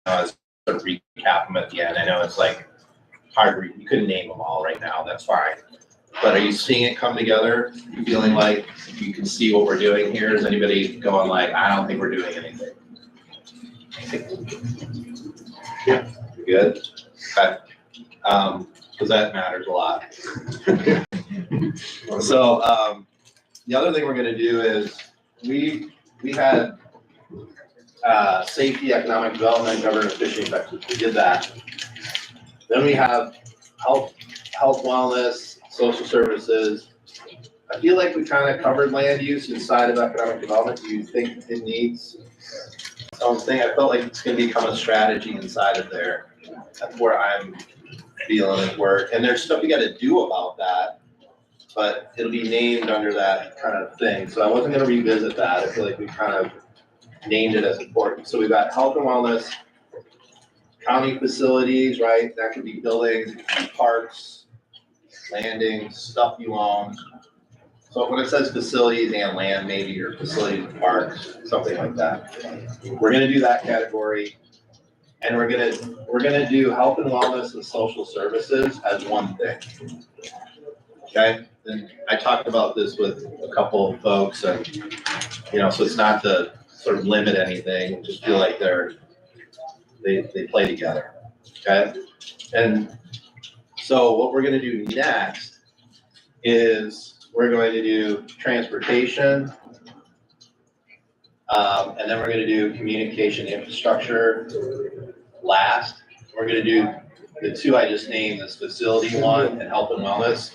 sort of recap them at the end. I know it's like hard, you couldn't name them all right now, that's fine. But are you seeing it come together? You feeling like you can see what we're doing here? Is anybody going like, I don't think we're doing anything? Yeah, good. Okay. Because that matters a lot. So the other thing we're going to do is we had safety, economic development, government fishing effectiveness. We did that. Then we have health, wellness, social services. I feel like we kind of covered land use inside of economic development. Do you think it needs something? I felt like it's going to become a strategy inside of there. That's where I'm feeling it work. And there's stuff you got to do about that, but it'll be named under that kind of thing. So I wasn't going to revisit that. I feel like we kind of named it as important. So we've got health and wellness, county facilities, right? That could be buildings, it could be parks, landings, stuff you own. So when it says facilities and land, maybe, or facilities and parks, something like that. We're gonna do that category. And we're gonna do health and wellness and social services as one thing. Okay? And I talked about this with a couple of folks, and so it's not to sort of limit anything, just feel like they play together. Okay? And so what we're gonna do next is we're going to do transportation, and then we're going to do communication infrastructure last. We're going to do the two I just named, this facility one and health and wellness,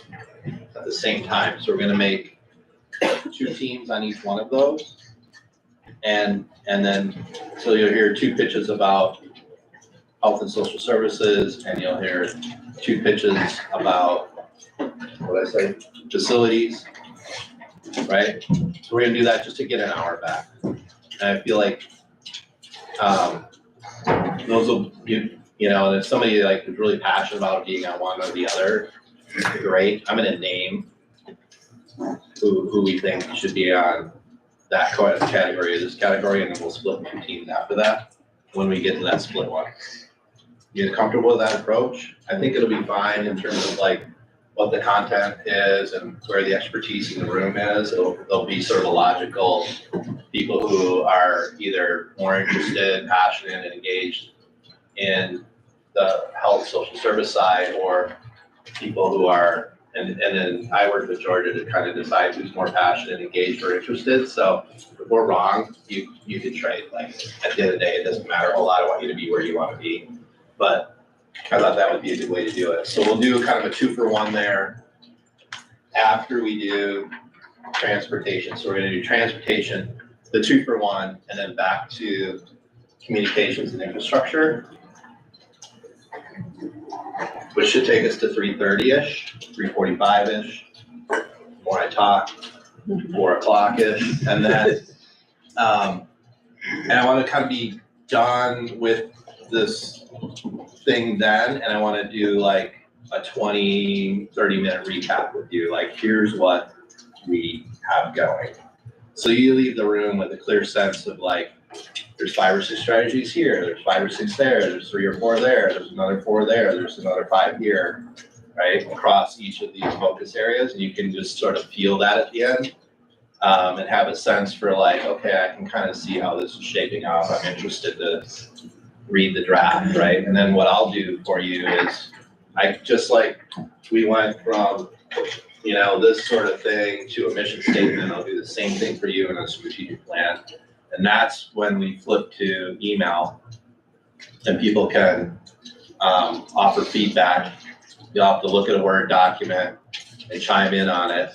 at the same time. So we're going to make 2 teams on each one of those. And then, so you'll hear 2 pitches about health and social services, and you'll hear 2 pitches about, what did I say? Facilities, right? So we're gonna do that just to get an hour back. And I feel like those will, and if somebody like is really passionate about being on one or the other, great. I'm gonna name who we think should be on that category or this category, and then we'll split 2 teams after that when we get to that split one. You get comfortable with that approach? I think it'll be fine in terms of like what the content is and where the expertise in the room is. They'll be sort of a logical people who are either more interested, passionate, and engaged in the health social service side, or people who are, and then I work with Georgia to kind of decide who's more passionate, engaged, or interested. So if we're wrong, you can trade. Like at the end of the day, it doesn't matter a whole lot. I want you to be where you want to be. But I thought that would be a good way to do it. So we'll do kind of a 2-for-1 there after we do transportation. So we're going to do transportation, the 2-for-1, and then back to communications and infrastructure, which should take us to 3:30-ish, 3:45-ish. The more I talk, 4 o'clock-ish. And then, and I want to kind of be done with this thing then, and I want to do like a 20-30 minute recap with you. Like, here's what we have going. So you leave the room with a clear sense of like, there's 5 or 6 strategies here, there's 5 or 6 there, there's 3 or 4 there, there's another 4 there, there's another 5 here, right? Across each of these focus areas, and you can just sort of feel that at the end, and have a sense for like, okay, I can kind of see how this is shaping up. I'm interested to read the draft, right? And then what I'll do for you is, I just like we went from, this sort of thing to a mission statement. I'll do the same thing for you in a strategic plan. And that's when we flip to email and people can offer feedback. You'll have to look at a Word document and chime in on it.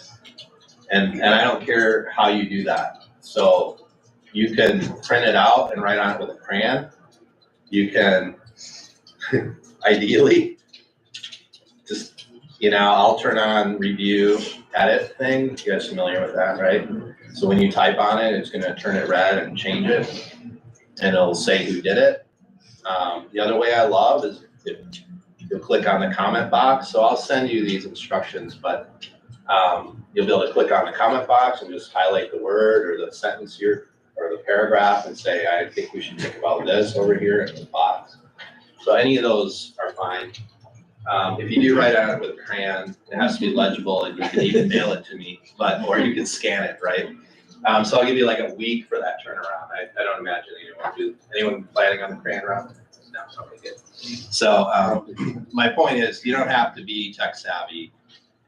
And I don't care how you do that. So you can print it out and write on it with a crayon. You can, ideally, just, I'll turn on review, edit thing. You guys familiar with that, right? So when you type on it, it's gonna turn it red and change it, and it'll say who did it. The other way I love is if you'll click on the comment box. So I'll send you these instructions, but you'll be able to click on the comment box and just highlight the word or the sentence here or the paragraph and say, I think we should think about this over here in the box. So any of those are fine. If you do write on it with a crayon, it has to be legible, and you can even mail it to me, or you can scan it, right? So I'll give you like a week for that turnaround. I don't imagine anyone planning on the crayon route? No, okay, good. So my point is, you don't have to be tech savvy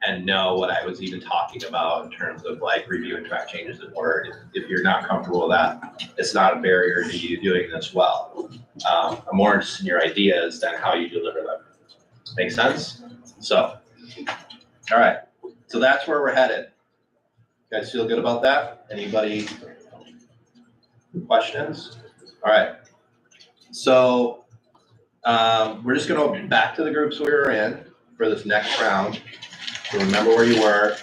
and know what I was even talking about in terms of like review and track changes in Word. If you're not comfortable with that, it's not a barrier to you doing this well. I'm more interested in your ideas than how you deliver them. Make sense? So, all right. So that's where we're headed. You guys feel good about that? Anybody questions? All right. So we're just going to go back to the groups we were in for this next round. So remember where you were.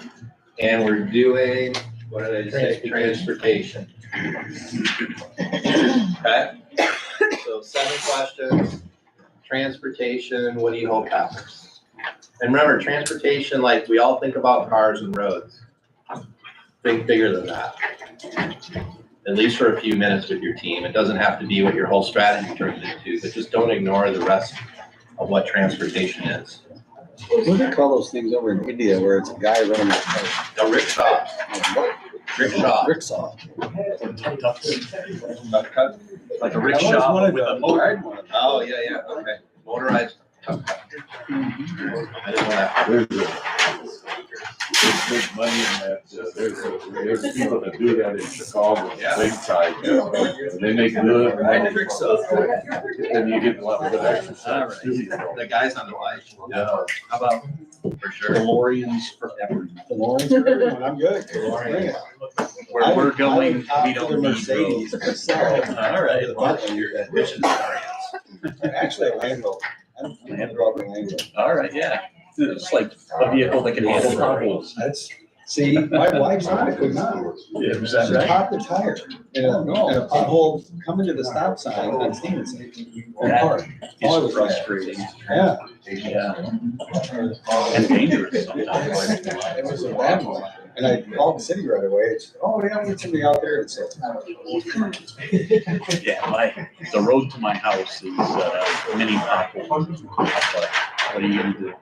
And we're doing, what did I say? Transportation. Okay. So 7 questions. Transportation, what do you hope happens? And remember, transportation, like we all think about cars and roads. Think bigger than that. At least for a few minutes with your team. It doesn't have to be what your whole strategy turns into, but just don't ignore the rest of what transportation is. What do they call those things over in India where it's a guy running a car? A rickshaw. Rickshaw. Rickshaw. Like a rickshaw with a motor. Oh, yeah, okay. Motorized. I didn't know that. There's money in that. There's people that do that in Chicago, Yeah. big time. And they make good. And you get a lot of good exercise too. The guys on the bike. Yeah. How about For sure. DeLoreans for everything? DeLoreans, I'm good. Where we're going, we don't need Mercedes roads. myself. All right. Actually, a Land Rover. I'm about the Land Rover. All right, yeah. It's like a vehicle that can handle potholes. That's, see, my wife's on it, could not. Yeah, is She that right? popped the tire in a pothole coming to the stop sign on Stephenson. It's frustrating. Yeah. Yeah. And dangerous sometimes. It was a bad one. And I called the city right away. It's, oh, yeah, I'll get somebody out there. And so, Yeah, the road to my house is mini pothole. But what are you gonna do?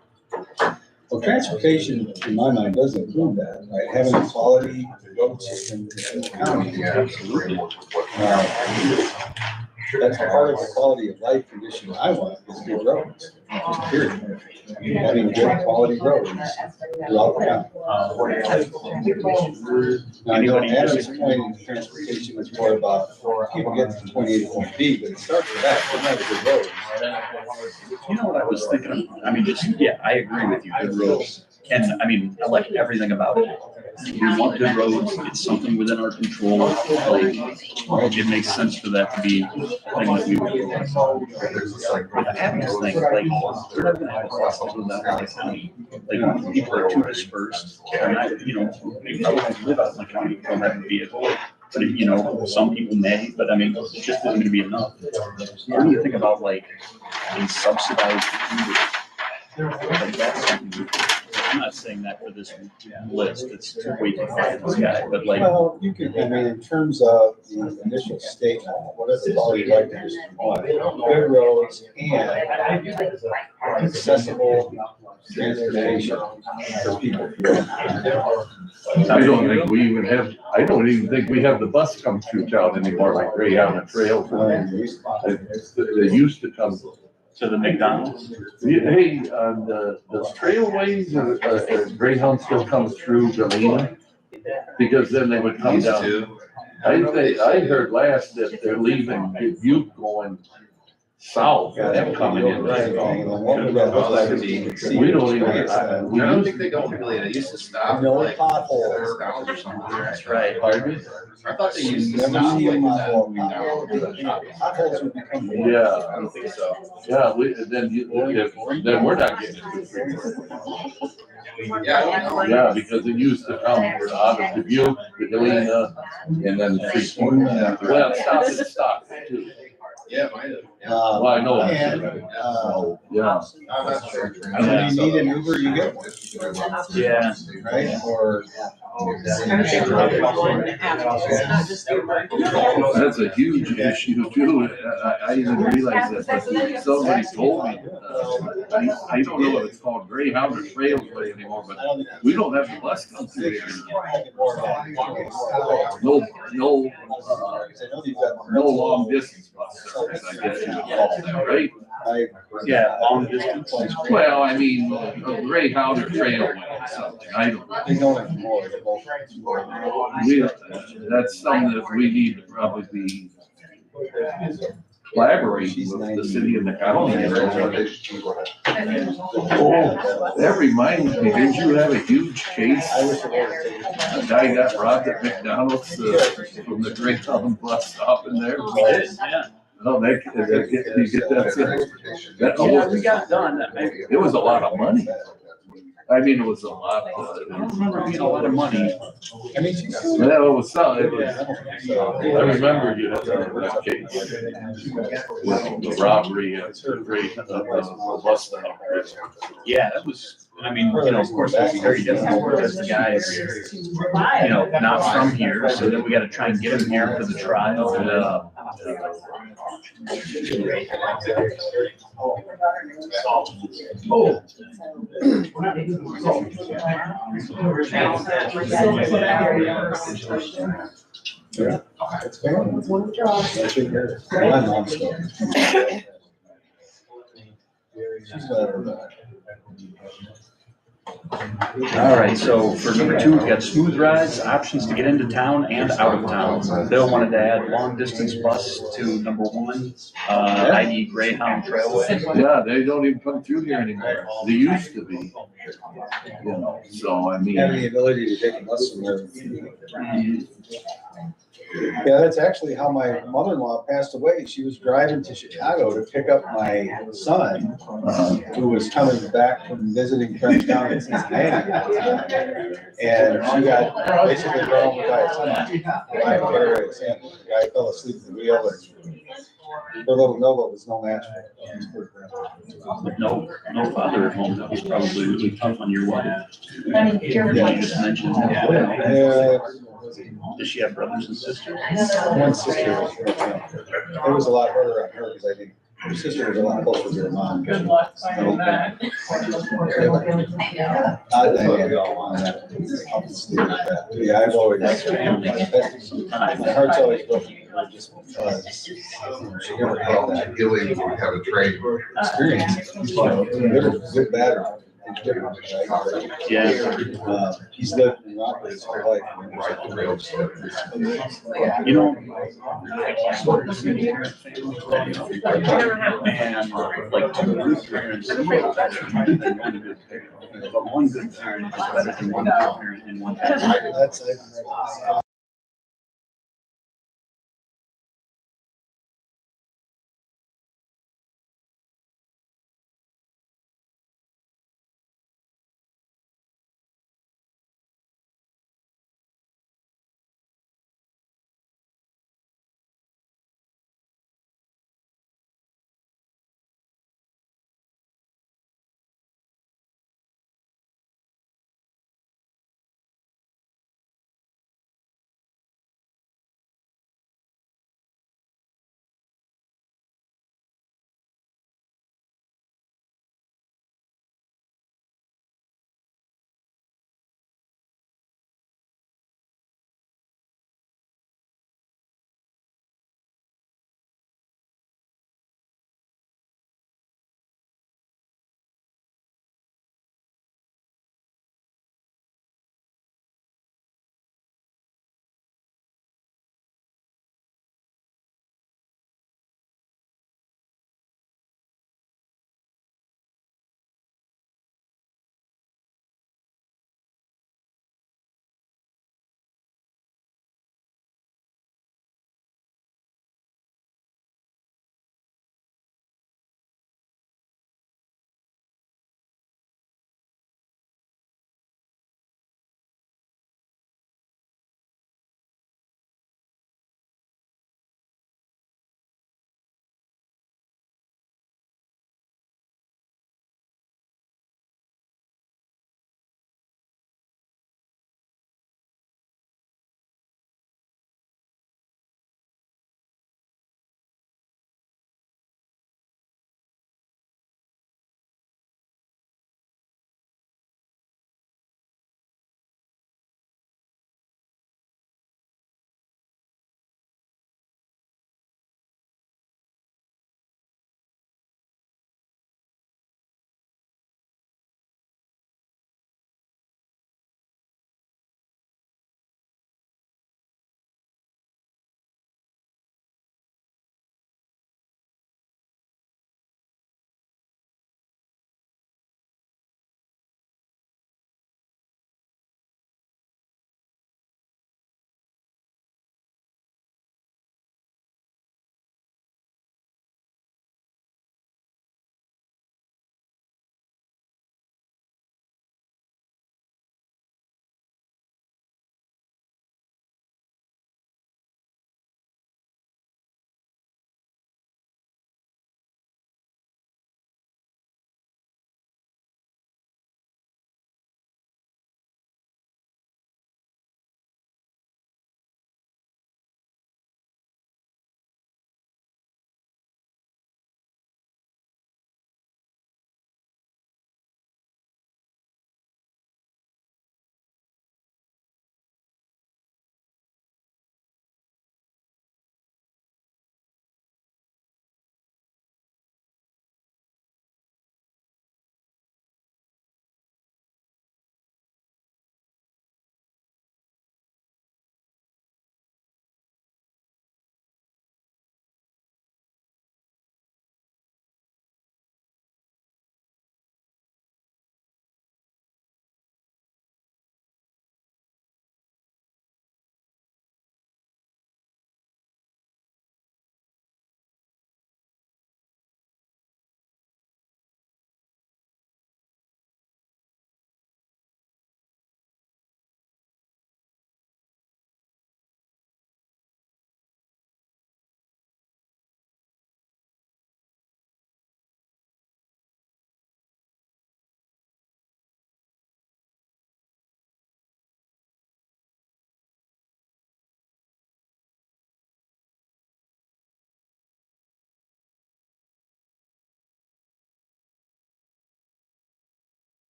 well, transportation, in my mind, does include that, right? Having a quality road system in the county. Absolutely. That's part of the quality of life condition I want is good roads, just period. Having good quality roads throughout the county. Now, I know Adam's point in transportation was more about people getting from point A to point B, but it starts with that, we have good roads. You know what I was thinking of? I mean, I agree with you, good roads. And I mean, I like everything about it. We want good roads, it's something within our control, like, it makes sense for that to be a thing that we would. I have this thing, like, we're not gonna have a process without the county. Like, people are too dispersed, and they probably live out in the county, don't have a vehicle. But, some people may, but I mean, it just isn't gonna be enough. What do you think about like a subsidized Uber? Like that's something. I'm not saying that for this list, it's way too far in the sky, but like. Well, you can, I mean, in terms of the initial statement, what is the quality of life condition? Good roads and accessible transportation for people. I don't think we even have, I don't even think we have the bus come through town anymore, like Greyhound and Trail. They used to come. To the McDonald's? Hey, does Trailways, Greyhound still comes through Galena? Because then they would come down. I heard last that they're leaving Dubuque going south, and coming in. We don't even, I don't think they go really. They used to stop. No like, potholes. or something. That's right. Pardon me? I thought they used to Never stop see a like that. pothole. Potholes would become. Yeah. I don't think so. Yeah, then we're not getting it. Yeah, I don't know. Yeah, because it used to come out of Dubuque, to Galena, and then, well, stop at Stockton too. Yeah, might have. Well, I know. And, Yeah. I'm not sure. when you need an Uber, you get one, Yeah. right? Or. That's a huge issue too. I didn't realize that, but somebody told me, I don't know if it's called Greyhound or Trailway anymore, but we don't have the bus come through here anymore. No, no long distance bus service, I guess you would call that, right? Yeah, long distance. Well, I mean, a Greyhound or Trailway or something, I don't know. They don't anymore. That's something that we need to probably be collaborating with the city and the county. That reminds me, didn't you have a huge case? A guy got robbed at McDonald's from the Greyhound bus stop in there. Yeah. Oh, you get that? Yeah, we got it done. It was a lot of money. I mean, it was a lot. I don't remember being a lot of money. Well, it was something. I remember you had that case. The robbery at the bus stop. Yeah, that was, I mean, of course, it was very difficult because the guy is, not from here, so then we gotta try and get him here for the trial. It's been. My mom's still. She's better. All right, so for number 2, we've got smooth rides, options to get into town and out of town. Bill wanted to add long distance bus to number 1, i.e. Greyhound Trailway. Yeah, they don't even come through here anymore. They used to be. So I mean. Having the ability to take a bus from there. Yeah, that's actually how my mother-in-law passed away. She was driving to Chicago to pick up my son, who was coming back from visiting friends down in Cincinnati. And she got basically run over by a semi. The guy fell asleep at the wheel. And the little Nova was no match for her. No father at home. That was probably really tough on your wife. You just mentioned. Yeah. Does she have brothers and sisters? One sister. It was a lot harder on her because I think her sister was a lot closer to her mom. Good luck. Yeah, I've always, my heart's always broken. Just because she never had that Feeling you have a trade. experience. Good, bad, or different, right? Yeah. He's lived in Rockford his whole life. And like 2 good parents, better than 1 good parent. But 1 good parent is better than 1 good parent and 1 bad parent. That's.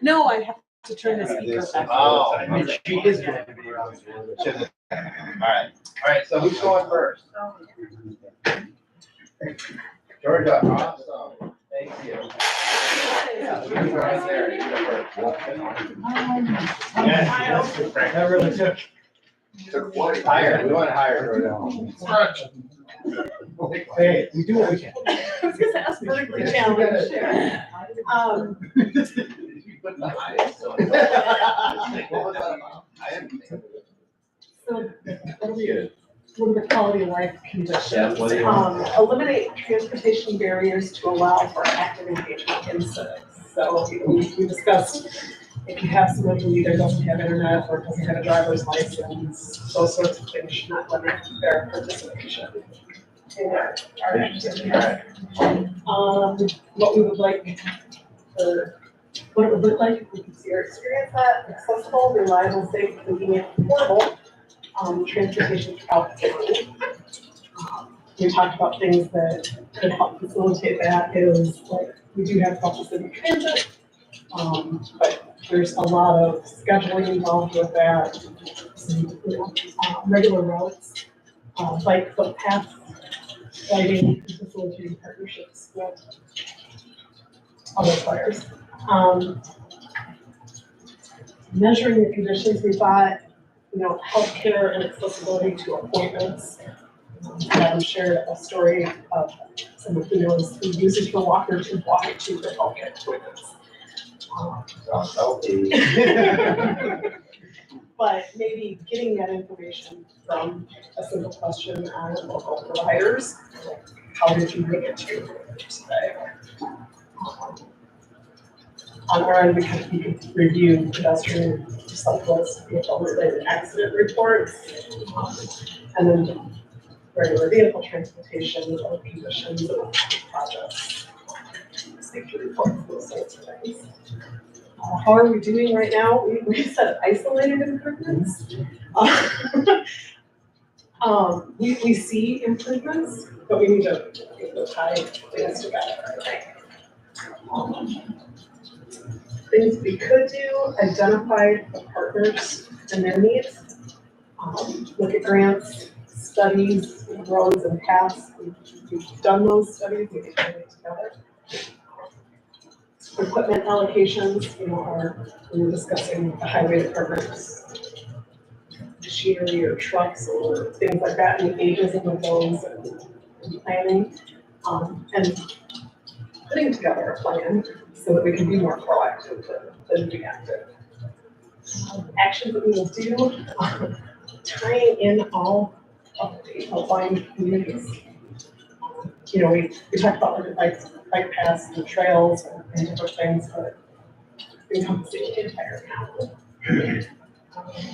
No, I have to turn the speaker back. Oh, she is going to be around. All right, so who's going first? Georgia, awesome, thank you. Yeah, you're right there, you go first. Yeah, that really took higher, we want to hire Georgia. Hey, we do what we can. I was gonna say, that's vertically challenged. So what are the quality of life conditions? Eliminate transportation barriers to allow for active engagement in civics. So we discussed if you have someone who either doesn't have internet or doesn't have a driver's license, those sorts of things should not limit their participation in our activity. What we would like, or what it would look like if we could see or experience that accessible, reliable, safe, convenient, affordable transportation throughout the city. We talked about things that could help facilitate that is like, we do have public city transit, but there's a lot of scheduling involved with that. Some, regular routes, bike footpaths, lighting, and facilitating partnerships with other players. Measuring the conditions, we thought, healthcare and accessibility to appointments. Adam shared a story of someone who uses her walker to walk to the healthcare appointments. But maybe getting that information from a simple question on local providers, like, how did you make it to your providers today? On our end, we could review pedestrian cyclist vehicle-related accident reports, and then regular vehicle transportation or conditions of projects, safety reports, those sorts of things. How are we doing right now? We said isolated improvements. We see improvements, but we need to tie things together, right? Things we could do, identify the partners and their needs, look at grants, studies, roads and paths. We've done those studies, we can put it together. Equipment allocations, we were discussing the highway department's machinery or trucks or things like that, and the ages of those and planning, and putting together a plan so that we can be more proactive than reactive. Actions that we will do, tying in all of the outlying communities. We talked about like bike paths and trails and different things, but encompassing the entire town.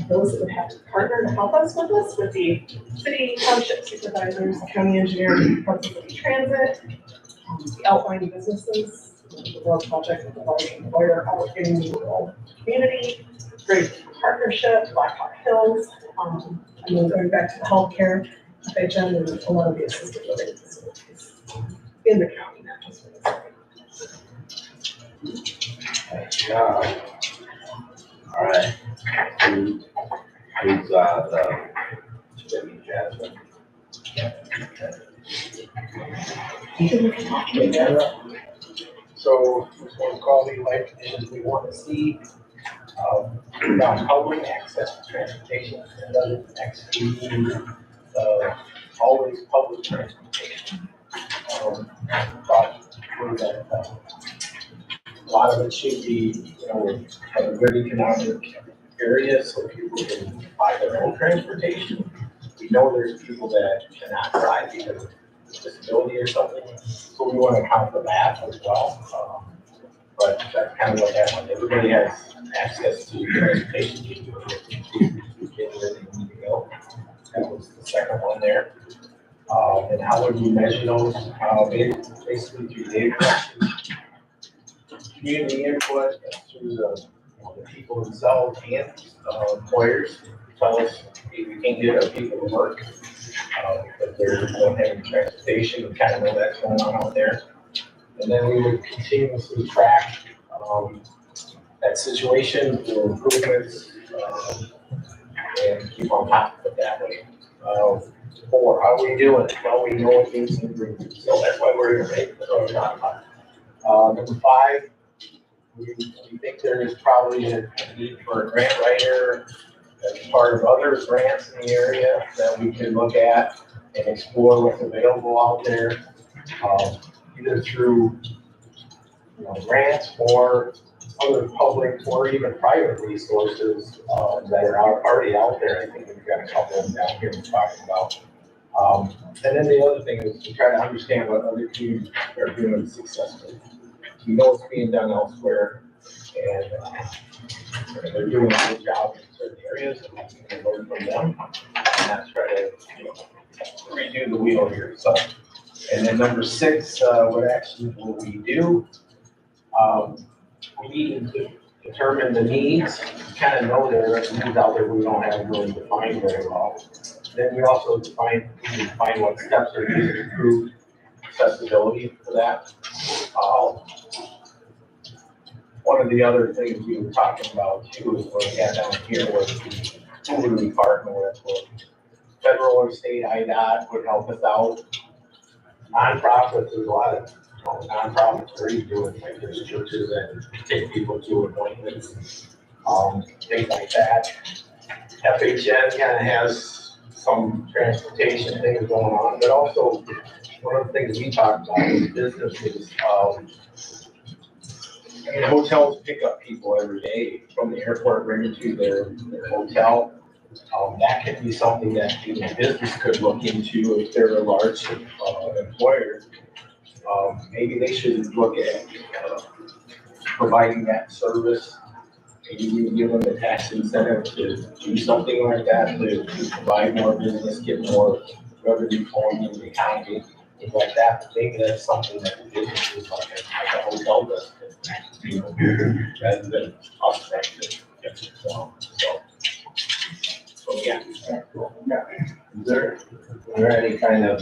Those that would have to partner to help us with this would be city, township supervisors, county engineering, parts of city transit, the outlying businesses, the road project with the large employer out in the rural community, great partnership, Black Hawk Hills, and then going back to the healthcare, FHM, and a lot of the assisted living facilities in the county, not just for the city. All right. Who's Jasmine? So, what quality of life conditions we want to see, about housing, access to transportation, and doesn't exclude, always public transportation. But for that, a lot of it should be, a good economic area, so people can buy their own transportation. We know there's people that cannot drive because of disability or something, so we want to account for that as well. But that's kind of what that one, everybody has access to transportation, get where they need to go. That was the second one there. And how would we measure those? Basically through data collection, community input, and through the people themselves and employers tell us, hey, we can't get our people to work because they're not having transportation. We kind of know that's going on out there. And then we would continuously track that situation, do improvements, and keep on top of it that way. 4, how are we doing? Well, we know it needs improvement, so that's why we're here, right? That's what we're talking about. Number 5, we think there is probably a need for a grant writer as part of other grants in the area that we could look at and explore what's available out there, either through grants or other public or even private resources that are already out there. I think we've got a couple of them down here we're talking about. And then the other thing is to try to understand what other communities are doing successfully. We know it's being done elsewhere, and they're doing a good job in certain areas, and we can learn from them, and not try to redo the wheel here. So, and then number 6, what actions will we do? We need to determine the needs, kind of know there are needs out there we don't have really defined very well. Then we also define what steps are needed to improve accessibility for that. One of the other things we were talking about too is what we had down here was who would we partner with? Well, federal or state IDOT would help us out. Nonprofits, there's a lot of nonprofits already doing, like there's churches that take people to appointments, things like that. FHN kind of has some transportation things going on, but also one of the things we talked about is businesses. Hotels pick up people every day from the airport right into their hotel. That could be something that business could look into if they're a large employer. Maybe they should look at providing that service. Maybe we give them a tax incentive to do something like that to provide more business, get more revenue flowing in the economy, things like that. Maybe that's something that the business is like a hotel does, rather than us trying to get it wrong. So yeah. Is there any kind of,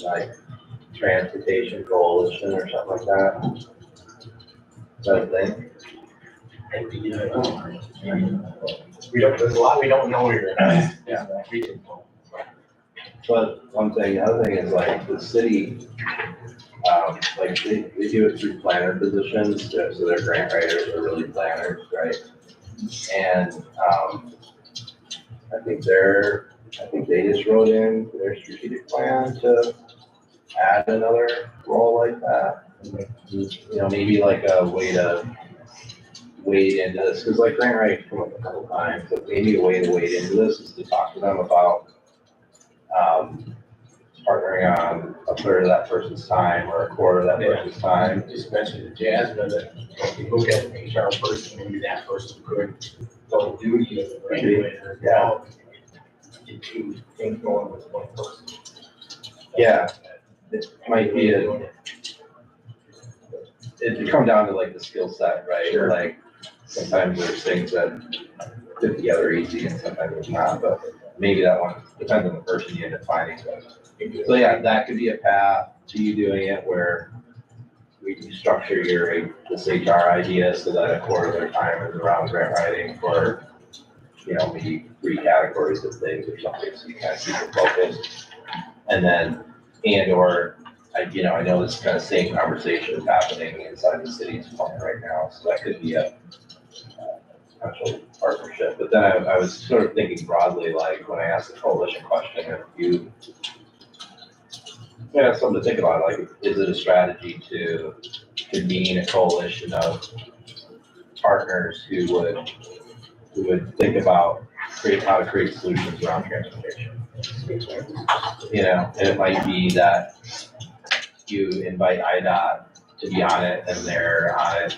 like transportation coalition or something like that? Is that a thing? We don't, there's a lot we don't know here. Yeah. We didn't know. But one thing, the other thing is like the city, like they do it through planner positions, so their grant writers are really planners, right? And, I think they just wrote in their strategic plan to add another role like that. Maybe like a way to wade into this, because like grant writing come up a couple times, but maybe a way to wade into this is to talk to them about partnering on a third of that person's time or a quarter of that person's time. Just mentioned to Jasmine that if you look at an HR person, maybe that person could go duty as a regulator. Yeah. Get 2 things going with one person. Yeah, it might be it'd come down to like the skill set, right? Sure. Like sometimes there's things that fit together easy and sometimes there's not, but maybe that one depends on the person you end up finding. So yeah, that could be a path to you doing it where we can structure this HR idea so that a quarter of their time is around grant writing for, maybe 3 categories of things or something, so you kind of keep it focused. And then, I know this kind of same conversation is happening inside the city's plan right now, so that could be a potential partnership. But then I was sort of thinking broadly, like when I asked the coalition question, if you have something to think about, like, is it a strategy to convene a coalition of partners who would think about how to create solutions around transportation? And it might be that you invite IDOT to be on it and they're on it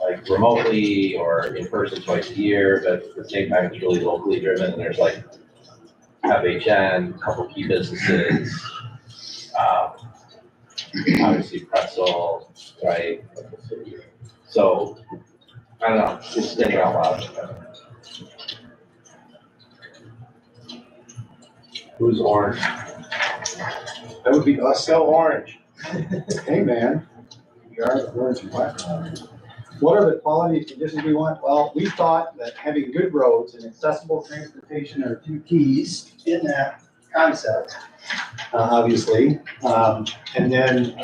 like remotely or in person twice a year, but at the same time, it's really locally driven. And there's like FHN, a couple key businesses, obviously Pretzel, right? So, I don't know, just thinking out loud. Who's orange? That would be us, sell orange. Hey, man, we are the roads and what are the quality conditions we want? Well, we thought that having good roads and accessible transportation are two keys in that concept, obviously. And then,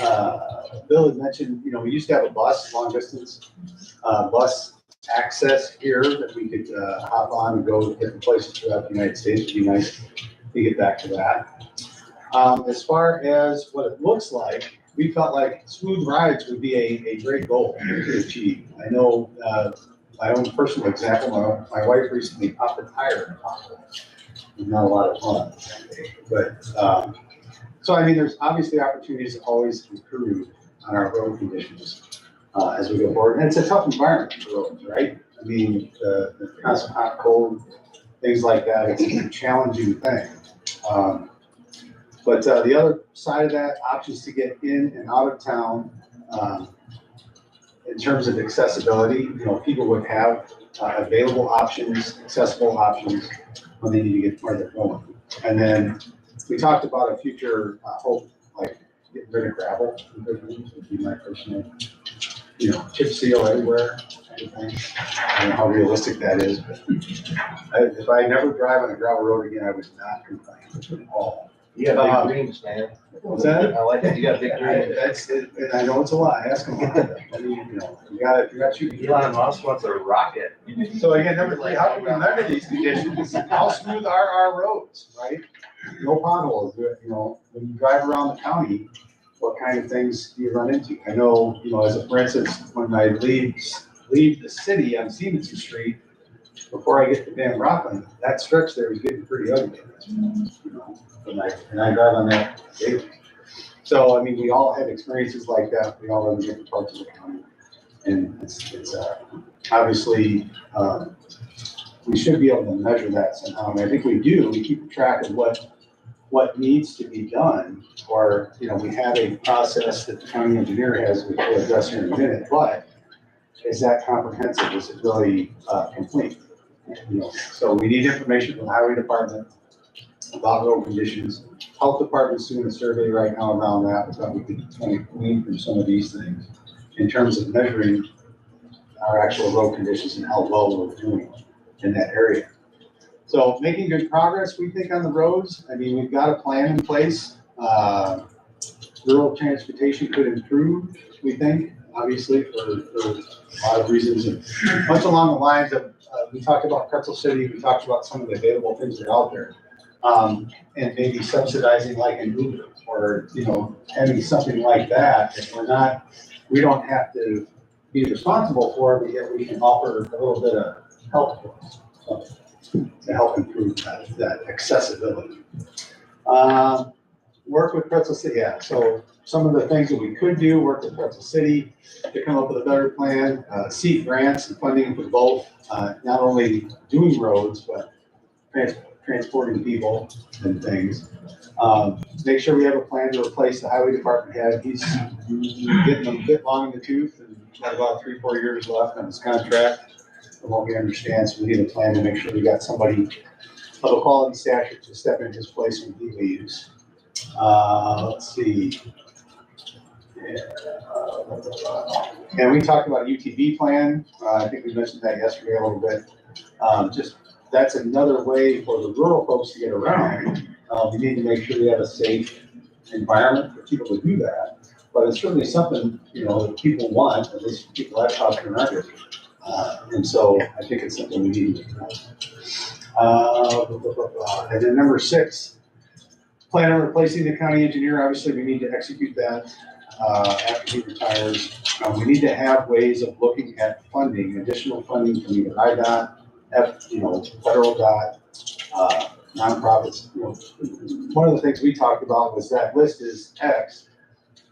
Bill had mentioned, we used to have a bus, long distance, bus access here that we could, hop on and go to different places throughout the United States. It'd be nice to get back to that. As far as what it looks like, we felt like smooth rides would be a great goal to achieve. I know, my own personal example, my wife recently popped a tire in a pothole. Not a lot of fun, but, so I mean, there's obviously opportunities to always improve on our road conditions, as we go forward. And it's a tough environment for roads, right? I mean, the constant hot, cold, things like that, it's a challenging thing. But the other side of that, options to get in and out of town, in terms of accessibility, people would have available options, accessible options when they need to get where they're going. And then we talked about a future hope, like getting rid of gravel, would be my personal, chip seal everywhere, kind of thing. I don't know how realistic that is, but if I never drive on a gravel road again, I would not complain at all. You got big dreams, man. What's that? I like that. You got big dreams. That's it, and I know it's a lot. Ask them. I mean, you got you. Elon Musk wants a rocket. So again, number three, how do we remember these conditions? How smooth are our roads, right? No potholes. When you drive around the county, what kind of things do you run into? I know, as a for instance, when I leave the city on Stephenson Street, before I get to Van Rockland, that stretch there is getting pretty ugly. And I drive on that daily. So, I mean, we all have experiences like that. We all live in different parts of the county. And it's obviously, we should be able to measure that somehow. And I think we do. We keep track of what needs to be done. Or, we have a process that the county engineer has, which we'll address here in a minute. But is that comprehensive? Is it really complete? So we need information from the highway department about road conditions. Health department's doing a survey right now around that, but we could kind of glean from some of these things in terms of measuring our actual road conditions and how well we're doing in that area. So making good progress, we think, on the roads. I mean, we've got a plan in place. Rural transportation could improve, we think, obviously, for a lot of reasons. And much along the lines of, we talked about Pretzel City, we talked about some of the available things that are out there. And maybe subsidizing like an Uber or, having something like that. If we don't have to be responsible for it, but yet we can offer a little bit of help for us to help improve that accessibility. Work with Pretzel City, yeah. So some of the things that we could do, work with Pretzel City to come up with a better plan, seek grants and funding for both, not only doing roads, but transporting people and things. Make sure we have a plan to replace the highway department head. He's getting a bit long in the tooth and got about 3-4 years left on his contract, from what we understand. So we need a plan to make sure we got somebody of a quality stature to step in his place when he leaves. Let's see. And we talked about a UTV plan. I think we mentioned that yesterday a little bit. That's another way for the rural folks to get around. We need to make sure we have a safe environment for people to do that. But it's certainly something, that people want, at least people I've talked to in our district. And so I think it's something we need to do. And then number 6, plan on replacing the county engineer. Obviously, we need to execute that after he retires. We need to have ways of looking at funding, additional funding from either IDOT, federal dot, nonprofits. One of the things we talked about was that list is X.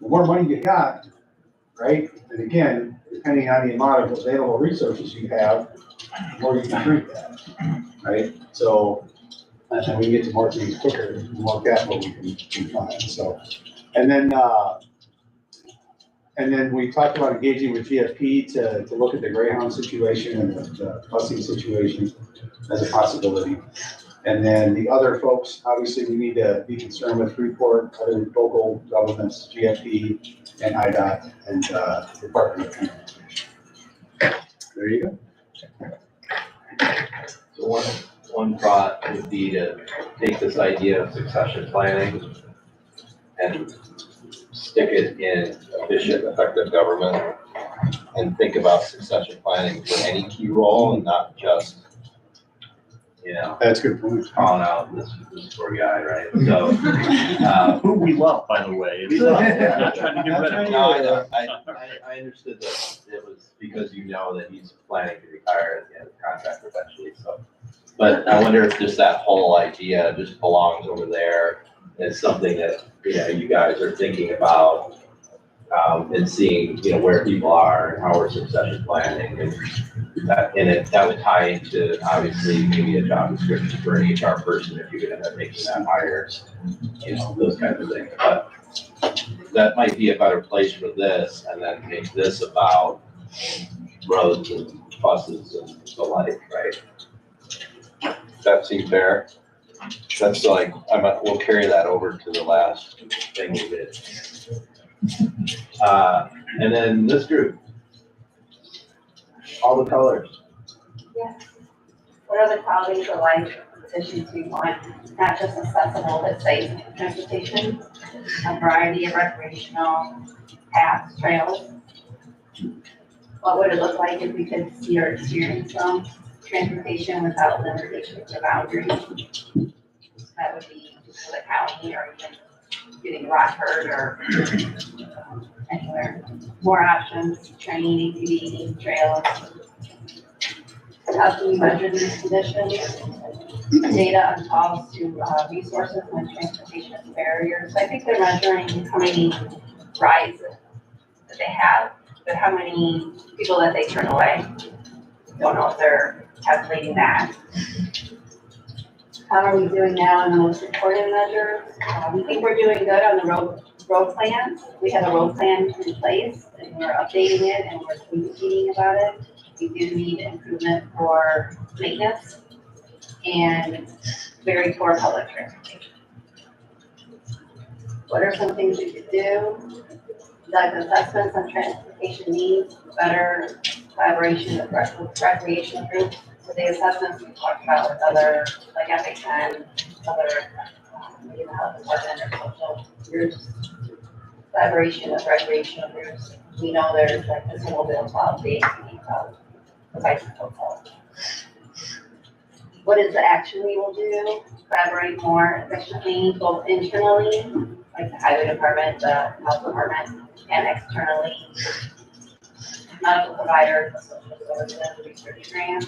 The more money you got, right? And again, depending on the amount of available resources you have, the more you can treat that, right? So, and we get to more things quicker, the more capital we can find. So, and then we talked about engaging with GFP to look at the Greyhound situation and the busing situation as a possibility. And then the other folks, obviously, we need to be concerned with Freeport, other local governments, GFP, and IDOT and, Department of Transportation. There you go. So one thought would be to take this idea of succession planning and stick it in efficient, effective government and think about succession planning for any key role and not just, That's a good point. calling out this poor guy, right? So, Who we love, by the way. It's not- we're not trying to get rid of him. no, I understood that it was because that he's planning to retire at the end of the contract eventually, so. But I wonder if just that whole idea just belongs over there as something that, you guys are thinking about, and seeing, where people are and how we're succession planning and that would tie into obviously maybe a job description for an HR person if you could end up making that hire, those kinds of things. But that might be a better place for this and then make this about roads and buses and the like, right? That seems fair. That's like, we'll carry that over to the last thing we did. And then this group, all the colors. Yes. What are the qualities of life issues we want? Not just accessible, but safe transportation, a variety of recreational paths, trails. What would it look like if we could see or experience some transportation without limitations or boundaries? That would be for the county or even getting Rockford or anywhere. More options, train, ATV, trails. How can we measure these conditions? Data on calls to resources and transportation barriers. I think they're measuring how many rides that they have, but how many people that they turn away. Don't know if they're calculating that. How are we doing now in the most important measures? We think we're doing good on the road plans. We have a road plan in place and we're updating it and we're communicating about it. We do need improvement for maintenance and very poor public transportation. What are some things we could do? Like assessments on transportation needs, better collaboration with recreation groups. So the assessments we talked about with other, like Epic 10, other, maybe the health department or social groups. Collaboration with recreational groups. We know there's like this little bit of policy, the bicycle club. What is the action we will do? Collaborate more efficiently, both internally, like the highway department, the health department, and externally. Medical providers, social services, research grants.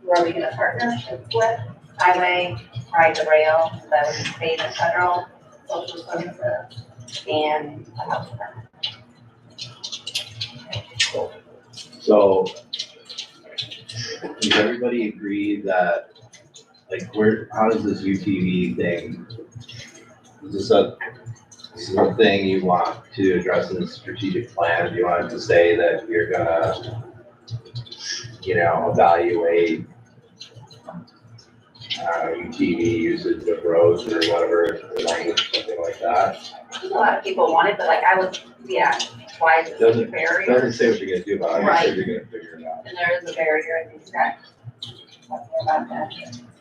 Who are we gonna partnership with? Highway, private rail, so that would be state and federal, social services, and the health department. So, does everybody agree that, like, how does this UTV thing, is this a thing you want to address in the strategic plan? Do you want it to say that you're gonna, evaluate UTV usage of roads or whatever, language, something like that? I think a lot of people want it, but like why is this a barrier? Doesn't say what you're gonna do about it, it says you're gonna figure it out. And there is a barrier, I think that. About that.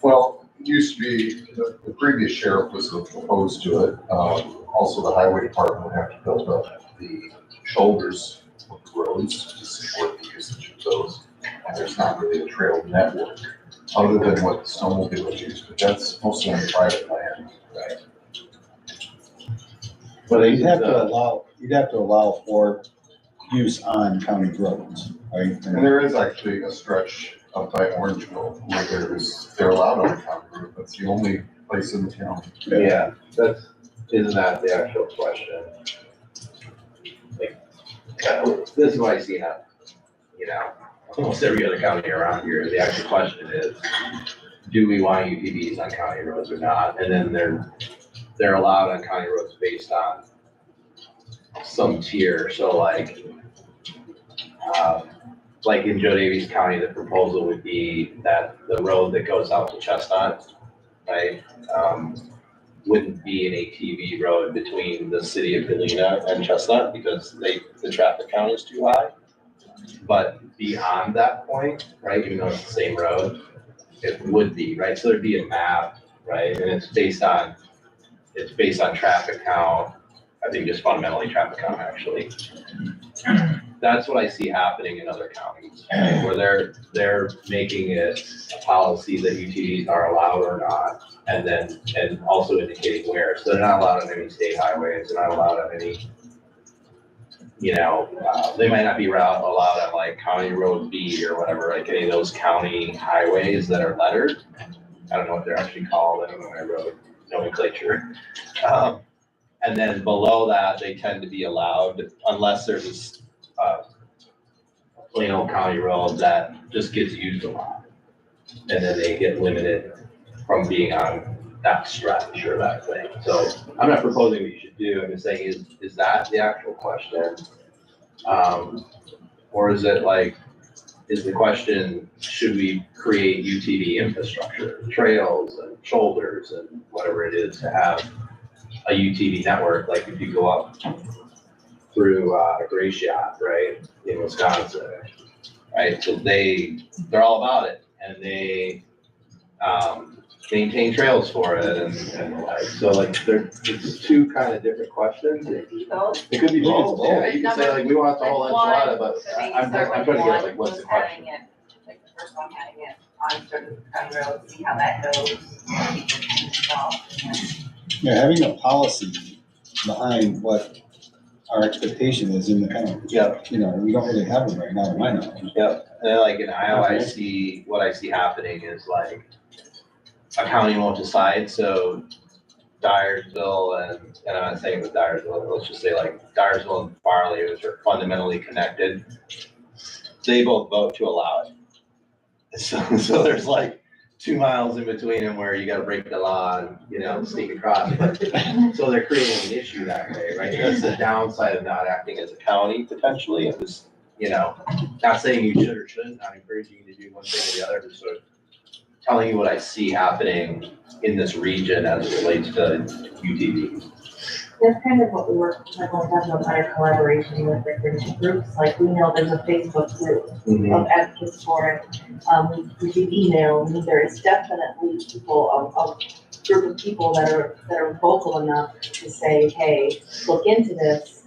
Well, it used to be, the previous sheriff was opposed to it. Also, the highway department would have to build up the shoulders of the roads to support the usage of those. And there's not really a trail network other than what the snowmobiles use, but that's mostly on private land. Right. But you'd have to allow for use on county roads, right? And there is actually a stretch up by Orangeville where they're allowed on the county road. That's the only place in the town. Yeah, isn't that the actual question? Like, this is what I see now, almost every other county around here. The actual question is, do we want UTVs on county roads or not? And then they're allowed on county roads based on some tier. So like in Joe Davies County, the proposal would be that the road that goes out to Chestnut, right? wouldn't be an ATV road between the city of Galena and Chestnut because the traffic count is too high. But beyond that point, right, even though it's the same road, it would be, right? So there'd be a map, right? And it's based on traffic count. I think just fundamentally traffic count, actually. That's what I see happening in other counties, right, where they're making it a policy that UTVs are allowed or not, and also indicating where. So they're not allowed on any state highways, they're not allowed on any, they might not be allowed on like County Road B or whatever, like any of those county highways that are lettered. I don't know what they're actually called, I don't know my road nomenclature. And then below that, they tend to be allowed unless there's a plain old county road that just gets used a lot. And then they get limited from being on that stretch or that thing. So I'm not proposing what you should do, I'm just saying, is that the actual question? Or is it like, is the question, should we create UTV infrastructure, trails and shoulders and whatever it is to have a UTV network, like if you go up through Gratiot, right, in Wisconsin, right? So they're all about it, and they maintain trails for it, and like, so like it's two kind of different questions. It could be both. Yeah, you can say like we want the whole enchilada, but I'm trying to get like what's the question? Like the first one having it on certain county roads, see how that goes. Yeah, having a policy behind what our expectation is in the county. Yeah. We don't really have them right now, in my knowledge. Yep, and then like in Iowa, what I see happening is like a county won't decide, so Dyersville and I'm not saying with Dyersville, let's just say like Dyersville and Farley, which are fundamentally connected, they both vote to allow it. So there's like 2 miles in between them where you gotta break the law and, sneak across. But so they're creating an issue that way, right? That's the downside of not acting as a county potentially. It was, not saying you should or shouldn't, not encouraging you to do one thing or the other, but sort of telling you what I see happening in this region as it relates to UTV. That's kind of what we were, like, when we have better collaboration with recreation groups, like, we know there's a Facebook group of advocates for it. We do email, and there is definitely people, a group of people that are vocal enough to say, hey, look into this.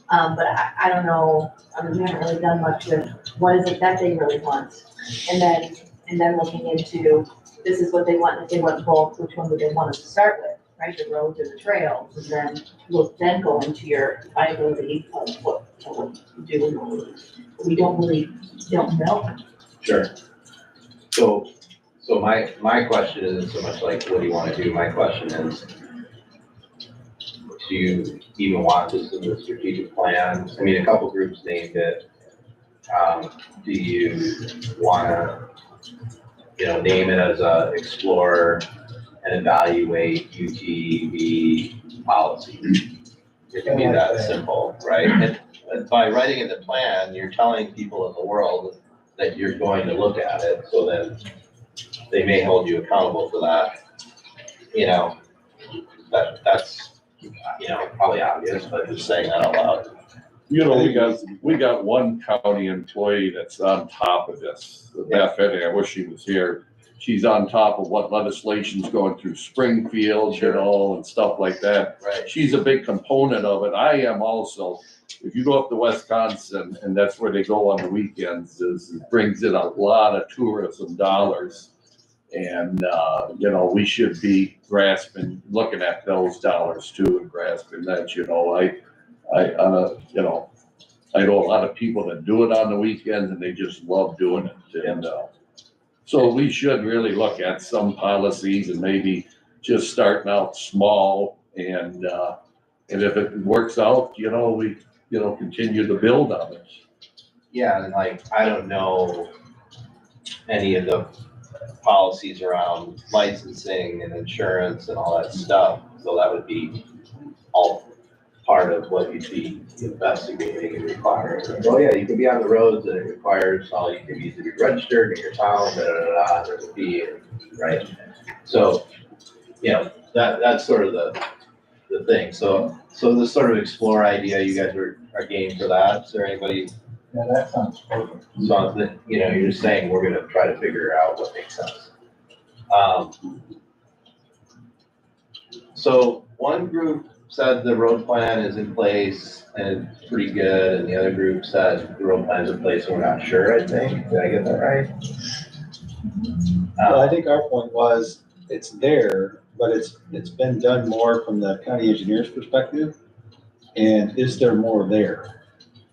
But I don't know, we haven't really done much with what is it that they really want. And then looking into, this is what they want, if they want both, which one do they want us to start with, right? The roads or the trails, and then we'll then go into your viability of what to do. We don't know. Sure. So my question isn't so much like, what do you want to do? My question is, do you even want this in the strategic plan? I mean, a couple groups named it. Do you want to, name it as a explore and evaluate UTV policy? It can be that simple, right? And by writing in the plan, you're telling people in the world that you're going to look at it, so then they may hold you accountable for that. That's probably obvious, but just saying that out loud. We got one county employee that's on top of this. Beth Henning, I wish she was here. She's on top of what legislation's going through Springfield, and stuff like that. Right. She's a big component of it. I am also. If you go up to Wisconsin, and that's where they go on the weekends, it brings in a lot of tourism dollars. And, we should be looking at those dollars too, and grasping that, I know a lot of people that do it on the weekends and they just love doing it. And, so we should really look at some policies and maybe just starting out small, and if it works out, we, continue to build on it. Yeah, and I don't know any of the policies around licensing and insurance and all that stuff, so that would be all part of what you'd be investigating and requiring. Oh yeah, you could be on the roads and it requires all UTVs to be registered in your town, there's a fee, right? So, that's sort of the thing, so this sort of explore idea, you guys are game for that, is there anybody? Yeah, that sounds perfect. So, you know, you're just saying we're gonna try to figure out what makes sense. So one group said the road plan is in place and it's pretty good, and the other group said the road plan is in place and we're not sure, I think. Did I get that right? Well, I think our point was, it's there, but it's been done more from the county engineer's perspective. And is there more there?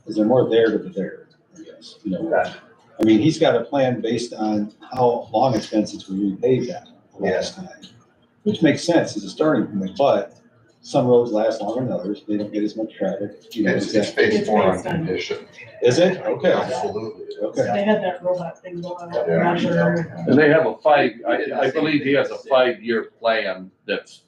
Is there more there to be there, I guess, you know? Okay. I mean, he's got a plan based on how long it's been since we repaved that last time. Which makes sense as a starting point, but some roads last longer than others, they don't get as much traffic, you know. It's is based more on It's based on- condition. it? Okay, Absolutely. okay. They had that robot thing going on, Yeah. measure. And they have I believe he has a 5-year plan that's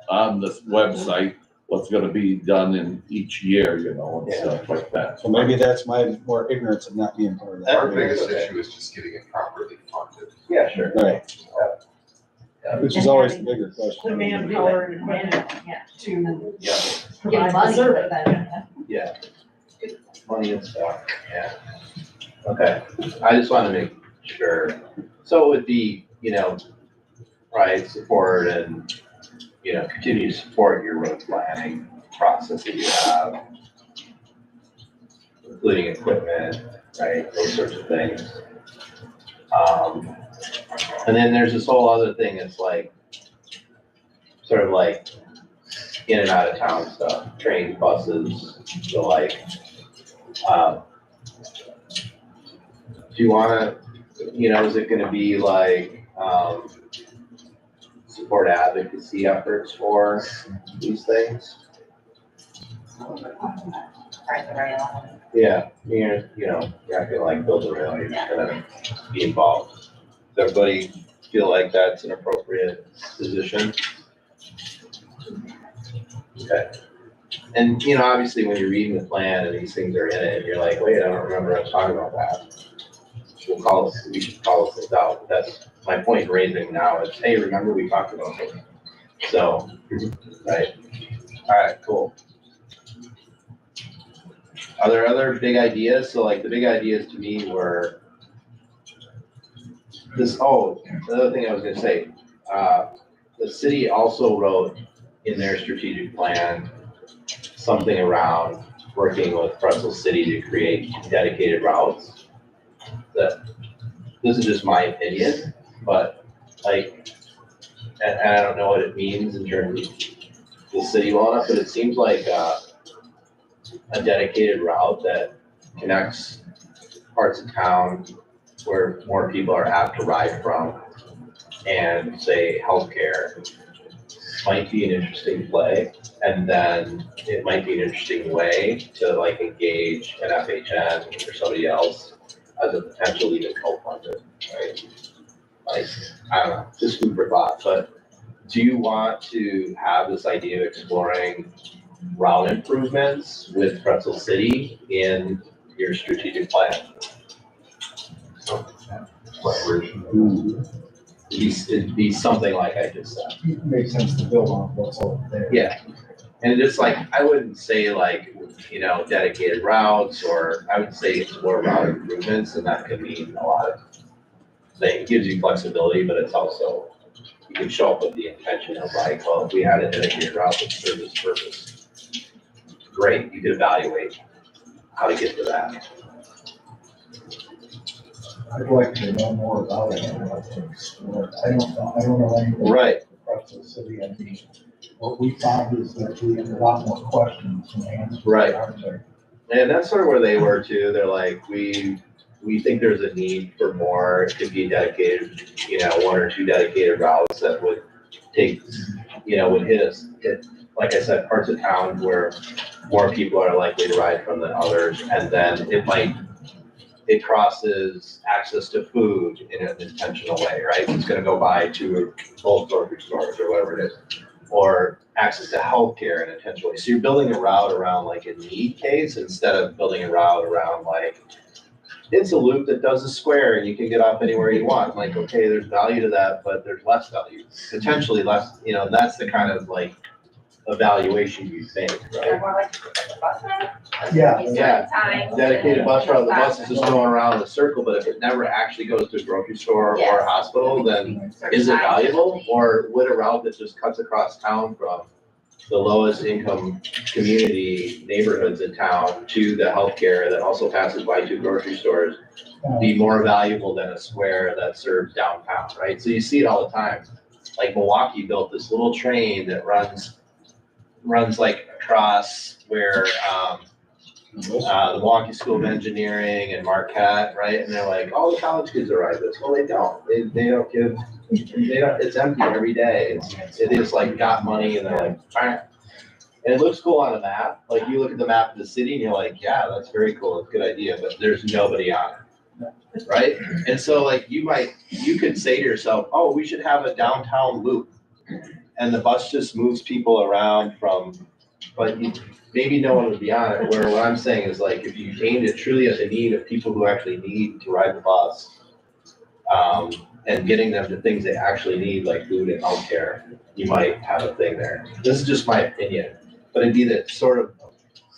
on this website, what's gonna be done in each year, you know, and stuff like that. So maybe that's my more ignorance of not being part of that. Our biggest issue is just getting it properly funded. Yeah, sure. Right, which is always the bigger The question. manpower and management to Yeah, provide the service. yeah. Money and stuff, yeah. Okay, I just wanna make sure. So it would be, you know, right, support and, you know, continue to support your road planning process that you have, including equipment, right, those sorts of things. And then there's this whole other thing that's like, sort of like in and out of town stuff, trains, buses, the like. Do you wanna, you know, is it gonna be like, support advocacy efforts for these things? Right, the rail. Yeah, you're not gonna like build a rail, you're just gonna be involved. Does everybody feel like that's an appropriate position? Okay. And, you know, obviously when you're reading the plan and these things are in it, and you're like, wait, I don't remember us talking about that. We should call this out. That's my point raising now is, hey, remember we talked about it. So, right. All right, cool. Are there other big ideas? So like the big ideas to me were this, the other thing I was gonna say, the city also wrote in their strategic plan something around working with Pretzel City to create dedicated routes. This is just my opinion, but like, and I don't know what it means in terms of the city well enough, but it seems like a dedicated route that connects parts of town where more people are apt to ride from, and say healthcare might be an interesting play. And then it might be an interesting way to like engage an FHN or somebody else as a potential even co-funder, right? Like, I don't know, just food for thought, but do you want to have this idea of exploring route improvements with Pretzel City in your strategic plan? Collaboration. It'd be something like I just said. Makes sense to build on what's over there. Yeah, and just like, I wouldn't say like, you know, dedicated routes, or I would say explore route improvements, and that could mean a lot of things. It gives you flexibility, but it's also, you can show up with the intention of like, well, if we had a dedicated route that served this purpose, great, you could evaluate how to get to that. I'd like to know more about it. I'd like to explore it. I don't know anything. Right. About the city. I mean, what we found is that we have a lot more questions than answers. Right. Aren't there? And that's sort of where they were too. They're like, we think there's a need for more. It could be dedicated, you know, 1 or 2 dedicated routes that would take, you know, would hit, like I said, parts of town where more people are likely to ride from than others. And then it crosses access to food in an intentional way, right? It's gonna go by to both grocery stores or whatever it is. Or access to healthcare in an intentional way. So you're building a route around like a need case instead of building a route around like it's a loop that does a square and you can get off anywhere you want. Like, okay, there's value to that, but there's less value, potentially less, that's the kind of like evaluation you think, right? Or more like a bus route. Yeah. Yeah. Times. Dedicated bus route, the bus is just going around in a circle, but if it never actually goes to a grocery store or a Yes. hospital, then is it valuable? Or would a route that just cuts across town from the lowest income community neighborhoods in town to the healthcare that also passes by two grocery stores be more valuable than a square that serves downtown, right? So you see it all the time. Like Milwaukee built this little train that runs like across where, the Milwaukee School of Engineering and Marquette, right? And they're like, all the college kids are ride this. Well, they don't. They don't give, it's empty every day. It is like got money and they're like, fine. And it looks cool on a map. Like you look at the map of the city and you're like, yeah, that's very cool. It's a good idea, but there's nobody on it. Right? And so like you could say to yourself, oh, we should have a downtown loop. And the bus just moves people around but maybe no one would be on it, where what I'm saying is like, if you aimed it truly at the need of people who actually need to ride the bus, and getting them to things they actually need, like food and healthcare, you might have a thing there. This is just my opinion, but it'd be the sort of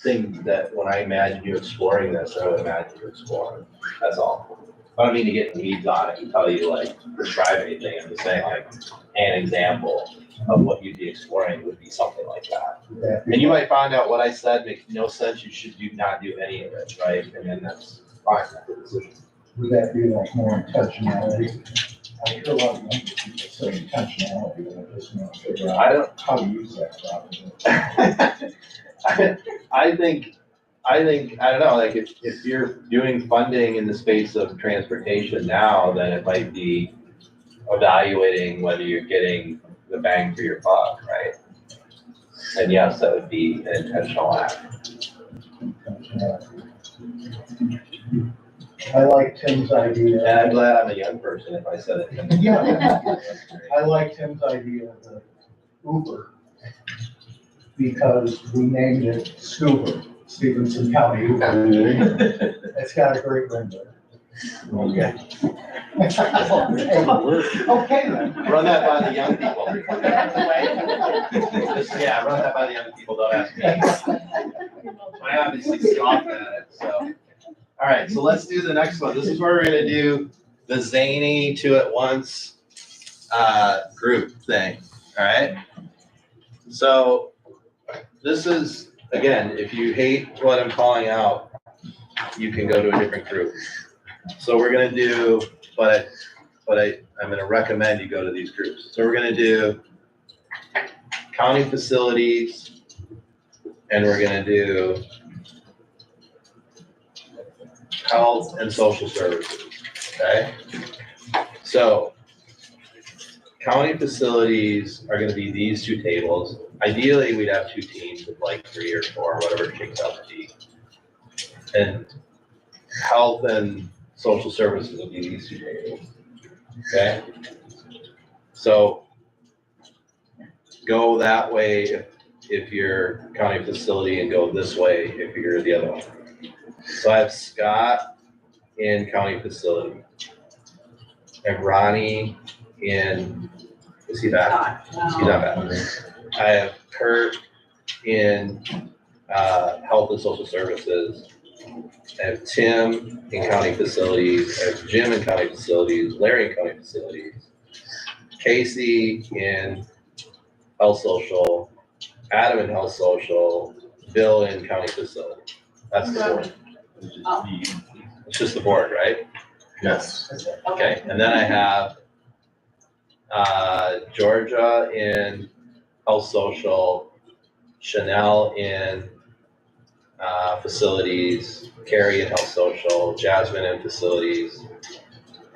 thing that when I imagine you exploring this, I would imagine you exploring, that's all. I don't mean to get in weeds on it and tell you like prescribe anything, I'm just saying like an example of what you'd be exploring would be something like that. And you might find out what I said makes no sense, you should not do any of it, right? And then that's fine, that's a decision. Would that be like more intentionality? I hear a lot of younger people say intentionality, and I just want to figure out how to use that properly. I don't know, like if you're doing funding in the space of transportation now, then it might be evaluating whether you're getting the bang for your buck, right? And yes, that would be an intentional act. I like Tim's idea. And I'm glad I'm a young person if I said it. Yeah. I like Tim's idea of the Uber because we named it Scuba, Stephenson County Uber. It's got a great window. Okay. Okay then. Run that by the young people. Yeah, run that by the young people, don't ask me. I obviously scoffed at it, so. All right, so let's do the next one. This is where we're gonna do the zany two at once group thing, all right? So this is, again, if you hate what I'm calling out, you can go to a different group. So we're gonna do, but I'm gonna recommend you go to these groups. So we're gonna do county facilities, and we're gonna do health and social services, okay? So county facilities are gonna be these two tables. Ideally, we'd have two teams of like 3 or 4, whatever it shakes out to be. And health and social services will be these two tables, okay? So go that way if you're county facility and go this way if you're the other one. So I have Scott in county facility. I have Ronnie in, is he back? He's not back. I have Kurt in health and social services. I have Tim in county facilities. I have Jim in county facilities. Larry in county facilities. Casey in health social. Adam in health social. Bill in county facility. That's the board. It's just the board, right? Yes. Okay, and then I have Georgia in health social, Chanel in facilities, Carrie in health social, Jasmine in facilities,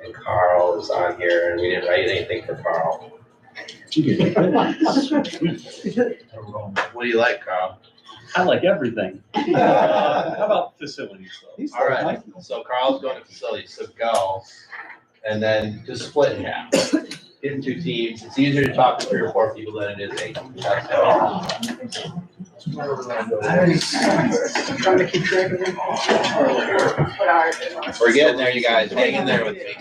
and Carl is on here, and we didn't write anything for Carl. What do you like, Carl? I like everything. How about facilities though? All right, so Carl's going to facilities, so go, and then just split in half. Get in 2 teams. It's easier to talk to 3 or 4 people than it is 8. That's all. Trying to keep track of it. What are. We're getting there, you guys. Hang in there with me.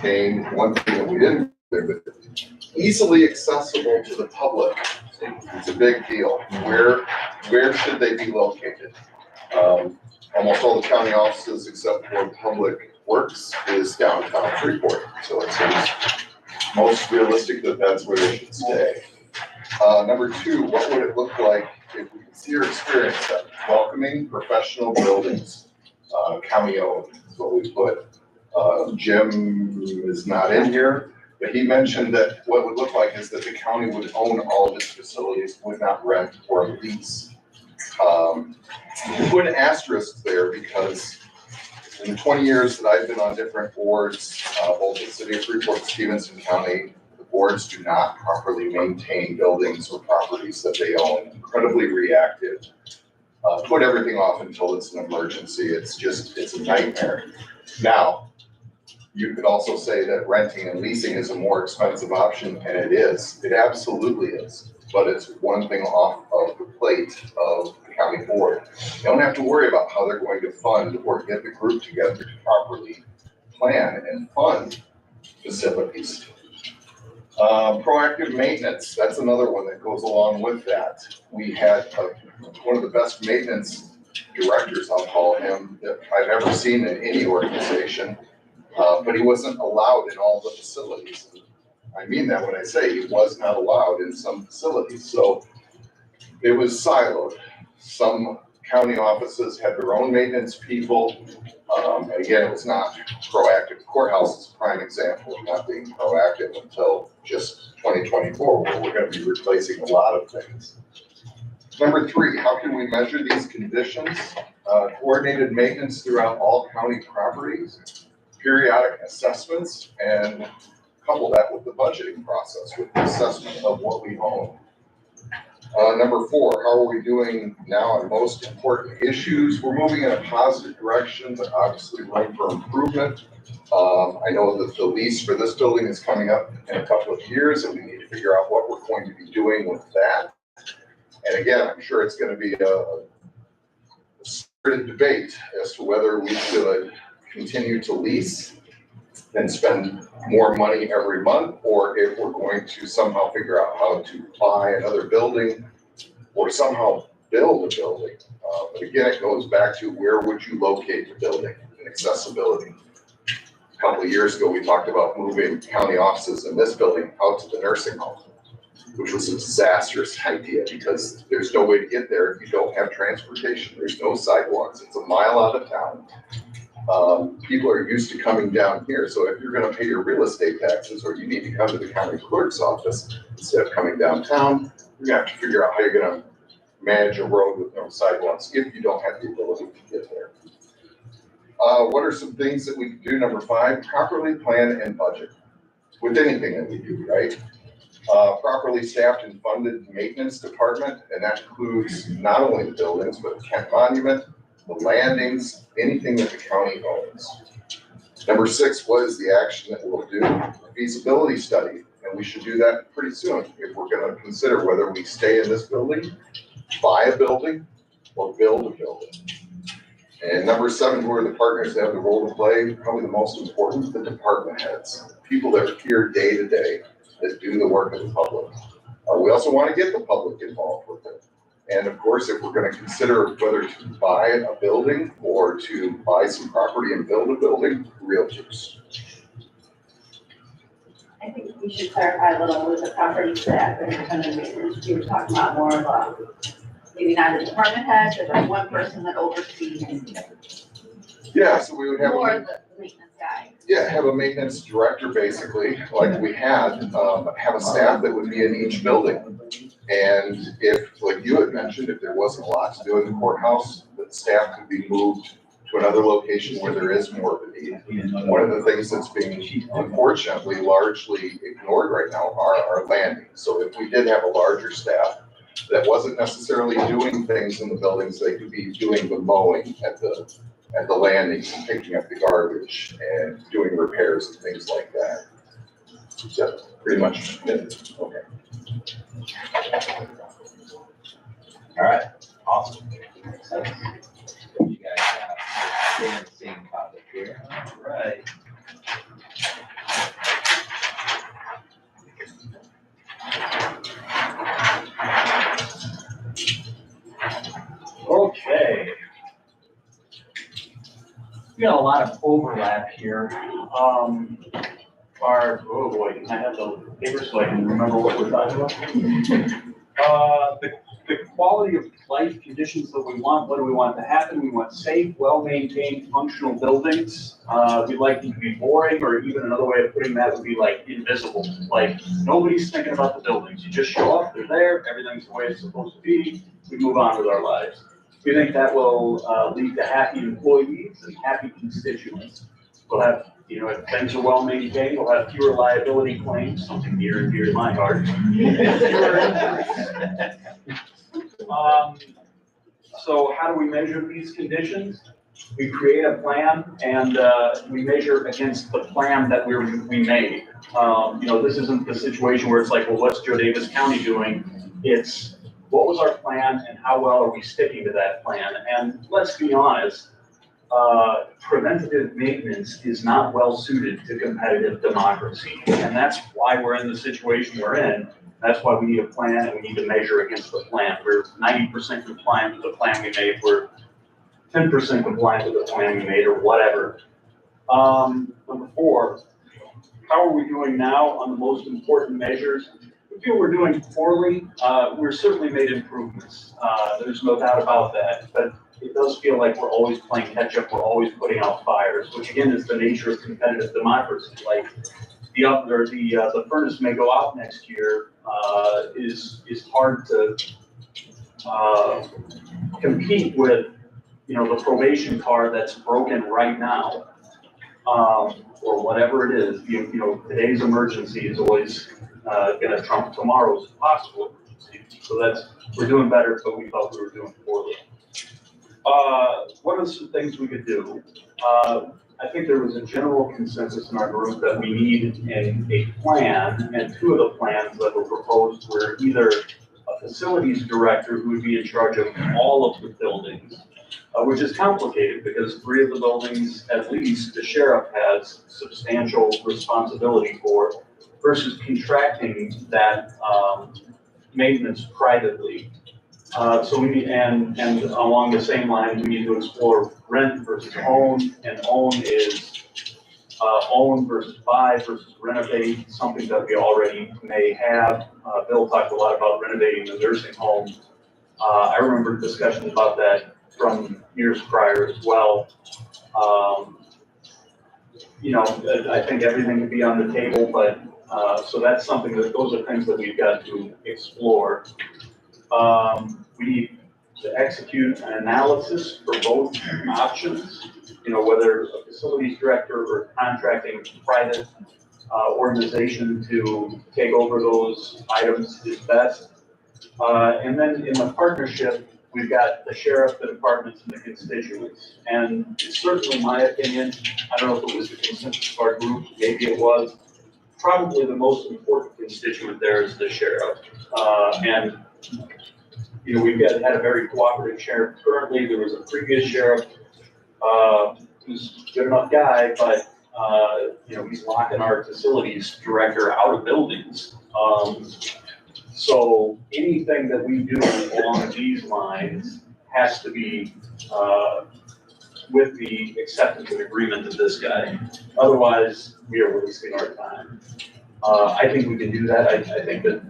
maintain, one thing that we didn't do, but easily accessible to the public. It's a big deal. Where should they be located? Almost all the county offices except for Public Works is downtown Freeport. So it seems most realistic that that's where they should stay. Number two, what would it look like if we could see or experience that? Welcoming professional buildings, county owned is what we put. Jim is not in here, but he mentioned that what would look like is that the county would own all of its facilities, would not rent or lease. Put an asterisk there because in the 20 years that I've been on different boards, both in the city of Freeport and Stephenson County, the boards do not properly maintain buildings or properties that they own, incredibly reactive. Put everything off until it's an emergency. It's a nightmare. Now, you could also say that renting and leasing is a more expensive option, and it is. It absolutely is. But it's one thing off of the plate of the county board. You don't have to worry about how they're going to fund or get the group together to properly plan and fund facilities. Proactive maintenance, that's another one that goes along with that. We had one of the best maintenance directors, I'll call him, that I've ever seen in any organization, but he wasn't allowed in all the facilities. I mean that when I say he was not allowed in some facilities. So it was siloed. Some county offices had their own maintenance people. And again, it was not proactive. Courthouse is a prime example of not being proactive until just 2024, where we're going to be replacing a lot of things. Number three, how can we measure these conditions? Coordinated maintenance throughout all county properties, periodic assessments, and couple that with the budgeting process, with the assessment of what we own. Number four, how are we doing now on most important issues? We're moving in a positive direction, but obviously room for improvement. I know that the lease for this building is coming up in a couple of years, and we need to figure out what we're going to be doing with that. And again, I'm sure it's going to be a spirited debate as to whether we should continue to lease and spend more money every month, or if we're going to somehow figure out how to buy another building or somehow build a building. But again, it goes back to where would you locate the building and accessibility. A couple of years ago, we talked about moving county offices in this building out to the nursing home, which was a disastrous idea because there's no way to get there if you don't have transportation. There's no sidewalks. It's a mile out of town. People are used to coming down here. So if you're going to pay your real estate taxes, or you need to come to the county clerk's office instead of coming downtown, you're going to have to figure out how you're going to manage a road with no sidewalks if you don't have the ability to get there. What are some things that we can do? Number five, properly plan and budget with anything that we do, right? Properly staffed and funded maintenance department, and that includes not only the buildings, but the Kent Monument, the landings, anything that the county owns. Number six, what is the action that we'll do? A feasibility study, and we should do that pretty soon if we're going to consider whether we stay in this building, buy a building, or build a building. And number seven, who are the partners that have the role to play? Probably the most important, the department heads, people that are here day to day that do the work of the public. We also want to get the public involved with it. And of course, if we're going to consider whether to buy a building or to buy some property and build a building, realtors. I think we should clarify a little with the property staff and independent maintenance. You were talking about more of a, maybe not a department head, but like one person that oversees Yeah, so we would have more of the maintenance guy. Yeah, have a maintenance director basically, like we had, have a staff that would be in each building. And if, like you had mentioned, if there wasn't a lot to do in the courthouse, the staff could be moved to another location where there is more of a need. One of the things that's being unfortunately largely ignored right now are our landings. So if we did have a larger staff that wasn't necessarily doing things in the buildings, they could be doing the mowing at the landings and picking up the garbage and doing repairs and things like that. So pretty much it. Okay. All right, awesome. So, you guys stay in the same topic here. All right. We got a lot of overlap here. Oh boy, can I have the paper so I can remember what we're talking about? The quality of life conditions that we want, what do we want to happen? We want safe, well-maintained, functional buildings. We'd like them to be boring, or even another way of putting that would be like invisible. Like nobody's thinking about the buildings. You just show up, they're there, everything's the way it's supposed to be. We move on with our lives. We think that will lead to happy employees and happy constituents. We'll have, if things are well maintained, we'll have fewer liability claims, something near and dear to my heart. So how do we measure these conditions? We create a plan and we measure against the plan that we made. This isn't the situation where it's like, well, what's Joe Davis County doing? It's what was our plan and how well are we sticking to that plan? And let's be honest, preventative maintenance is not well suited to competitive democracy. And that's why we're in the situation we're in. That's why we need a plan and we need to measure against the plan. We're 90% compliant with the plan we made. We're 10% compliant with the plan we made or whatever. Number 4, how are we doing now on the most important measures? We feel we're doing poorly. We're certainly made improvements. There's no doubt about that. But it does feel like we're always playing catch up. We're always putting out fires, which again is the nature of competitive democracy. Like the furnace may go out next year. Is hard to compete with, the probation car that's broken right now, or whatever it is. Today's emergency is always going to trump tomorrow's possible emergency. So we're doing better, but we felt we were doing poorly. What are some things we could do? I think there was a general consensus in our group that we need a plan, and 2 of the plans that were proposed were either a facilities director who would be in charge of all of the buildings, which is complicated because 3 of the buildings, at least, the sheriff has substantial responsibility for, versus contracting that maintenance privately. So we need, and along the same line, we need to explore rent versus own, and own is own versus buy versus renovate, something that we already may have. Bill talked a lot about renovating the nursing home. I remember discussions about that from years prior as well. I think everything would be on the table, but so that's something those are things that we've got to explore. We need to execute an analysis for both options, whether a facilities director or contracting private organization to take over those items is best. And then in the partnership, we've got the sheriff, the departments, and the constituents. And it's certainly my opinion, I don't know if it was the consensus of our group, maybe it was, probably the most important constituent there is the sheriff. And we've had a very cooperative sheriff currently. There was a previous sheriff who's a good enough guy, but he's locking our facilities director out of buildings. So anything that we do along these lines has to be with the acceptance and agreement of this guy. Otherwise, we are wasting our time. I think we can do that. I think that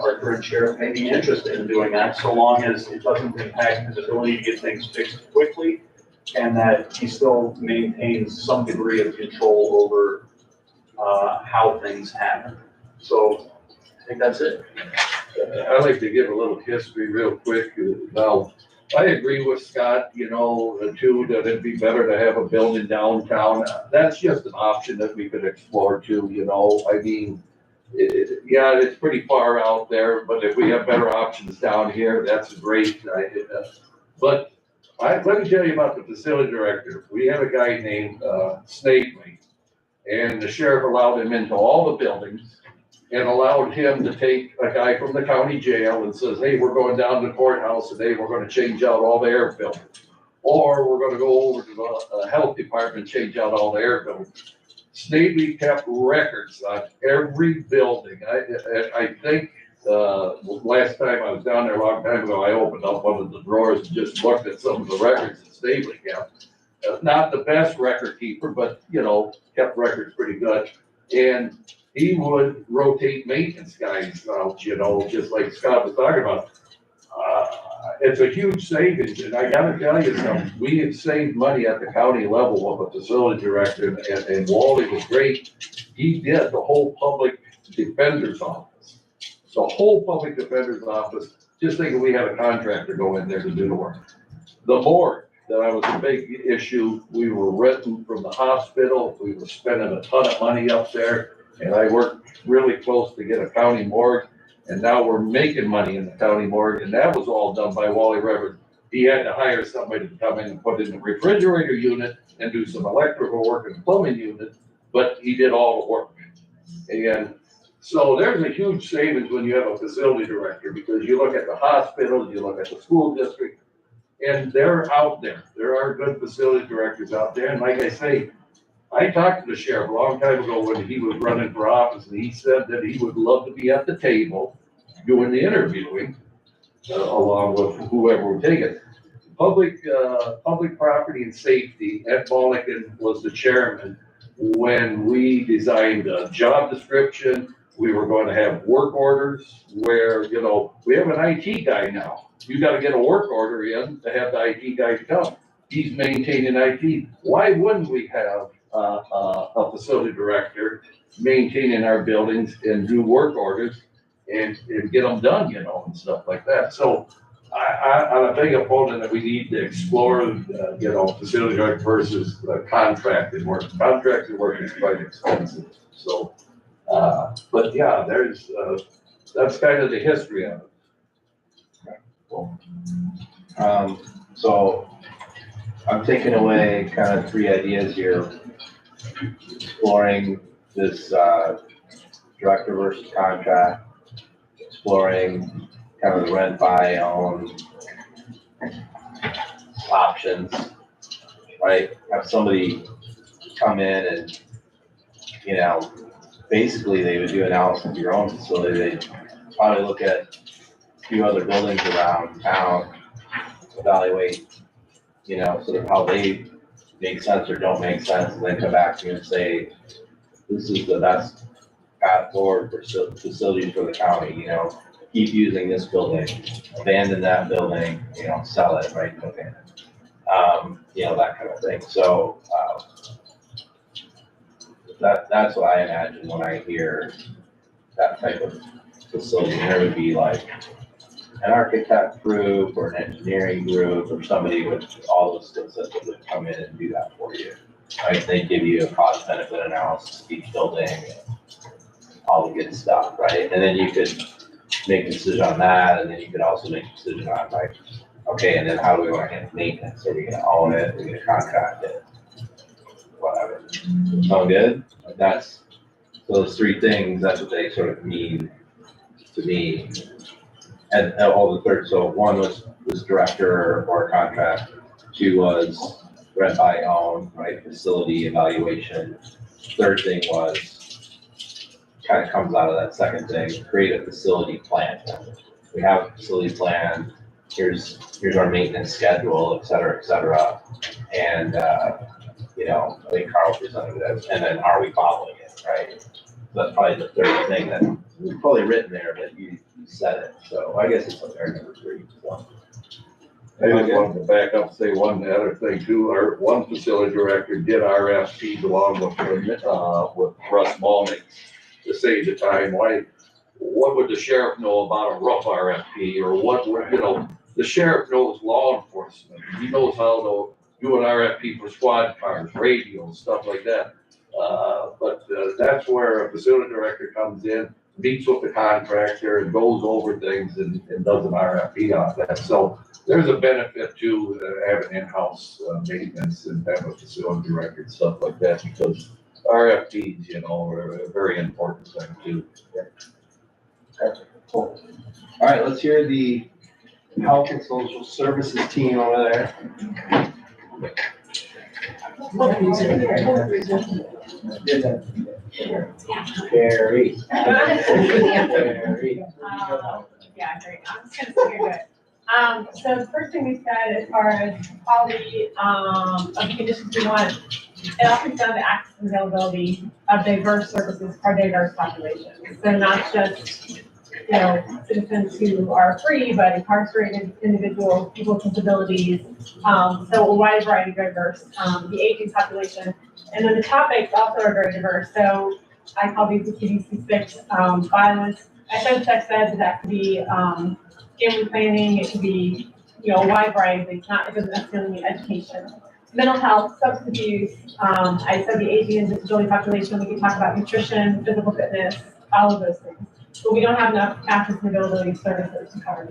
our current sheriff may be interested in doing that, so long as it doesn't impact his ability to get things fixed quickly, and that he still maintains some degree of control over how things happen. So I think that's it. I'd like to give a little history real quick. Now, I agree with Scott, too, that it'd be better to have a building downtown. That's just an option that we could explore too, I mean, it's pretty far out there, but if we have better options down here, that's great. But let me tell you about the facility director. We had a guy named Snavely, and the sheriff allowed him into all the buildings and allowed him to take a guy from the county jail and says, hey, we're going down to the courthouse today, we're gonna change out all the air filters. Or we're gonna go over to the health department, change out all the air filters. Snavely kept records on every building. I think last time I was down there a long time ago, I opened up one of the drawers and just looked at some of the records that Snavely kept. not the best record keeper, but, kept records pretty good. And he would rotate maintenance guys out, just like Scott was talking about. It's a huge savings, and I gotta tell you something, we have saved money at the county level with a facility director, and Wally was great. He did the whole public defender's office. The whole public defender's office, just thinking we had a contractor go in there to do the work. The morgue, that was a big issue, we were renting from the hospital, we were spending a ton of money up there, and I worked really close to get a county morgue. And now we're making money in the county morgue, and that was all done by Wally Reverend. He had to hire somebody to come in and put in the refrigerator unit and do some electrical work in the plumbing unit, but he did all the work. And so there's a huge savings when you have a facility director, because you look at the hospitals, you look at the school district, and they're out there. There are good facility directors out there, and like I say, I talked to the sheriff a long time ago when he was running for office, and he said that he would love to be at the table doing the interviewing, along with whoever would take it. Public property and safety, Ed Mulligan was the chairman when we designed a job description. We were going to have work orders where, we have an IT guy now. You gotta get a work order in to have the IT guy come. He's maintaining IT. Why wouldn't we have a facility director maintaining our buildings and do work orders and get them done, and stuff like that. So I'm a big opponent that we need to explore, facility director versus contracted work. Contracted work is quite expensive. So, but yeah, that's kind of the history of it. Cool. So I'm taking away kind of 3 ideas here. Exploring this director versus contract, exploring kind of the rent, buy, own options, right? Have somebody come in and, basically they would do analysis of your own facility. They'd probably look at a few other buildings around town, evaluate, sort of how they make sense or don't make sense, and then come back to you and say, this is the best path forward for facilities for the county, keep using this building, abandon that building, sell it, right? Okay. That kind of thing. So, that's what I imagine when I hear that type of facility. There would be like an architect group or an engineering group or somebody with all those skill sets that would come in and do that for you. Right? They give you a cost benefit analysis of each building, all the good stuff, right? And then you could make a decision on that, and then you could also make a decision on like, okay, and then how do we want to handle maintenance? Are we gonna own it? Are we gonna contract it? Whatever. Sound good? Like that's those 3 things, that's what they sort of mean to me. And all the third, so 1 was director or contract, 2 was rent, buy, own, right, facility evaluation. 3rd thing was, kind of comes out of that 2nd thing, create a facility plan. We have a facility plan, here's our maintenance schedule, et cetera, and, I think Carl presented it, and then are we following it, right? So that's probably the 3rd thing that was probably written there, but you said it, so I guess it's up there, number 3. So. I just wanted to back up, say one other thing too. Our one facility director did RFPs along with Russ Malnick to save the time. What would the sheriff know about a rough RFP, or what would, the sheriff knows law enforcement. He knows how to do an RFP for squad cars, radios, stuff like that. But that's where a facility director comes in, meets with the contractor and goes over things and does an RFP on that. So there's a benefit to having in-house maintenance and have a facility director and stuff like that, because RFPs, are a very important thing too. Okay, cool. All right, let's hear the health and social services team over there. Carrie. Yeah, great. I'm just gonna sit here, So the first thing we said as far as quality, of conditions we want, it all comes down to access and availability of diverse services for diverse populations. So not just, citizens who are free, but incarcerated individuals, people with disabilities, so a wide variety of diverse, the aging population. And then the topics also are very diverse. So I call these the CDC 6, violence. I said sex ed, but that could be, family planning, it could be, a wide variety of things, it doesn't necessarily mean education. Mental health, substance abuse, I said the aging and disability population, we can talk about nutrition, physical fitness, all of those things. But we don't have enough access and availability of services to cover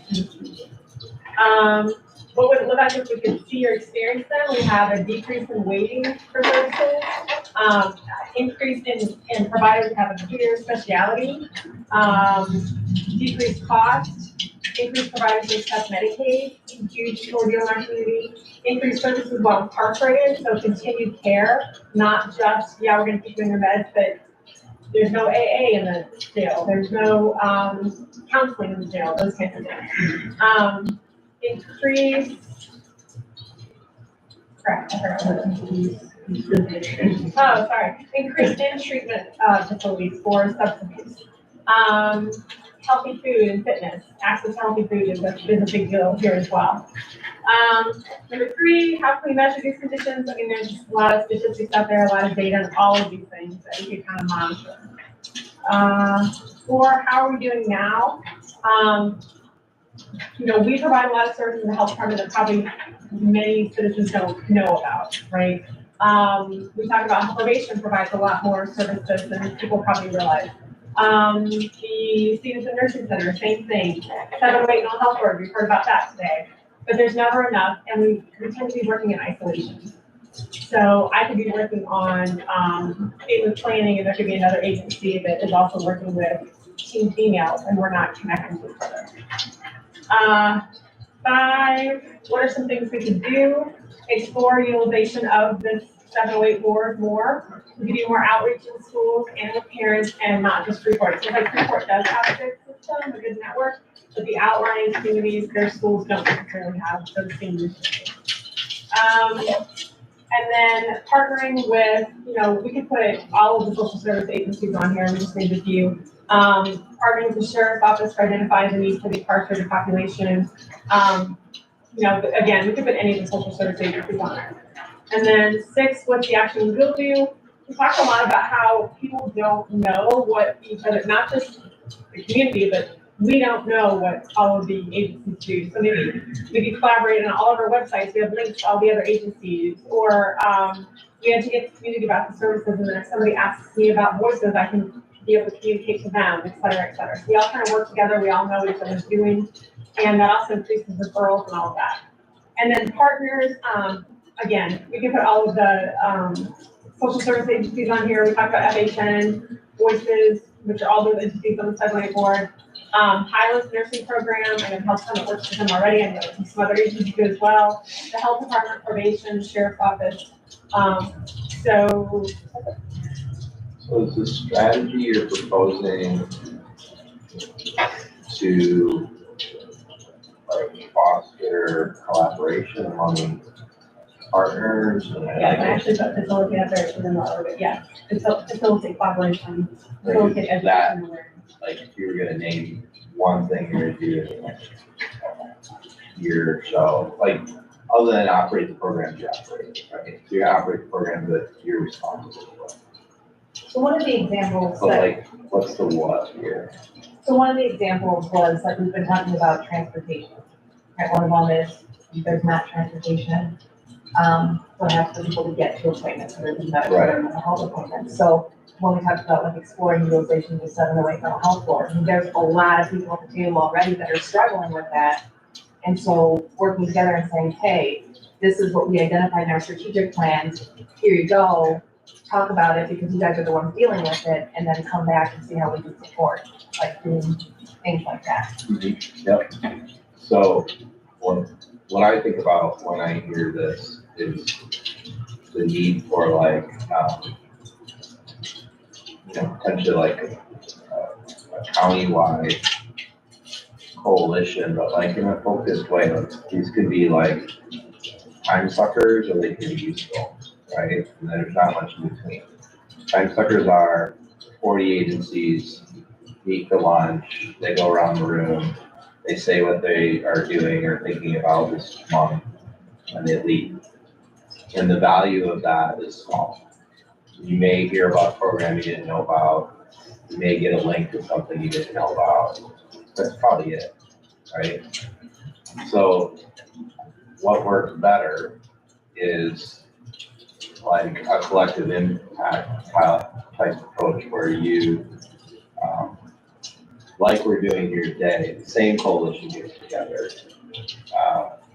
these things. What would it look like if we could see or experience them? We have a decrease in waiting for services, increase in providers that have a clear specialty, decreased cost, increased providers who accept Medicaid, huge ordeal in our community, increased services while incarcerated, so continued care, not just, we're gonna keep doing your meds, but there's no AA in the jail, there's no counseling in the jail, those kinds of things. Increase, crap, I forgot what sorry, increased in treatment facilities for substance abuse. Healthy food and fitness, access to healthy food is a big deal here as well. Number 3, how can we measure these conditions? I mean, there's a lot of statistics out there, a lot of data on all of these things that we can kind of monitor. 4, how are we doing now? We provide a lot of services in the health department that probably many citizens don't know about, right? We talk about how probation provides a lot more services than people probably realize. The Stephenson Nursing Center, same thing. 708 mental health board, we've heard about that today. But there's never enough, and we tend to be working in isolation. So I could be working on treatment planning, and there could be another agency that is also working with teen females, and we're not connecting to each other. 5, what are some things we can do? Explore utilization of this 708 board more. We can do more outreach in schools and with parents and not just Freeport. So like Freeport does have a good system, a good network, but the outlying communities, their schools don't necessarily have those same resources. And then partnering with, we could put all of the social service agencies on here, we just named a few. Partnering with the sheriff's office to identify the needs for the incarcerated population. Again, we could put any of the social service agencies on there. And then 6, what's the action we'll do? We talked a lot about how people don't know what each other, not just the community, but we don't know what all of the agencies do. So maybe we could collaborate on all of our websites. We have links to all the other agencies, or we educate the community about the services, and then if somebody asks me about voices, I can be able to communicate to them, et cetera, et cetera. So we all kind of work together. We all know what each other's doing, and that also increases referrals and all of that. And then partners, again, we can put all of the social service agencies on here. We talked about FHN, Voices, which are all those entities on the 708 board. Highlands Nursing Program, I know Health Summit works with them already. I know some other agencies do as well. The Health Department, Probation, Sheriff's Office. So is the strategy you're proposing to foster collaboration among partners? yeah, I actually put facilitate out there within the order, but yeah, facilitate collaboration, facilitate education and awareness. Like if you were gonna name one thing you're gonna do in the next year or so, like other than operate the programs you operate, right? So you operate the program that you're responsible for. So one of the examples But that, like, what's the what here? so one of the examples was like we've been talking about transportation. Right, one of them is there's not transportation, perhaps for people to get to appointments, so there's not mental health appointments. So when we talked about like exploring utilization of the 708 mental health board, I mean, there's a lot of people at the table already that are struggling with that. And so working together and saying, hey, this is what we identified in our strategic plans, here you go, talk about it because you guys are the ones dealing with it, and then come back and see how we can support, like doing things like that. Yep. So what I think about when I hear this is the need for like, potentially like a countywide coalition, but like in a focused way. Like, these could be like time suckers or they could be useful, right? And there's not much in between. Time suckers are 40 agencies, meet for lunch, they go around the room, they say what they are doing or thinking about this month, and they leave. And the value of that is small. You may hear about a program you didn't know about, you may get a link to something you didn't know about. That's probably it, right? So what works better is like a collective impact type approach where you, like we're doing here today, the same coalition gets together.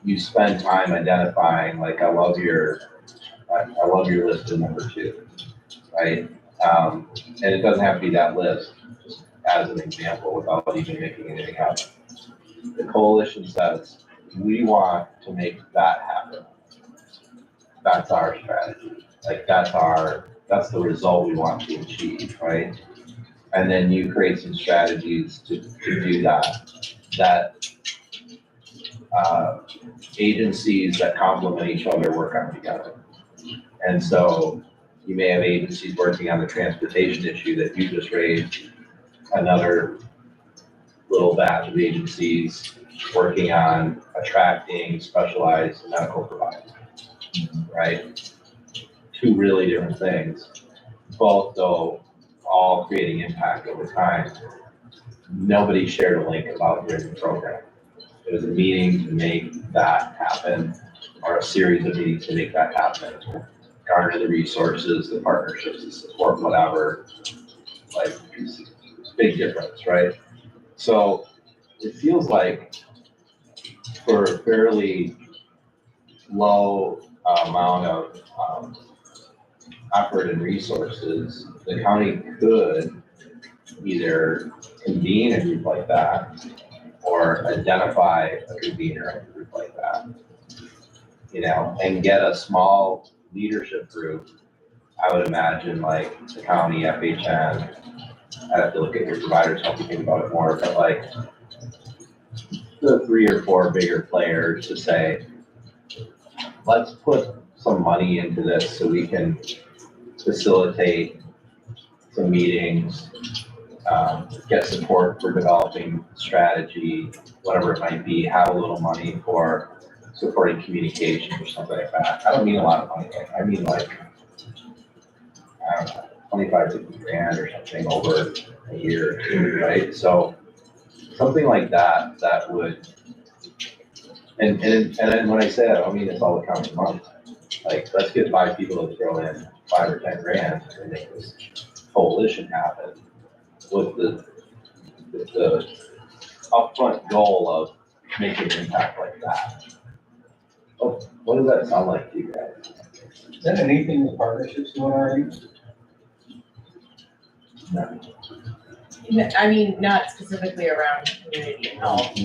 You spend time identifying, like, I love your list of number 2, right? And it doesn't have to be that list, just as an example, without even making anything up. The coalition says, we want to make that happen. That's our strategy. Like, that's the result we want to achieve, right? And then you create some strategies to do that agencies that complement each other work on together. And so you may have agencies working on the transportation issue that you just raised, another little batch of agencies working on attracting specialized medical providers, right? 2 really different things, both though all creating impact over time. Nobody shared a link about their new program. It was a meeting to make that happen, or a series of meetings to make that happen. Garner the resources, the partnerships, the support, whatever. Like, it's a big difference, right? So it feels like for a fairly low amount of effort and resources, the county could either convene a group like that or identify a convener of a group like that, and get a small leadership group. I would imagine like the county, FHN, I'd have to look at your providers, help you think about it more, but like the 3 or 4 bigger players to say, let's put some money into this so we can facilitate some meetings, get support for developing strategy, whatever it might be, have a little money for supporting communication or something like that. I don't mean a lot of money, I mean like, I don't know, 25, 50 grand or something over a year or 2, right? So something like that, that would, and then when I say that, I don't mean it's all the county money. Like, let's get 5 people to throw in 5 or 10 grand and make this coalition happen with the upfront goal of making an impact like that. Oh, what does that sound like to you guys? Is that anything with partnerships going on? No. I mean, not specifically around community health.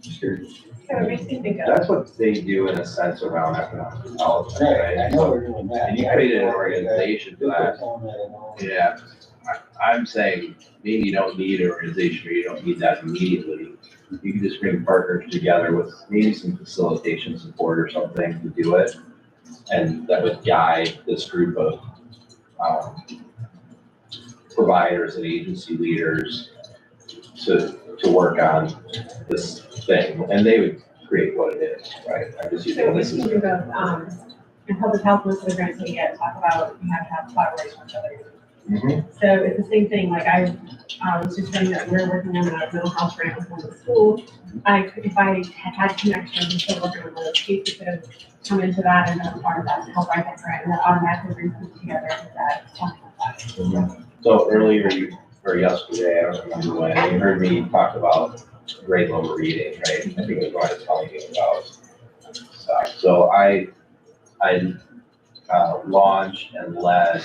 Sure. So it makes me think of, That's what they do in a sense around economic development, Right, I right? know we're doing that. And you created an organization for that. that. Yeah, I'm saying maybe you don't need an organization or you don't need that immediately. You can just bring partners together with maybe some facilitation support or something to do it. And that would guide this group of providers and agency leaders to work on this thing. And they would create what it is, right? I'm just so using it this makes as me think of, in public health, most of the grants we get talk about, you have to have collaboration with others. Mhm. So it's the same thing, like I was just saying that we're working on a mental health grant with one of the schools. If I had connections and still working on those cases, could have come into that and been part of that to help write that grant, and that automatically brings people together with that, talking about that. So earlier, or yesterday, I don't remember when, you heard me talk about grade level reading, right? I think it was what I was telling you about stuff. So I launched and led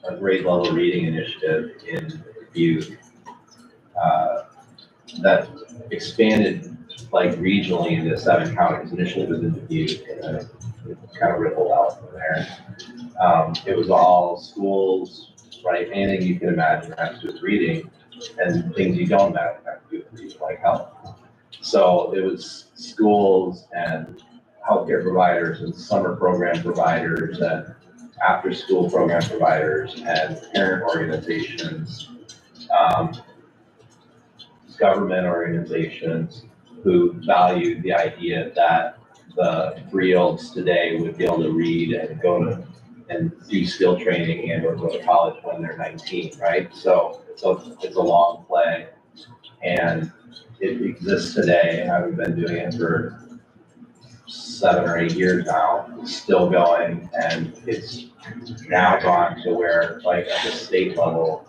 a grade level reading initiative in Butte that expanded like regionally into 7 counties. Initially it was in Butte, and then it kind of rippled out from there. It was all schools, right? Anything you can imagine has to do with reading, and things you don't imagine have to do with reading. like health. So it was schools and healthcare providers and summer program providers and after-school program providers and parent organizations, government organizations who valued the idea that the 3-year-olds today would be able to read and go to and do skill training and or go to college when they're 19, right? So it's a long play and it exists today. I've been doing it for 7 or 8 years now. It's still going and it's now gone to where like at the state level,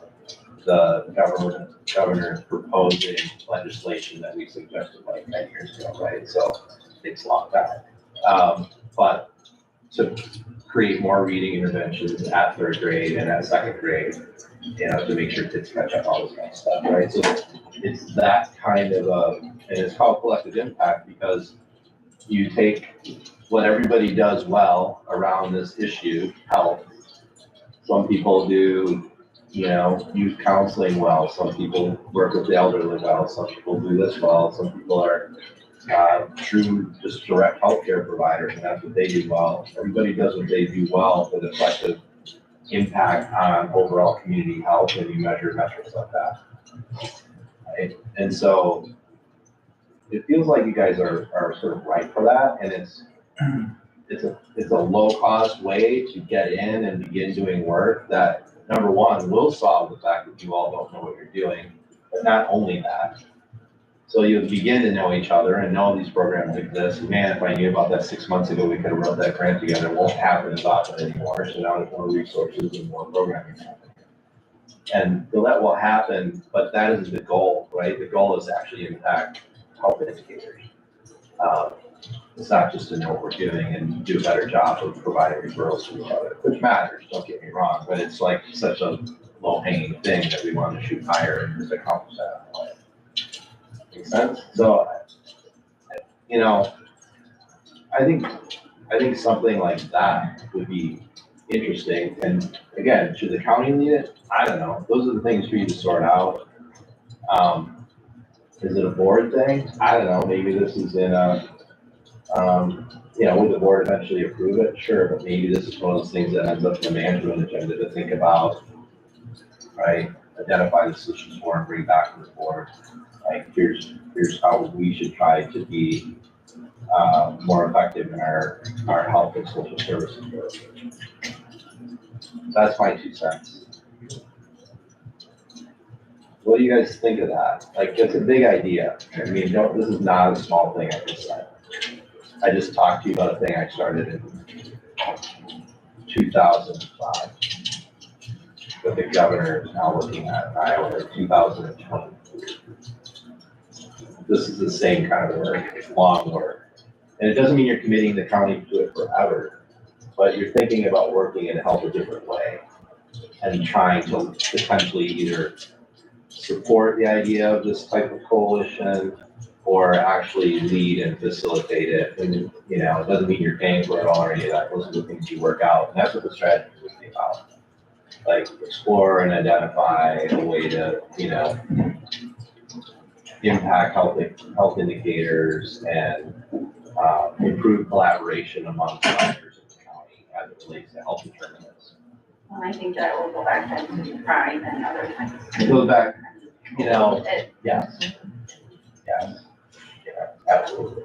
the governor is proposing legislation that we suggested like 10 years ago, right? So it's locked out. But to create more reading interventions at 3rd grade and at 2nd grade, to make sure kids catch up all this kind of stuff, right? So it's that kind of and it's called collective impact because you take what everybody does well around this issue, health. Some people do, youth counseling well. Some people work with the elderly well. Some people do this well. Some people are true, just direct healthcare providers, and that's what they do well. Everybody does what they do well for the collective impact on overall community health, and you measure metrics like that. Right? And so it feels like you guys are sort of right for that, and it's a low cost way to get in and begin doing work that, number one, will solve the fact that you all don't know what you're doing, but not only that. So you'll begin to know each other and know these programs exist. Man, if I knew about that 6 months ago, we could have wrote that grant together. It won't happen as often anymore. So now there's more resources and more programming happening. And so that will happen, but that is the goal, right? The goal is to actually impact health indicators. It's not just to know what we're doing and do a better job of providing referrals to each other, which matters, don't get me wrong, but it's like such a low-hanging thing that we want to shoot higher and just accomplish that. Make sense? So, I think something like that would be interesting. And again, should the county lead it? I don't know. Those are the things for you to sort out. Is it a board thing? I don't know. Maybe this is in a, would the board eventually approve it? Sure, but maybe this is one of those things that ends up in the management agenda to think about, right? Identify the solutions for and bring back to the board. Like, here's how we should try to be more effective in our health and social services work. That's my 2 cents. What do you guys think of that? Like, it's a big idea. I mean, this is not a small thing I just said. I just talked to you about a thing I started in 2005. But the governor is now looking at Iowa in 2020. This is the same kind of work, it's long work. And it doesn't mean you're committing the county to it forever, but you're thinking about working in a different way and trying to potentially either support the idea of this type of coalition or actually lead and facilitate it. And, it doesn't mean you're paying for it all or any of that. Those are the things you work out. And that's what the strategy would be about. Like, explore and identify a way to, impact health indicators and improve collaboration among providers in the county as it relates to health determinants. Well, I think that will go back then to pride and other things. It goes back, yes. Yeah, absolutely.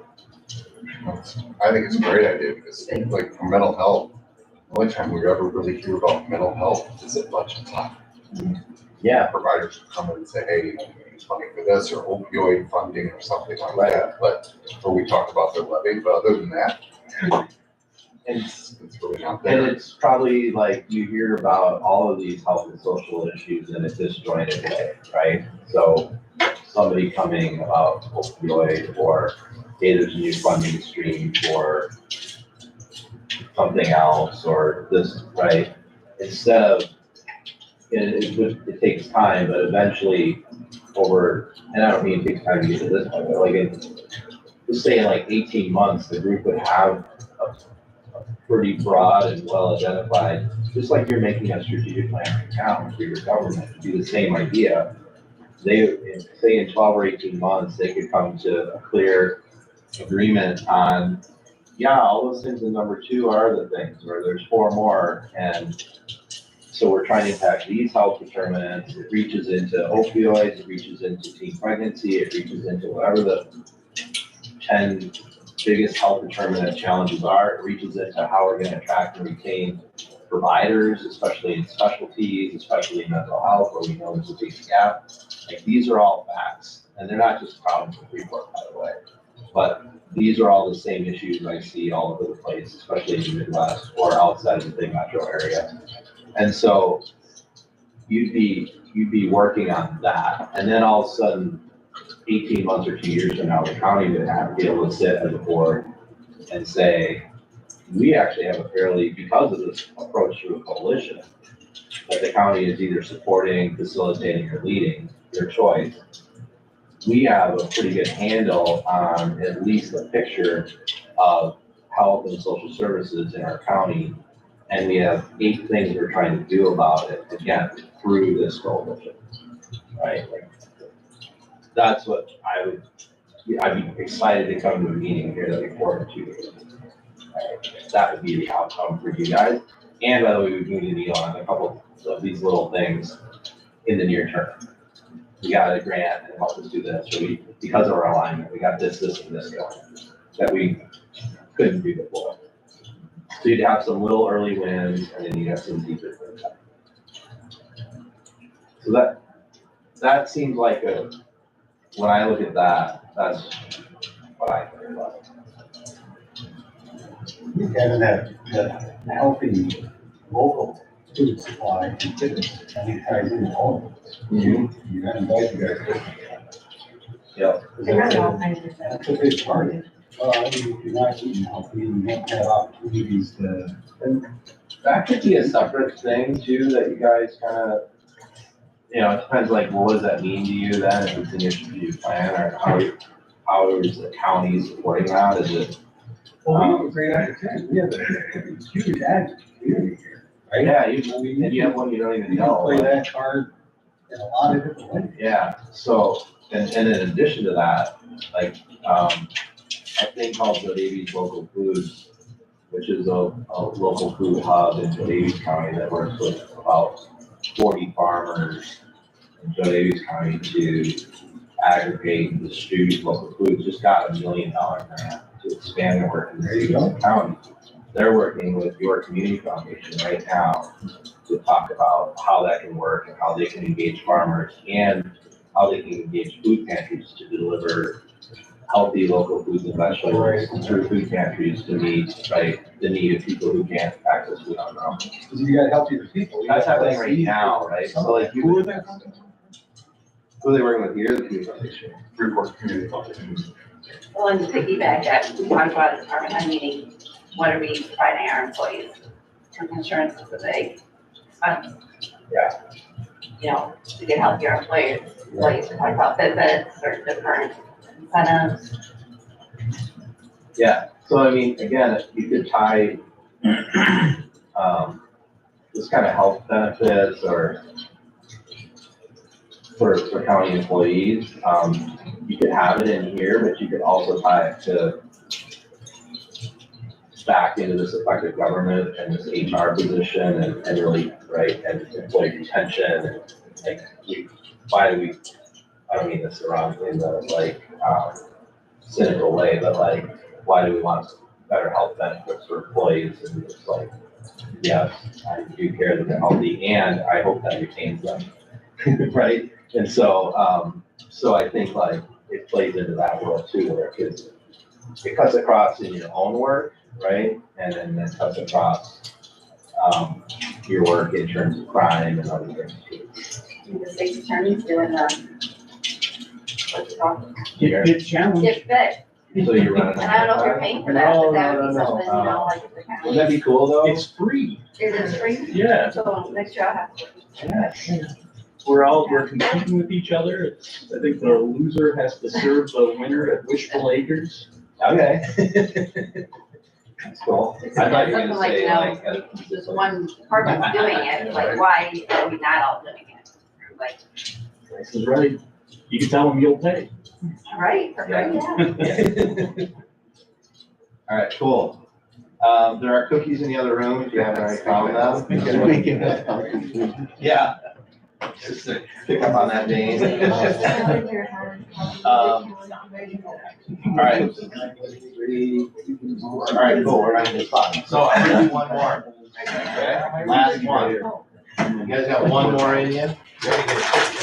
I think it's a great idea because like for mental health, the only time we ever really hear about mental health is at budget time. Yeah. Providers come in and say, hey, use funding for this or opioid funding or something like that. But, or we talk about their levy, but other than that, it's really not there. And it's probably like you hear about all of these health and social issues in a disjointed way, right? So somebody coming about opioid or hey, there's a new funding stream for something else or this, right? Instead of, it takes time, but eventually and I don't mean it takes time to get to this point, but like just say in like 18 months, the group would have a pretty broad and well identified, just like you're making a strategic plan right now for your government, do the same idea. say in 12 or 18 months, they could come to a clear agreement on, yeah, all those things in number 2 are the things, or there's 4 more. And so we're trying to impact these health determinants. It reaches into opioids, it reaches into teen pregnancy, it reaches into whatever the 10 biggest health determinant challenges are. It reaches into how we're gonna attract and retain providers, especially in specialties, especially in mental health, where we know there's a big gap. Like, these are all facts, and they're not just problems with Freeport, by the way. But these are all the same issues I see all over the place, especially in the Midwest or outside of the big metro area. And so you'd be working on that, and then all of a sudden, 18 months or 2 years from now, the county would be able to sit as a board and say, we actually have a fairly, because of this approach through a coalition, that the county is either supporting, facilitating, or leading, your choice. We have a pretty good handle on at least a picture of health and social services in our county. And we have 8 things we're trying to do about it, again, through this coalition, right? Like, that's what I'd be excited to come to a meeting here that we forward to you. Right? That would be the outcome for you guys. And by the way, we do need to deal on a couple of these little things in the near term. We got a grant and help us do this, or because of our alignment, we got this, and this going that we couldn't do before. So you'd have some little early wins, and then you'd have some deeper wins. So that seems like when I look at that, that's what I think about. Having that healthy local food supply and fitness, I think ties into all of this. You gotta invite you guys. Yep. That's a big part of it. Well, I mean, if you're not eating healthy, you don't have opportunities to. That could be a separate thing too, that you guys kind of, it depends, like, what does that mean to you then, if it's an strategic plan, or how is the county supporting that? Is it? Well, we have a great opportunity. We have a huge ag community here, right? Yeah, and you have one you don't even You can know. play that card in a lot of different ways. Yeah, so, and in addition to that, like, a thing called the Davies Local Foods, which is a local food hub in Davies County that works with about 40 farmers in Davies County to aggregate and distribute local foods, just got $1 million grant to expand their work in the county. They're working with your community foundation right now to talk about how that can work and how they can engage farmers and how they can engage food pantries to deliver healthy local foods and vegetables through food pantries to meet, the need of people who can't access food on their own. Because you got healthier people. That's happening right now, right? So like, Who are they? who are they working with here? The community foundation. Freeport Community Foundation. Well, and to piggyback that, we talked about at the department head meeting, what are we providing our employees? Term insurance is a big expense. Yeah. To get healthier employees, we talk about visits or different incentives. Yeah, so I mean, again, you could tie, this kind of health benefits or for county employees, you could have it in here, but you could also tie it to back into this effective government and this HR position and really, and employee retention and like, why do we, I don't mean this in the cynical way, but why do we want better health benefits for employees? And it's like, yes, I do care that they're healthy and I hope that retains them, right? And so, so I think it plays into that world too, where it cuts across in your own work, right? And then cuts across your work in terms of crime and other things too. The state's attorney's doing what's it called? Get challenged. Get fit. So you're running. And I don't know if you're paying for that, but that would be No. something, like the county. Would that be cool though? It's free. Is it free? Yeah. So next year I'll have to. We're competing with each other. I think the loser has to serve the winner at Wishful Acres. Okay. That's cool. I thought you were Something gonna like, say just one department's doing it, like, why are we not all doing it? Like, This is right. You can tell them you'll pay. Right, yeah. All right, cool. There are cookies in the other room if you haven't already found them. Yeah. Just to pick up on that vein. All right. All right, cool, we're not in this spot. So I'm gonna do one more. Okay, last one. You guys got one more in you?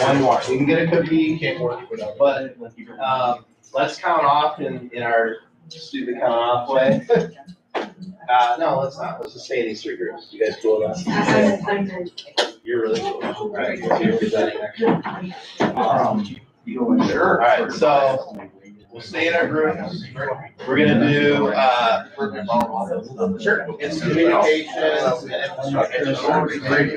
One more. You can get a cookie, but, let's count off in our stupid count off way. No, let's not. Let's just stay in these three groups. You guys cool with that? You're really cool. All right, so you're presenting next. Sure. All right, so we'll stay in our groups. We're gonna do, sure, it's communications and infrastructure. Like,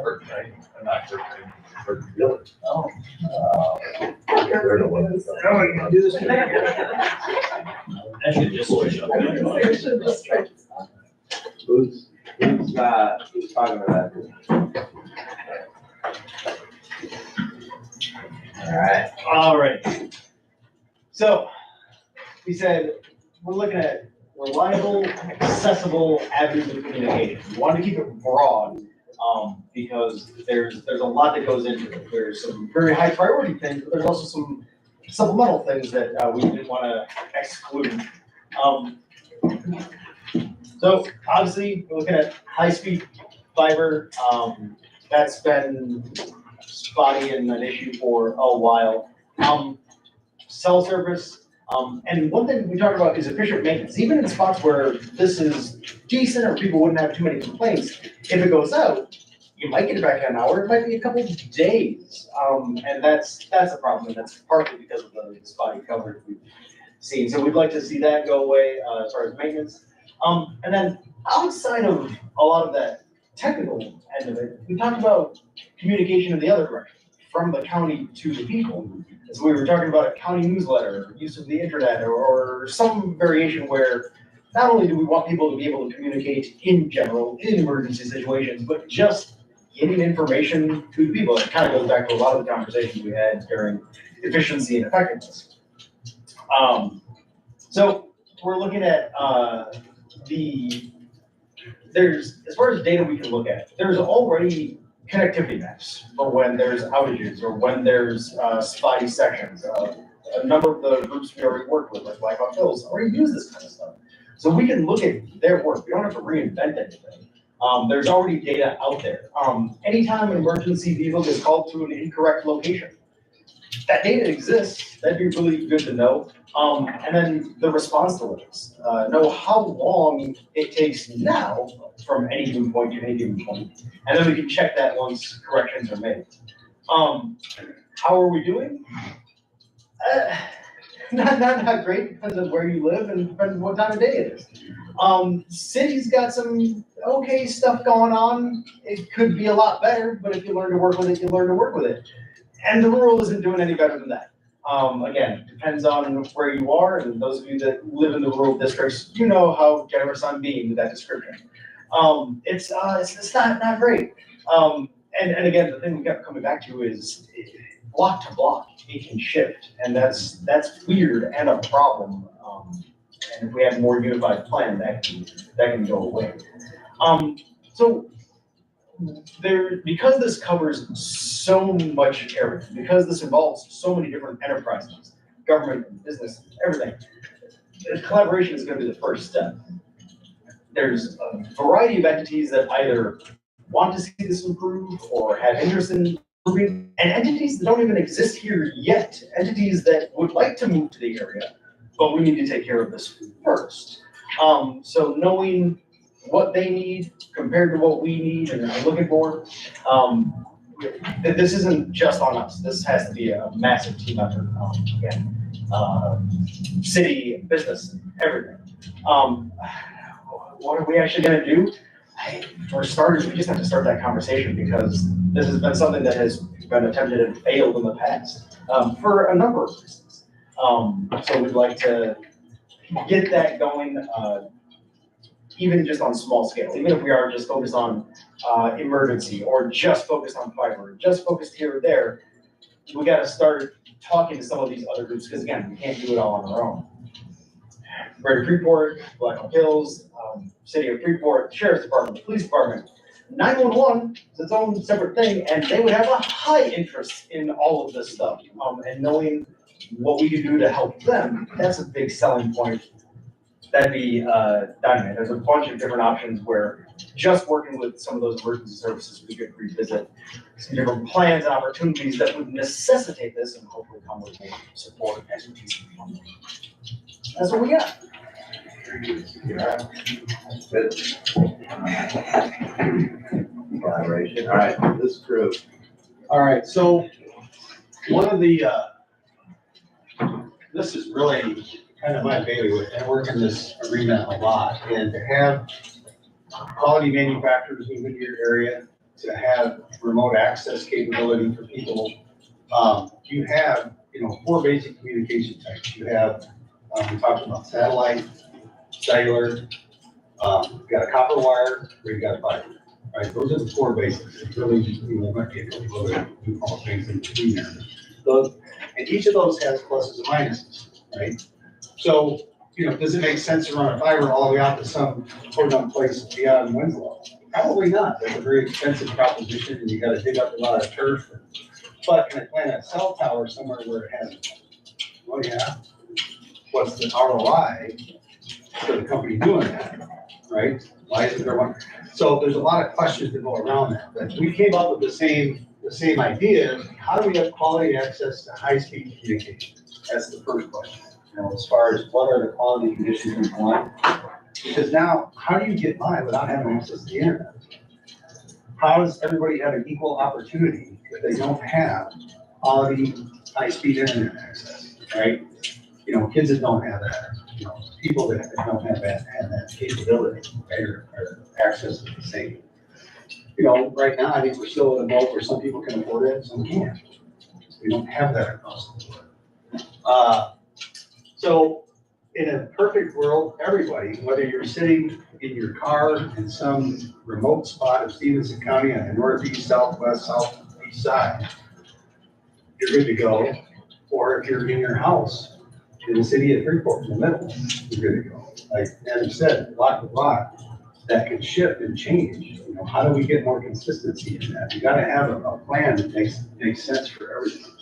I'm not certain. Oh. They're the ones. I should just switch up. Who's talking about that? All right. So, we said, we're looking at reliable, accessible avenues of communication. We want to keep it broad, because there's a lot that goes into it. There's some very high priority things, but there's also some supplemental things that we didn't want to exclude. So obviously, we're looking at high-speed fiber. That's been spotty and an issue for a while. Cell service. And one thing we talked about is efficient maintenance. Even in spots where this is decent or people wouldn't have too many complaints, if it goes out, you might get it back in an hour, it might be a couple of days. And that's a problem, and that's partly because of the spotty coverage we've seen. So we'd like to see that go away as far as maintenance. And then outside of a lot of that technical end of it, we talked about communication in the other direction, from the county to the people. As we were talking about a county newsletter, use of the internet, or some variation where not only do we want people to be able to communicate in general, in emergency situations, but just getting information to the people. It kind of goes back to a lot of the conversations we had during efficiency and effectiveness. So we're looking at as far as data we can look at, there's already connectivity maps for when there's outages or when there's spotty sections. A number of the groups we already work with, like Black Hawk Hills, already use this kind of stuff. So we can look at their work. We don't have to reinvent anything. There's already data out there. Anytime an emergency vehicle is called to an incorrect location, that data exists. That'd be really good to know. And then the response delays, know how long it takes now from any given point to any given point. And then we can check that once corrections are made. How are we doing? Not great, depends on where you live and depends on what time of day it is. City's got some okay stuff going on. It could be a lot better, but if you learn to work with it, you learn to work with it. And the rural isn't doing any better than that. Again, depends on where you are, and those of you that live in the rural districts, you know how generous I'm being with that description. It's not great. And again, the thing we kept coming back to is block to block, it can shift, and that's weird and a problem. And if we have a more unified plan, that can go away. So because this covers so much area, because this involves so many different enterprises, government, business, everything, collaboration is going to be the first step. There's a variety of entities that either want to see this improve or have interest in improving, and entities that don't even exist here yet, entities that would like to move to the area, but we need to take care of this first. So knowing what they need compared to what we need and are looking for, this isn't just on us. This has to be a massive team effort. Again, city, business, everything. What are we actually going to do? For starters, we just have to start that conversation because this has been something that has been attempted and failed in the past for a number of reasons. So we'd like to get that going, even just on small scale, even if we are just focused on emergency or just focused on fiber, just focused here or there, we got to start talking to some of these other groups because again, we can't do it all on our own. Greater Freeport, Black Hawk Hills, City of Freeport, Sheriff's Department, Police Department, 911 is its own separate thing, and they would have a high interest in all of this stuff. And knowing what we can do to help them, that's a big selling point. That'd be dynamite. There's a bunch of different options where just working with some of those emergency services, we could revisit some different plans and opportunities that would necessitate this and hopefully come with more support and expertise. That's what we got. Good. Collaboration. All right, this group. All right, so one of the, this is really kind of my bailiwick. I work in this arena a lot, and to have quality manufacturers move into your area, to have remote access capability for people. You have, four basic communication types. You have, we talked about satellite, cellular, you've got a copper wire, or you've got fiber, right? Those are the four basics. It's really, might be able to do all things in between there. Those, and each of those has pluses and minuses, right? So, does it make sense to run a fiber all the way out to some cordon place beyond Winslow? Probably not. That's a very expensive proposition, and you gotta dig up a lot of turf. But can I plant a cell tower somewhere where it hasn't? Well, yeah. What's the ROI for the company doing that, right? Why isn't there one? So there's a lot of questions that go around that, but we came up with the same idea. How do we have quality access to high-speed communication? That's the first question. As far as what are the quality conditions we want? Because now, how do you get by without having access to the internet? How does everybody have an equal opportunity if they don't have quality, high-speed internet access, right? Kids that don't have that, people that don't have that capability, right, or access to the same. Right now, I think we're still in a boat where some people can afford it, some can't. We don't have that across the board. So in a perfect world, everybody, whether you're sitting in your car in some remote spot of Stephenson County on the northeast, southwest, southeast side, you're good to go. Or if you're in your house in the city of Freeport in the middle, you're good to go. Like Adam said, block to block, that can shift and change. How do we get more consistency in that? You gotta have a plan that makes sense for everything.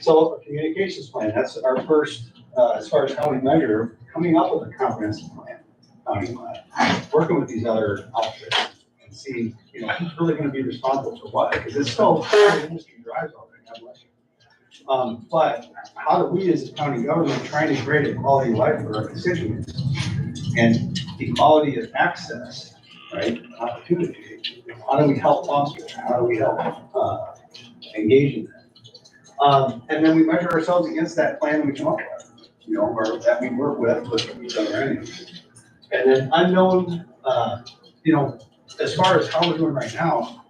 So a communications plan, that's our first, as far as how we measure, coming up with a comprehensive plan, countywide, working with these other outfits and seeing, who's really gonna be responsible for what, because it's still, the industry drives all that, God bless you. But how do we as a county government trying to create a quality of life for our constituents and equality of access, right, opportunity, how do we help foster that? How do we help engage in that? And then we measure ourselves against that plan we come up with. Or that we work with each other anyways. And then unknown, as far as how we're doing right now,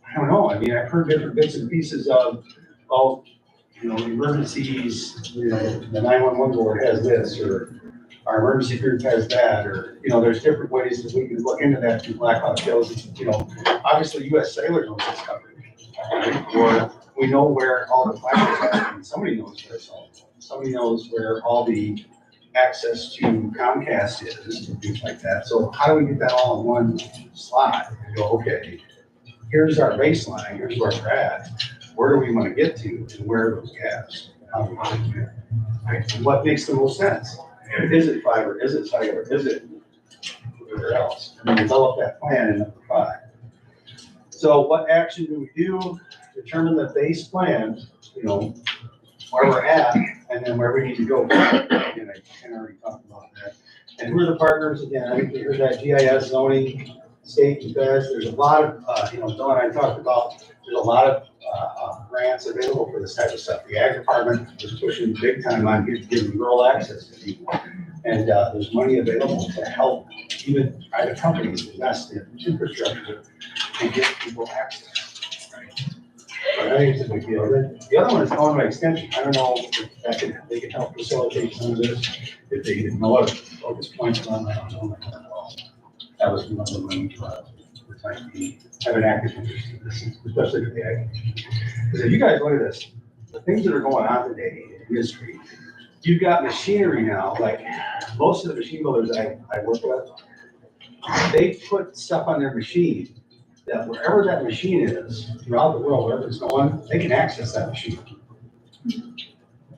I don't know. I mean, I've heard different bits and pieces of emergencies, the 911 board has this, or our emergency group has that, or, there's different ways that we can look into that through Blackhawk Hills. Obviously US Sailor knows this coverage, right? Or we know where all the flashes are, and somebody knows where it's all. Somebody knows where all the access to Comcast is and things like that. So how do we get that all in one slot and go, okay, here's our baseline, here's where we're at, where do we want to get to, and where are those gaps? How do we want to do it? Right? And what makes the most sense? Is it fiber? Is it cellular? Is it whatever else? And then develop that plan in number 5. So what action do we do? Determine the base plan, where we're at, and then where we need to go. And I can already talk about that. And who are the partners? Again, I think we heard that GIS, zoning, state, and feds. There's a lot of, Bill and I talked about, there's a lot of grants available for this type of stuff. The Ag Department is pushing big time on giving rural access to people. And there's money available to help even private companies invest in infrastructure and get people access. Right? I think it's a big deal. The other one is Illinois Extension. I don't know if they can help facilitate some of this. If they didn't know what focus points on, I don't know. That was one of the ones we're trying to have an active interest in this, especially with the ag. Because if you guys look at this, the things that are going on today in industry, you've got machinery now, like most of the machine builders I work with, they put stuff on their machine that wherever that machine is throughout the world, wherever it's going, they can access that machine.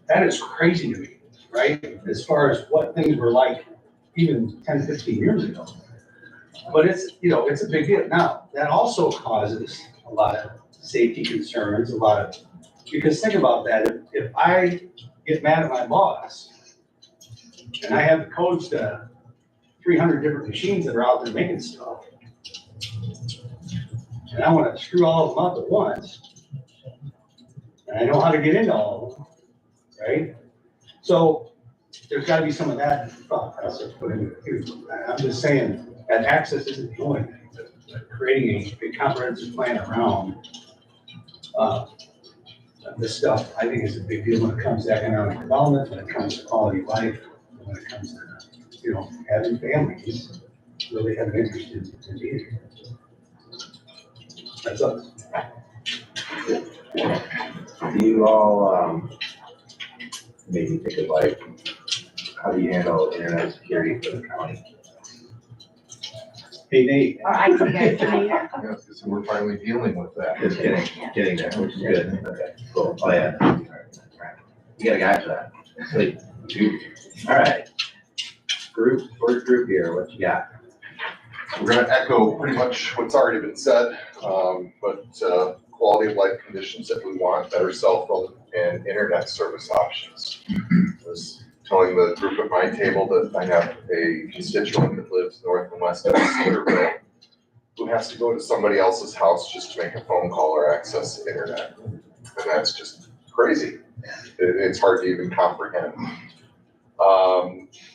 That is crazy to me, right? As far as what things were like even 10, 15 years ago. But it's, it's a big deal. Now, that also causes a lot of safety concerns, because think about that. If I get mad at my boss and I have the codes to 300 different machines that are out there making stuff, and I want to screw all of them up at once, and I know how to get into all of them, right? So there's got to be some of that thought process put into it too. I'm just saying that access isn't the only thing. creating a comprehensive plan around, this stuff, I think is a big deal when it comes to economic development, when it comes to quality of life, when it comes to, you know, having families really have an interest in being here. That's us. Do you all, maybe think of like, how do you handle internet security for the county? Hey, Nate. Or IT guys, Yes, so we're finally dealing with that. Just getting there, which is good. Okay, cool. Oh, yeah. All right. You got a guy for that. Sweet. All right. First group here, what you got? We're gonna echo pretty much what's already been said, but quality of life conditions that we want, better cell phone and internet service options. I was telling the group at my table that I have a constituent that lives north and west of Cedarville who has to go to somebody else's house just to make a phone call or access the internet. And that's just crazy. It's hard to even comprehend.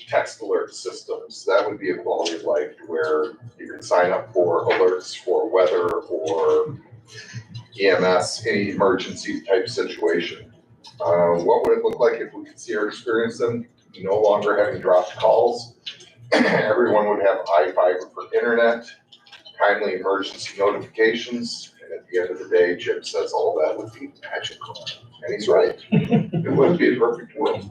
Text alert systems, that would be a quality of life where you can sign up for alerts for weather or EMS, any emergency type situation. What would it look like if we could see or experience them no longer having dropped calls? Everyone would have iFiber for internet, timely emergency notifications, and at the end of the day, Jim says all that would be magical. And he's right. It would be a perfect world.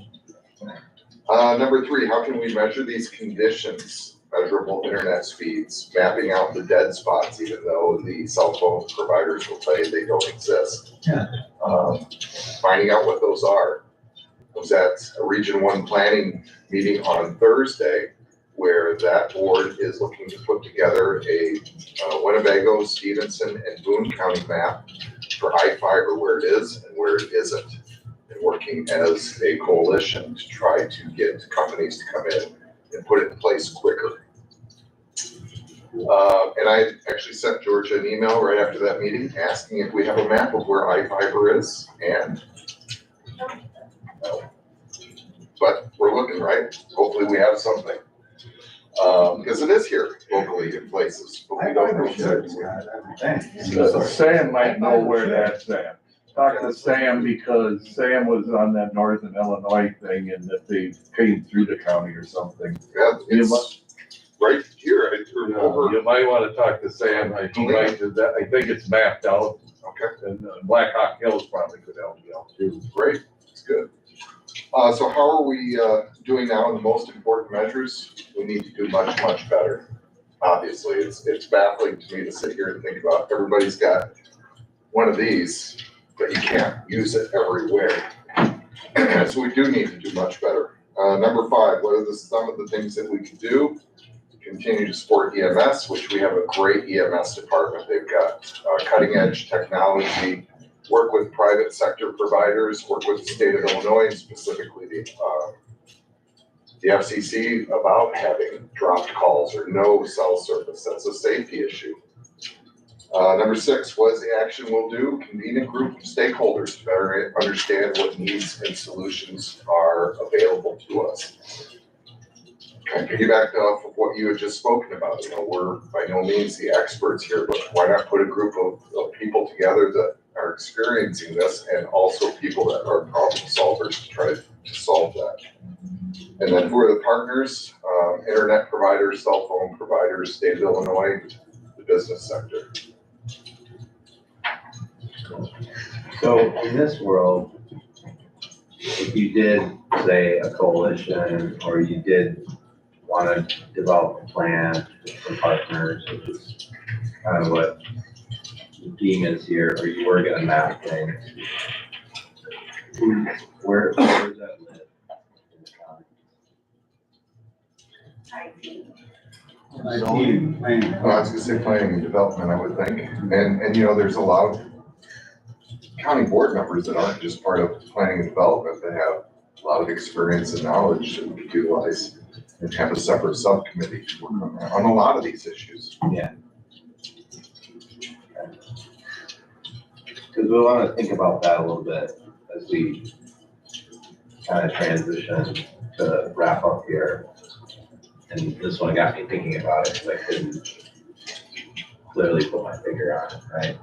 Number 3, how can we measure these conditions? Measurable internet speeds, mapping out the dead spots, even though the cell phone providers will tell you they don't exist. Yeah. Finding out what those are. I was at a Region 1 planning meeting on Thursday where that board is looking to put together a Winnebago, Stephenson, and Boone County map for iFiber, where it is and where it isn't. And working as a coalition to try to get companies to come in and put it in place quicker. And I actually sent Georgia an email right after that meeting asking if we have a map of where iFiber is, and no. But we're looking, right? Hopefully we have something. Because it is here locally in places, but we don't know where. Sam might know where that's at. Talk to Sam because Sam was on that Northern Illinois thing and that they came through the county or something. Yeah, it's right here. Over. You might want to talk to Sam. I think it's mapped out. Okay. And Black Hawk Hills probably could help you out too. Great, it's good. So how are we doing now in the most important measures? We need to do much, much better. Obviously, it's baffling to me to sit here and think about everybody's got one of these, but you can't use it everywhere. So we do need to do much better. Number 5, what are some of the things that we can do to continue to support EMS, which we have a great EMS department. They've got cutting edge technology, work with private sector providers, work with the state of Illinois, and specifically the FCC about having dropped calls or no cell service. That's a safety issue. Number 6, what is the action we'll do? Convene a group of stakeholders to better understand what needs and solutions are available to us. Kind of piggyback off of what you had just spoken about. You know, we're by no means the experts here, but why not put a group of people together that are experiencing this and also people that are problem solvers to try to solve that. And then who are the partners? Internet providers, cell phone providers, state of Illinois, the business sector. So in this world, if you did say a coalition or you did want to develop a plan for partners, which is kind of what the theme is here, or you were gonna map things, where does that live in the county? I was gonna say planning and development, I would think. And you know, there's a lot of county board members that aren't just part of planning and development, that have a lot of experience and knowledge that we could utilize and have a separate subcommittee to work on a lot of these issues. Yeah. Because we want to think about that a little bit as we kind of transition to wrap up here. And this one got me thinking about it, because I couldn't clearly put my finger on it, right?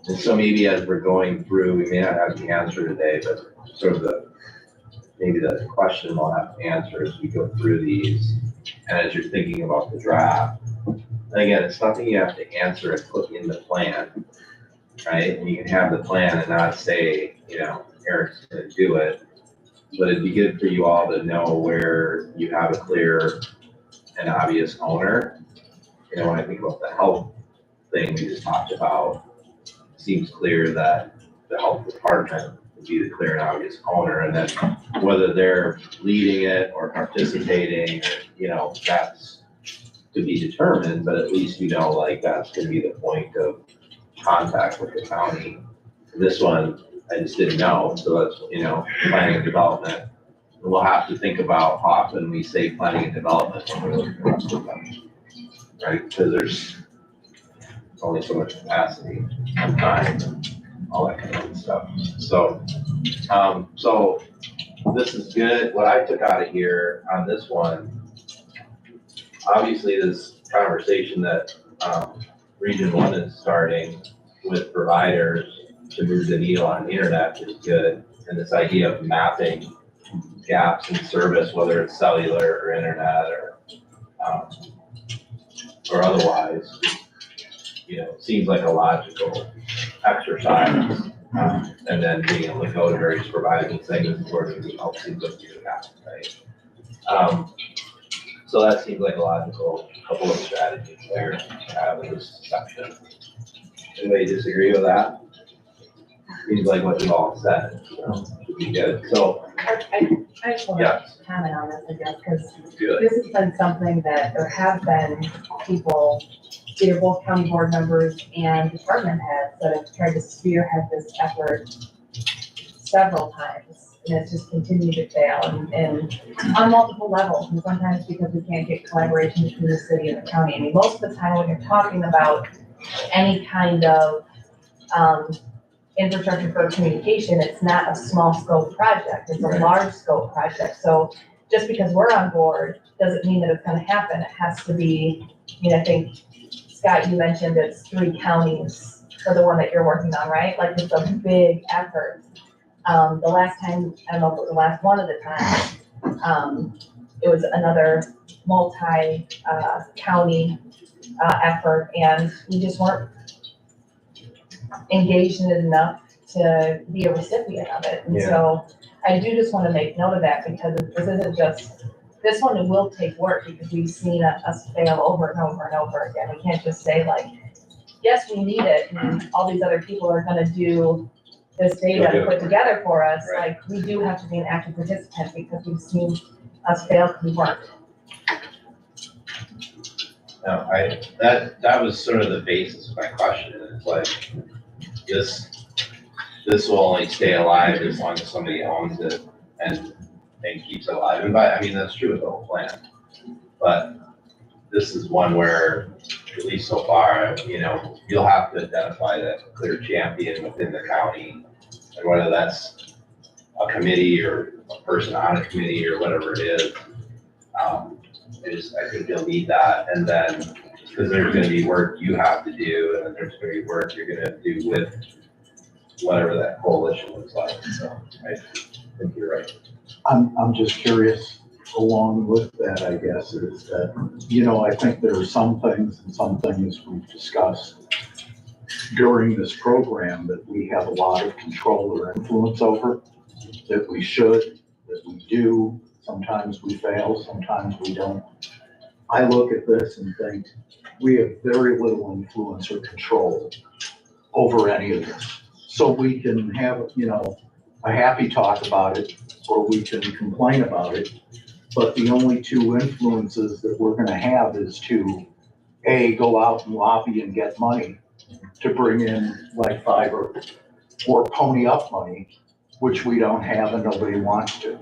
And so maybe as we're going through, we may not have the answer today, but sort of maybe the question we'll have to answer as we go through these, and as you're thinking about the draft. And again, it's nothing you have to answer and put in the plan, right? And you can have the plan and not say, Eric's gonna do it, but it'd be good for you all to know where you have a clear and obvious owner. When I think about the health thing we just talked about, it seems clear that the health department would be the clear and obvious owner, and then whether they're leading it or participating, that's to be determined, but at least like that's gonna be the point of contact with the county. This one, I just didn't know, so that's, planning and development. And we'll have to think about how often we say planning and development when we're looking at them, right? Because there's only so much capacity and time and all that kind of stuff. So, so this is good. What I took out of here on this one, obviously this conversation that Region 1 is starting with providers to move the needle on the internet is good. And this idea of mapping gaps in service, whether it's cellular or internet or otherwise, seems like a logical exercise. And then being able to go to various providers and segments where it helps seems like you have, right? So that seems like a logical couple of strategies there to have in this section. Anybody disagree with that? Seems like what you all said, should be good. So, I just want to comment on this, I guess, because this has been something that there have been people, either both county board members and department heads that have tried to spearhead this effort several times, and it's just continued to fail, and on multiple levels, and sometimes because we can't get collaboration between the city and the county. I mean, most of the time when you're talking about any kind of infrastructure for communication, it's not a small scope project, it's a large scope project. So just because we're on board doesn't mean that it's gonna happen. It has to be, I think, Scott, you mentioned it's 3 counties for the one that you're working on, right? Like, it's a big effort. The last time, I don't know if it was the last one of the time, it was another multi-county effort, and we just weren't engaged in it enough to be a recipient of it. And so I do just want to make note of that, because this isn't just, this one, it will take work, because we've seen us fail over and over and over again. We can't just say like, yes, we need it, and all these other people are gonna do this data and put together for us. Right. Like, we do have to be an active participant, because we've seen us fail because we weren't. No, that was sort of the basis of my question. It's like, this will only stay alive as long as somebody owns it and keeps it alive. And that's true with the whole plan. But this is one where, at least so far, you'll have to identify that clear champion within the county, and whether that's a committee or a person on a committee or whatever it is. I think you'll need that, and then, because there's gonna be work you have to do, and then there's gonna be work you're gonna do with whatever that coalition looks like, so I think you're right. I'm just curious, along with that, I guess, is that, I think there are some things we've discussed during this program that we have a lot of control or influence over, that we should, that we do. Sometimes we fail, sometimes we don't. I look at this and think we have very little influence or control over any of this. So we can have, a happy talk about it, or we can complain about it. But the only 2 influences that we're gonna have is to, A, go out and lobby and get money to bring in like fiber, or pony up money, which we don't have and nobody wants to.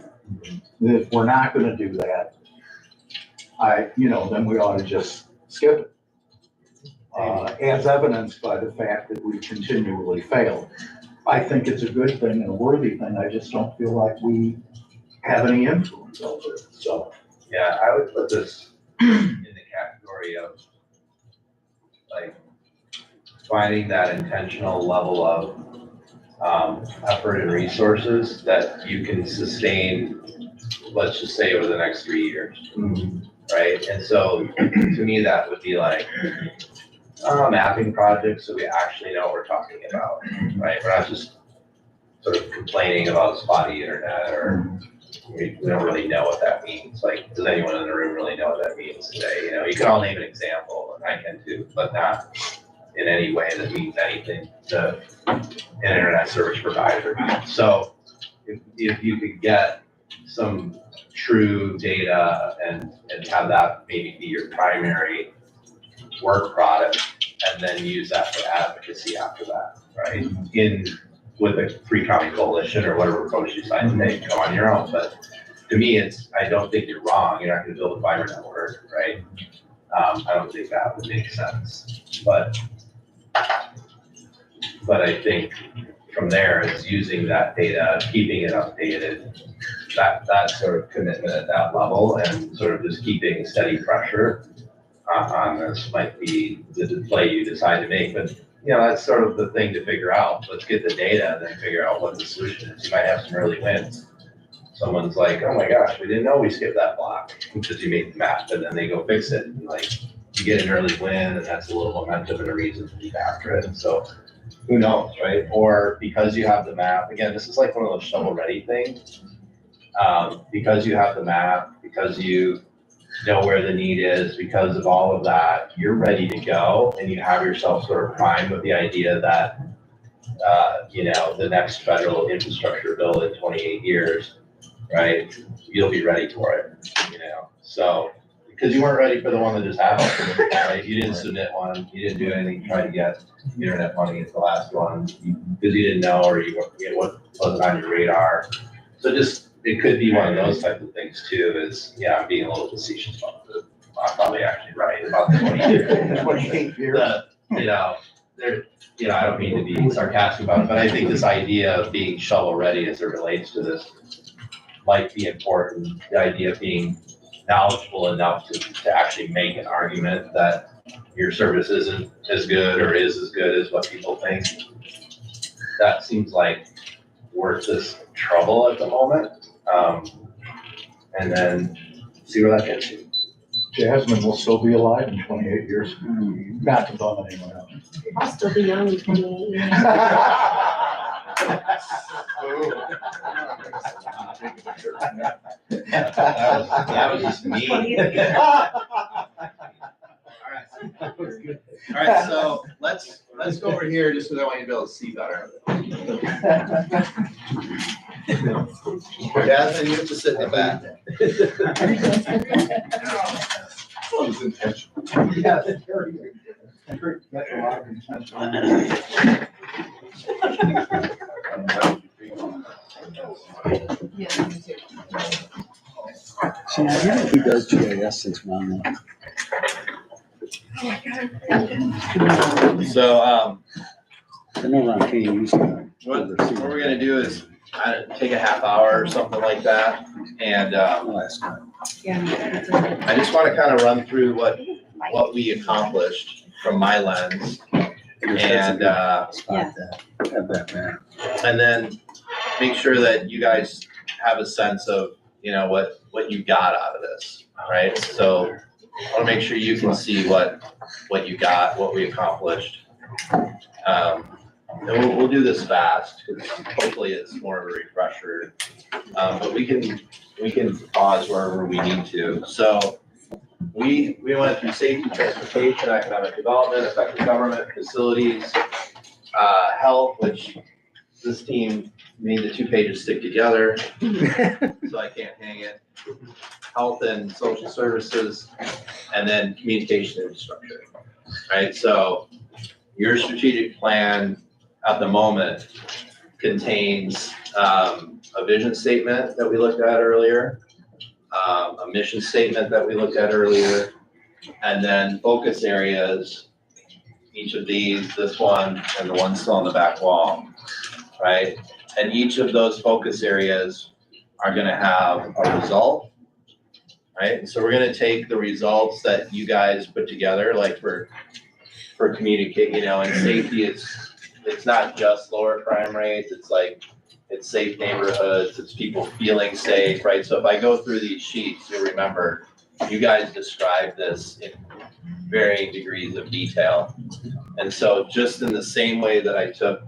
And if we're not gonna do that, then we ought to just skip it. As evidenced by the fact that we continually fail. I think it's a good thing and a worthy thing. I just don't feel like we have any influence over it, so. Yeah, I would put this in the category of like finding that intentional level of effort and resources that you can sustain, let's just say over the next 3 years. Right? And so to me, that would be like mapping projects, so we actually know what we're talking about, right? We're not just sort of complaining about spotty internet, or we don't really know what that means. Like, does anyone in the room really know what that means today? You know, you can all name an example, and I can too, but not in any way that means anything to an internet service provider. So if you could get some true data and have that maybe be your primary work product, and then use that for advocacy after that, right? With a free county coalition or whatever approach you decide to take, go on your own. But to me, I don't think you're wrong. You're not gonna build a fiber network, right? I don't think that would make sense. But I think from there, it's using that data, keeping it updated, that sort of commitment at that level, and sort of just keeping steady pressure on this might be the play you decide to make. But you know, that's sort of the thing to figure out. Let's get the data and then figure out what the solution is. You might have some early wins. Someone's like, oh my gosh, we didn't know we skipped that block because you made the map, and then they go fix it. And like, you get an early win, and that's a little momentum and a reason to keep after it. And so who knows, right? Or because you have the map, again, this is like one of those shovel-ready things. Because you have the map, because you know where the need is, because of all of that, you're ready to go, and you have yourself sort of primed with the idea that, you know, the next federal infrastructure bill in 28 years, right? You'll be ready for it, you know? So, because you weren't ready for the one that just happened, right? You didn't submit one, you didn't do anything to try to get internet money at the last one, because you didn't know, or it wasn't on your radar. So just, it could be one of those type of things too, is, yeah, I'm being a little facetious about it. I'm probably actually right about the 20 years. 28 years. You know, I don't mean to be sarcastic about it, but I think this idea of being shovel ready as it relates to this might be important. The idea of being knowledgeable enough to actually make an argument that your service isn't as good or is as good as what people think. That seems like worth this trouble at the moment. And then see where that gets you. Jasmine will still be alive in 28 years. Not to bum anyone out. I'll still be young in 28 years. That was just me. All right, so let's go over here just because I want you to be able to see better. Jasmine, you have to sit in the back. That was intentional. Yeah, that's very good. That's a lot of intention. So he does GIS since when? So, I know Ron King used to. what we're gonna do is take a half hour or something like that, and Last time. I just want to kind of run through what we accomplished from my lens, and Spot that, have that man. and then make sure that you guys have a sense of, you know, what you got out of this, right? So I want to make sure you can see what you got, what we accomplished. And we'll do this fast, because hopefully it's more of a refresher. But we can pause wherever we need to. So we went through safety, transportation, economic development, effective government, facilities, health, which this team made the 2 pages stick together, so I can't hang it. Health and social services, and then communication infrastructure, right? So your strategic plan at the moment contains a vision statement that we looked at earlier, a mission statement that we looked at earlier, and then focus areas, each of these, this one, and the one still on the back wall, right? And each of those focus areas are gonna have a result, right? And so we're gonna take the results that you guys put together, like for for communicate, and safety, it's not just lower crime rates, it's like, it's safe neighborhoods, it's people feeling safe, right? So if I go through these sheets, you'll remember, you guys described this in varying degrees of detail. And so just in the same way that I took,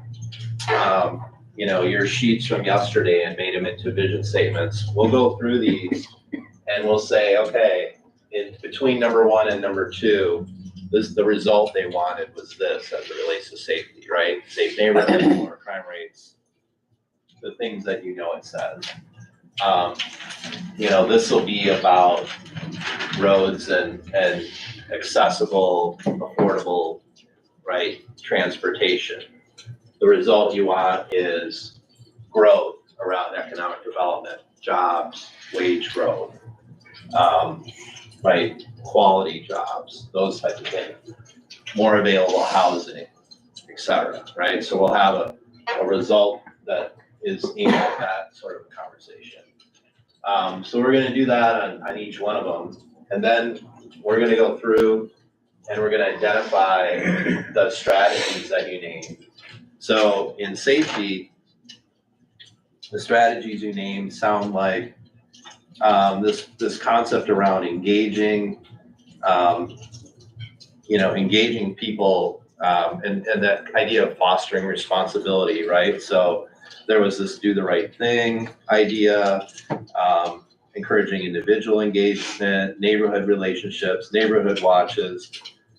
your sheets from yesterday and made them into vision statements, we'll go through these and we'll say, okay, in between number 1 and number 2, the result they wanted was this as it relates to safety, right? Safe neighborhoods, lower crime rates, the things that it says. This will be about roads and accessible, affordable, right, transportation. The result you want is growth around economic development, jobs, wage growth, right, quality jobs, those types of things, more available housing, et cetera, right? So we'll have a result that is aimed at that sort of conversation. So we're gonna do that on each one of them. And then we're gonna go through and we're gonna identify the strategies that you named. So in safety, the strategies you named sound like this concept around engaging, engaging people, and that idea of fostering responsibility, right? So there was this do the right thing idea, encouraging individual engagement, neighborhood relationships, neighborhood watches,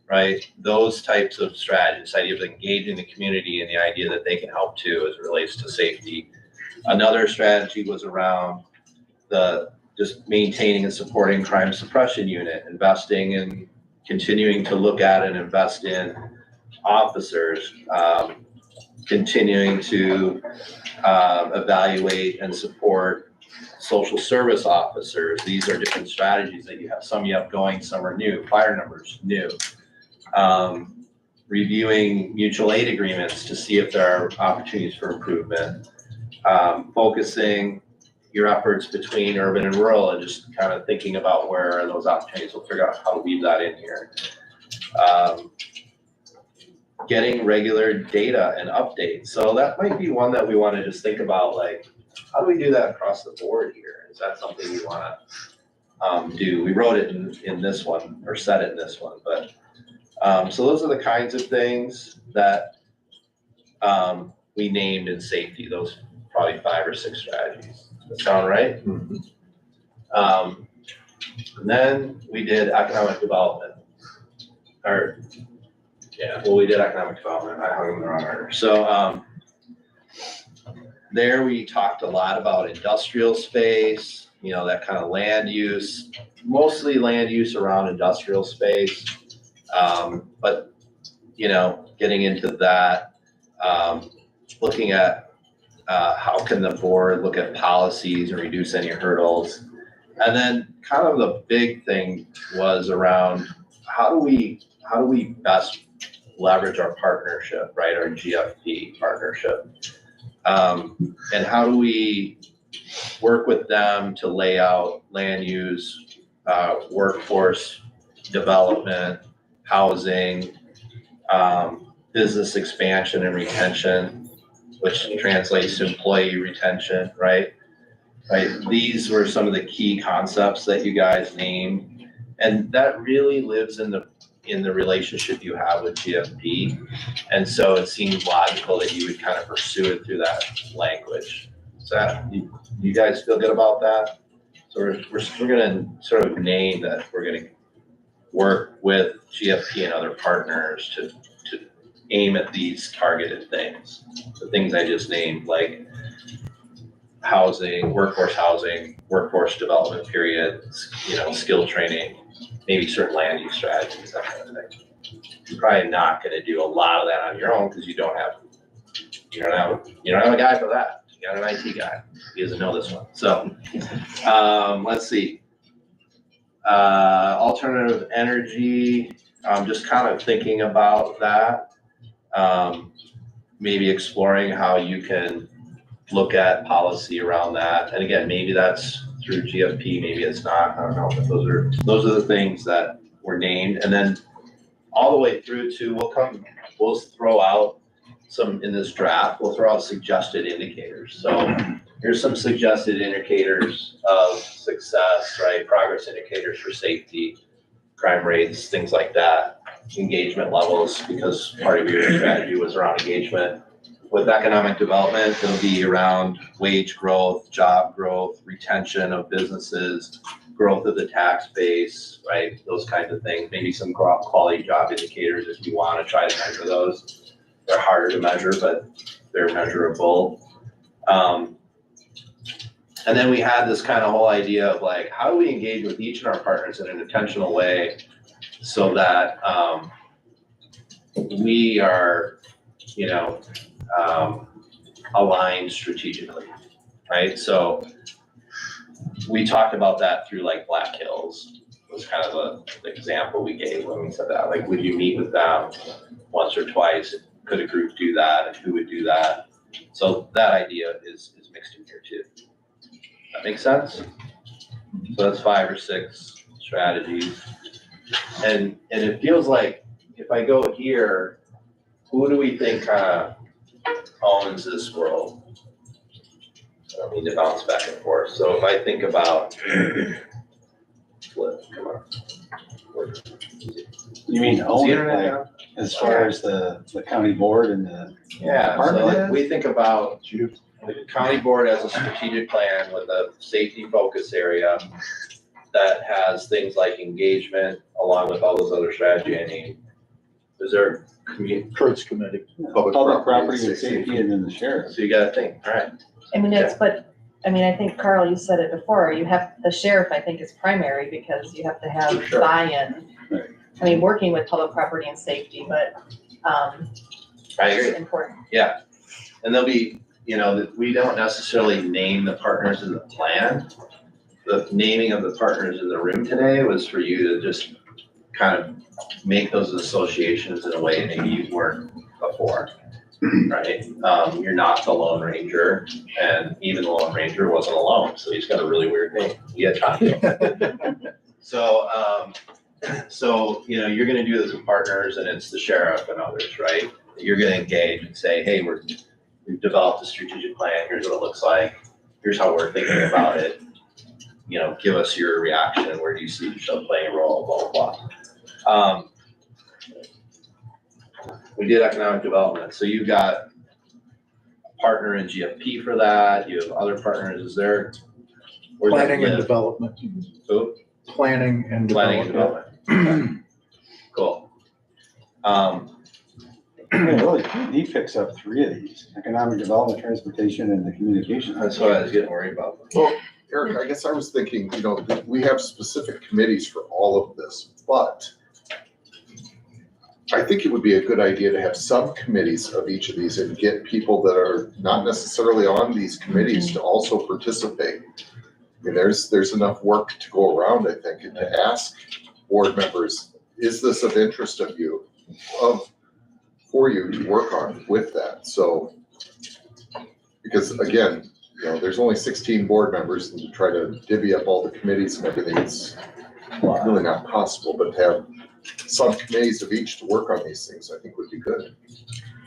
right? Those types of strategies, idea of engaging the community and the idea that they can help too as it relates to safety. Another strategy was around just maintaining and supporting crime suppression unit, investing in continuing to look at and invest in officers, continuing to evaluate and support social service officers. These are different strategies that you have. Some you have going, some are new. Fire numbers, new. Reviewing mutual aid agreements to see if there are opportunities for improvement. Focusing your efforts between urban and rural and just kind of thinking about where are those opportunities. We'll figure out how to weave that in here. Getting regular data and updates. So that might be one that we want to just think about, like, how do we do that across the board here? Is that something we want to do? We wrote it in this one, or said it in this one, but so those are the kinds of things that we named in safety, those probably 5 or 6 strategies. Does that sound right? Mm-hmm. And then we did economic development. We did economic development. I hung them in the wrong order. So there we talked a lot about industrial space, that kind of land use, mostly land use around industrial space. But, getting into that, looking at how can the board look at policies and reduce any hurdles. And then kind of the big thing was around how do we best leverage our partnership, right? Our GFP partnership. And how do we work with them to lay out land use, workforce development, housing, business expansion and retention, which translates to employee retention, right? Right. These were some of the key concepts that you guys named, and that really lives in the relationship you have with GFP. And so it seems logical that you would kind of pursue it through that language. So you guys feel good about that? So we're going to sort of name that we're going to work with GFP and other partners to aim at these targeted things. The things I just named, like housing, workforce development period, skill training, maybe certain land use strategies, that kind of thing. You're probably not going to do a lot of that on your own because you don't have a guy for that. You got an IT guy. He doesn't know this one. So let's see. Alternative energy. Just kind of thinking about that. Maybe exploring how you can look at policy around that. And again, maybe that's through GFP, maybe it's not. I don't know. But those are the things that were named. And then all the way through to, we'll throw out some, in this draft, we'll throw out suggested indicators. So here's some suggested indicators of success, right? Progress indicators for safety, crime rates, things like that, engagement levels, because part of your strategy was around engagement. With economic development, it'll be around wage growth, job growth, retention of businesses, growth of the tax base, right? Those kinds of things. Maybe some quality job indicators if you want to try to measure those. They're harder to measure, but they're measurable. And then we had this kind of whole idea of like, how do we engage with each of our partners in an intentional way so that we are, aligned strategically, right? So we talked about that through like Black Hills was kind of the example we gave when we said that. Like, would you meet with them once or twice? Could a group do that? And who would do that? So that idea is mixed in here too. That makes sense? So that's 5 or 6 strategies. And it feels like if I go here, who do we think kind of owns this world? I don't need to bounce back and forth. So if I think about, flip, come on. You mean Is the own it, internet like, down? as far as the county board and the Yeah, so department like heads? we think about the county board as a strategic plan with a safety focus area that has things like engagement along with all those other strategy I named. Is there Kurt's committee. Public property and safety and then the sheriff. So you gotta think, all right. I mean, I think Carl, you said it before, the sheriff, I think, is primary because you have to have For sure. buy-in. Right. I mean, working with public property and safety, but, I agree. it's important. Yeah, and there'll be, we don't necessarily name the partners in the plan. The naming of the partners in the room today was for you to just kind of make those associations in a way maybe you weren't before, right? You're not the Lone Ranger, and even the Lone Ranger wasn't alone, so he's got a really weird name. He had Tonto. So, you're gonna do this with partners, and it's the sheriff and others, right? You're gonna engage and say, hey, we've developed a strategic plan, here's what it looks like, here's how we're thinking about it. Give us your reaction, where do you see yourself playing a role, blah, blah, blah. We did economic development, so you've got a partner in GFP for that, you have other partners, is there? where's that Planning and live? development. Who? Planning and Planning and development. development. Cool. Really, he picks up 3 of these: economic development, transportation, and the communications. That's what I was getting worried about. Well, Eric, I guess I was thinking, we have specific committees for all of this, but I think it would be a good idea to have subcommittees of each of these and get people that are not necessarily on these committees to also participate. I mean, there's enough work to go around, I think, and to ask board members, is this of interest for you to work on with that? So, because again, there's only 16 board members, and to try to divvy up all the committees and everything, it's really not possible, but to have subcommittees of each to work on these things, I think would be good.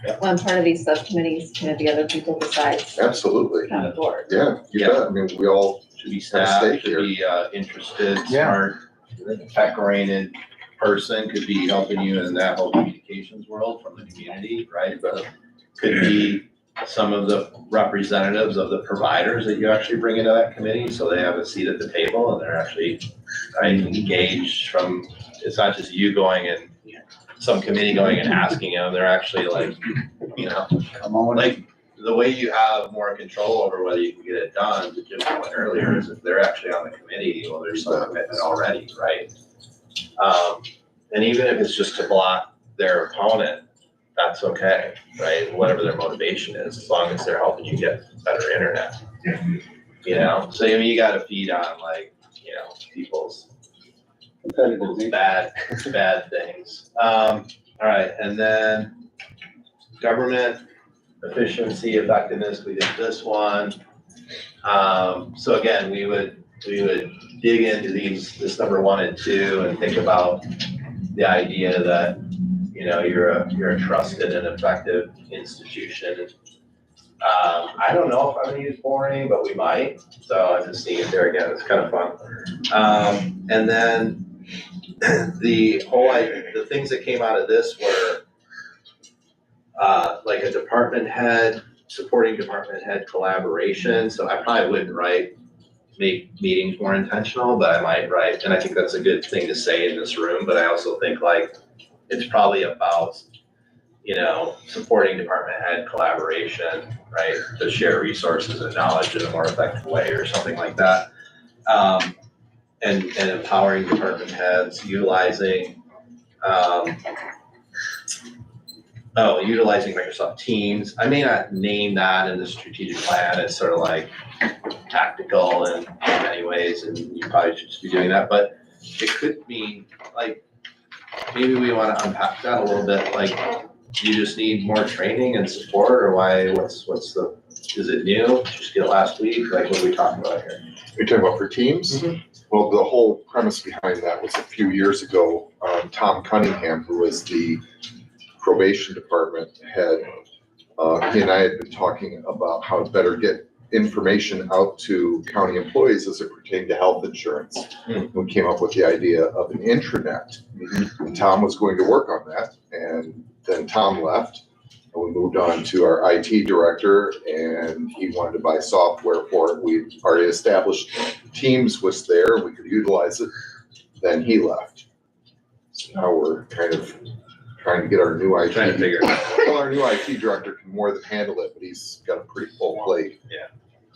Well, and part of these subcommittees, can it be other people besides Absolutely. county board? Yeah, you bet. I mean, we all Should be Have a staff, stake should here. be interested, Yeah. smart, tech-oriented person, could be helping you in that whole communications world from the community, right? But could be some of the representatives of the providers that you actually bring into that committee, so they have a seat at the table and they're actually engaged from, it's not just you going and some committee going and asking them, they're actually like, Come on. like, the way you have more control over whether you can get it done, to Jim's point earlier, is if they're actually on the committee, well, there's some commitment already, right? And even if it's just to block their opponent, that's okay, right? Whatever their motivation is, as long as they're helping you get better internet. So I mean, you gotta feed on people's bad things. All right, and then government efficiency, effectiveness, we did this one. So again, we would dig into this number 1 and 2 and think about the idea that, you know, you're a trusted and effective institution. I don't know if I'm gonna use boring, but we might, so I'm just seeing it there again, it's kind of fun. And then the things that came out of this were, like a department head, supporting department head collaboration, so I probably wouldn't make meetings more intentional, but I might write, and I think that's a good thing to say in this room, but I also think like, it's probably about, you know, supporting department head collaboration, right? To share resources and knowledge in a more effective way or something like that. And empowering department heads, utilizing Microsoft Teams. I may not name that in the strategic plan, it's sort of like tactical in many ways, and you probably should just be doing that, but it could mean like, maybe we want to unpack that a little bit, like, you just need more training and support, or why, what's the, is it new? Did you just get it last week? Like, what are we talking about here? You're talking about for teams? Well, the whole premise behind that was a few years ago, Tom Cunningham, who was the probation department head, he and I had been talking about how to better get information out to county employees as it pertained to health insurance. We came up with the idea of an intranet. And Tom was going to work on that, and then Tom left, and we moved on to our IT director, and he wanted to buy software for it. We already established Teams was there, we could utilize it, then he left. So now we're kind of trying to get our new IT. Trying to figure it out. Well, our new IT director can more than handle it, but he's got a pretty full plate.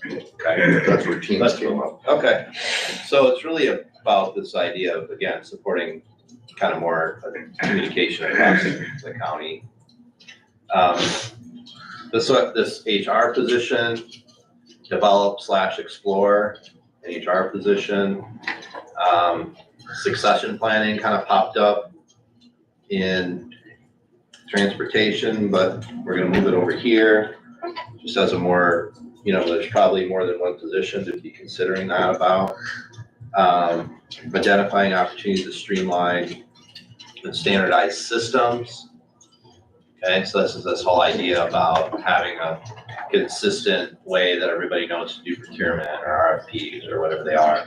Okay. That's where Teams came up. Okay, so it's really about this idea of, again, supporting kind of more communication across the county. This HR position, develop/explore an HR position. Succession planning kind of popped up in transportation, but we're gonna move it over here. Just as a more, you know, there's probably more than one position to be considering that about. Identifying opportunities to streamline and standardized systems. Okay, so this is this whole idea about having a consistent way that everybody knows to do procurement or RFPs or whatever they are.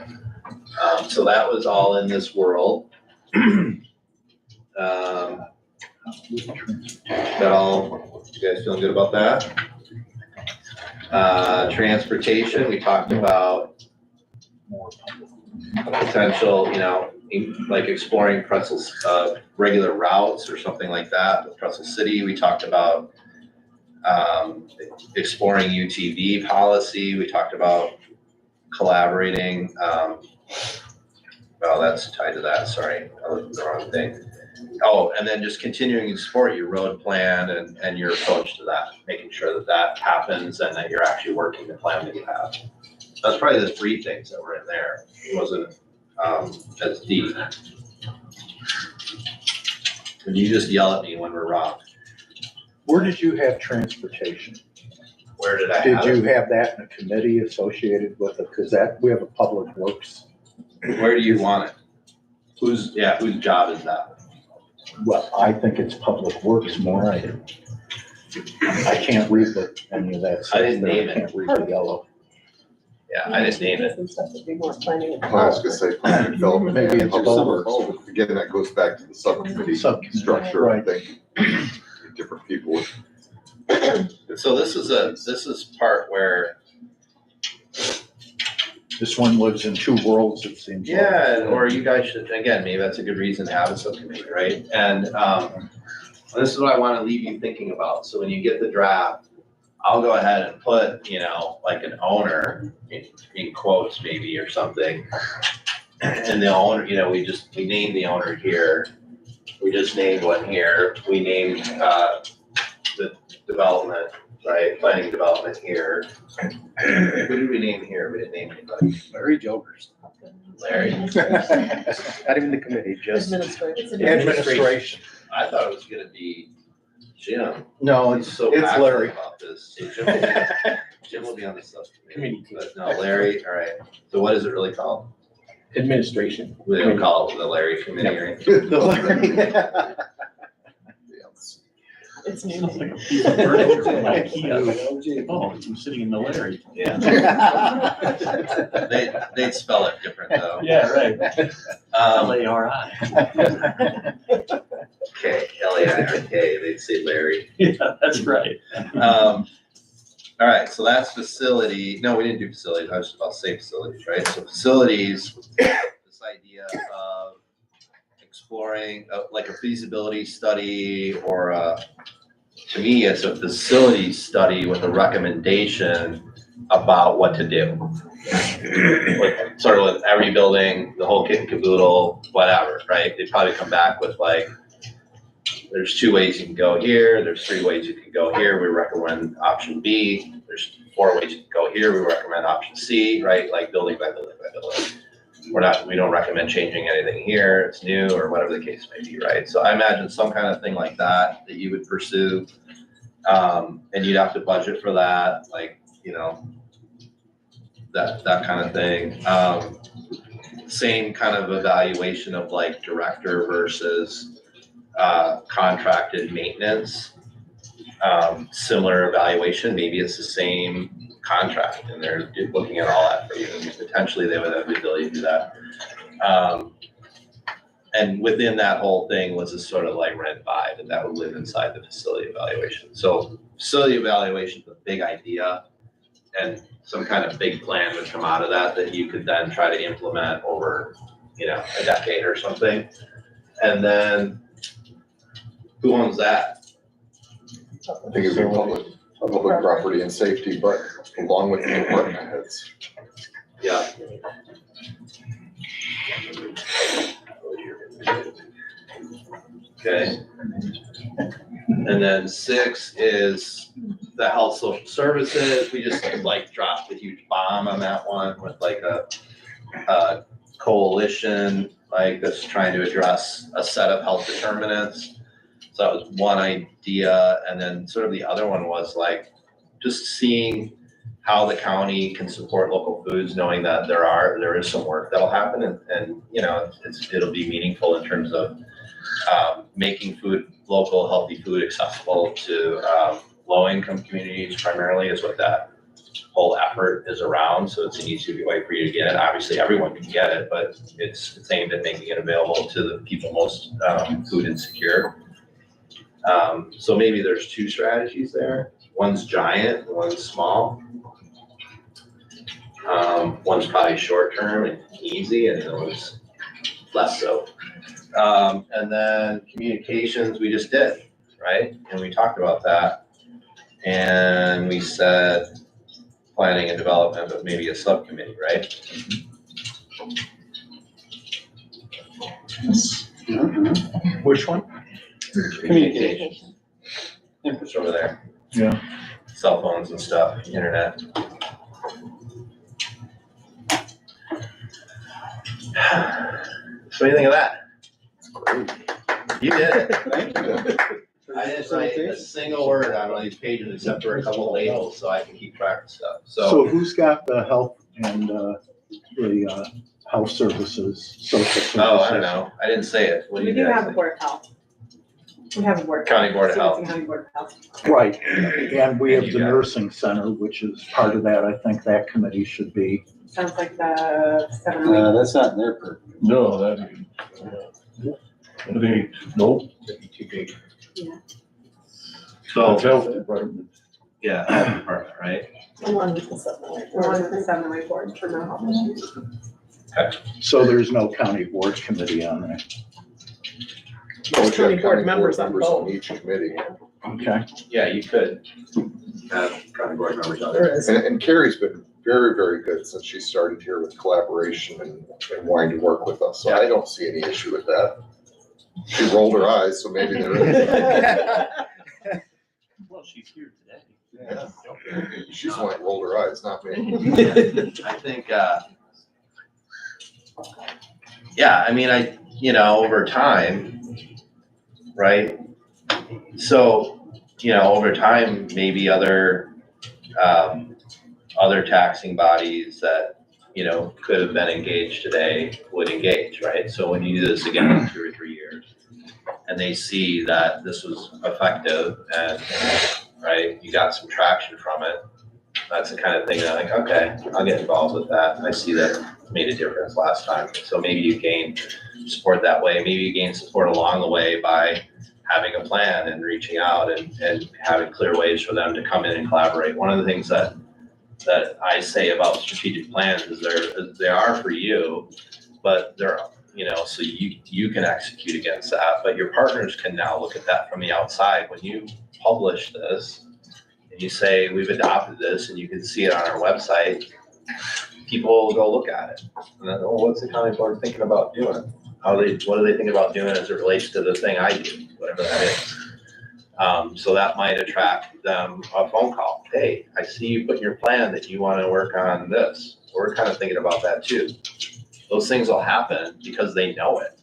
So that was all in this world. That all, you guys feeling good about that? Transportation, we talked about potential, you know, like exploring Pretzel's, regular routes or something like that with Pretzel City. We talked about, exploring UTV policy. We talked about collaborating, well, that's tied to that, sorry, I looked at the wrong thing. Oh, and then just continuing to support your road plan and your approach to that, making sure that that happens and that you're actually working the plan that you have. That's probably the three things that were in there. It wasn't as deep. And you just yell at me when we're wrong. Where did you have transportation? Where did I Did have you it? have that in a committee associated with it? Because that, we have a public works. Where do you want it? Whose job is that? Well, I think it's public works more. I can't read any of that. I didn't stuff there. name it. Can't read the yellow. Yeah, I didn't name it. And stuff would be more planning and I was gonna say, planning and development, Maybe maybe it's public both. works. Again, that goes back to the subcommittee Subcommittee, structure, I right. think. Different people. So this is part where, This one lives in two worlds, it seems. like. yeah, or you guys should, again, maybe that's a good reason to have a subcommittee, right? And this is what I want to leave you thinking about. So when you get the draft, I'll go ahead and put, you know, like an owner in quotes maybe or something. And the owner, you know, we named the owner here. We just named one here. We named the development, right? Planning development here. Who did we name here? We didn't name anybody. Larry Jokers. Larry. Not even the committee, just administration. administration. I thought it was gonna be Jim. No, He's so it's passionate Larry. about this. So Jim will be on the subcommittee. Committee team. But no, Larry, all right. So what is it really called? Administration. We don't call it the Larry Committee, right? It's new. Sounds like a piece of furniture from IKEA. Oh, I'm sitting in the Larry. Yeah. They'd spell it different though. Yeah, right. Um, L-A-R-I. okay, Lark, they'd say Larry. Yeah, that's right. All right, so that's facility. No, we didn't do facilities. I was just about to say facilities, right? So facilities, this idea of exploring like a feasibility study or to me, it's a facility study with a recommendation about what to do. Like sort of with every building, the whole kit and caboodle, whatever, right? They'd probably come back with like, there's 2 ways you can go here. There's 3 ways you can go here. We recommend option B. There's 4 ways you can go here. We recommend option C, right? Like building by building by building. We don't recommend changing anything here. It's new or whatever the case may be, right? So I imagine some kind of thing like that you would pursue. And you'd have to budget for that, like, you know, that kind of thing. Same kind of evaluation of like director versus contracted maintenance. Similar evaluation, maybe it's the same contract and they're looking at all that for you. And potentially they would have the ability to do that. And within that whole thing was a sort of like Red 5 and that would live inside the facility evaluation. So facility evaluation is a big idea and some kind of big plan would come out of that you could then try to implement over, you know, a decade or something. And then who owns that? I think it'd be public property and safety, but along with the department heads. Yeah. Okay. And then 6 is the health social services. We just like dropped a huge bomb on that one with like a coalition like that's trying to address a set of health determinants. So that was one idea. And then sort of the other one was like just seeing how the county can support local foods, knowing that there is some work that'll happen and you know, it'll be meaningful in terms of making food, local healthy food accessible to low-income communities primarily is what that whole effort is around. So it's an easy way for you to get it. Obviously everyone can get it, but it's aimed at making it available to the people most food insecure. So maybe there's 2 strategies there. One's giant, one's small. One's probably short-term and easy and the one's less so. And then communications we just did, right? And we talked about that. And we said planning and development, but maybe a subcommittee, right? Which one? Communication. It's over there. Yeah. Cell phones and stuff, internet. So what do you think of that? You did it. Thank you. I didn't write a single word on all these pages except for a couple of labels so I can keep track of stuff. So who's got the health and the health services, social services? Oh, I don't know. I didn't say it. What do We you do guys have a think? board of health. We have a board. County Board of Stephenson Health. County Board of Health. Right, and we have And the you got it. nursing center, which is part of that. I think that committee should be. Sounds like the 708. That's not in their purview. No, that'd be, nope. So, Health department. yeah, health department, right? Along with the 708. Along with the 708 board for mental health issues. So there's no county board committee on that. There's county board members on both. each committee. Okay. Yeah, you could have county board members on There there. is. And Carrie's been very, very good since she started here with collaboration and wanting to work with us. So I don't see any issue with that. She rolled her eyes, so maybe there is. Well, she's here today. Yeah. She's the one that rolled her eyes, not me. I think, yeah, I mean, over time, right? So, over time, maybe other taxing bodies that, could have been engaged today would engage, right? So when you do this again in 2 or 3 years, and they see that this was effective and, right, you got some traction from it, that's the kind of thing that like, okay, I'll get involved with that. I see that made a difference last time. So maybe you gain support that way. Maybe you gain support along the way by having a plan and reaching out and having clear ways for them to come in and collaborate. One of the things that I say about strategic plans is they are for you, but they're, so you can execute against that, but your partners can now look at that from the outside. When you publish this and you say, we've adopted this, and you can see it on our website, people will go look at it. And then, what's the county board thinking about doing? What do they think about doing as it relates to the thing I do, whatever that is? So that might attract them a phone call. Hey, I see you put in your plan that you want to work on this. We're kind of thinking about that too. Those things will happen because they know it.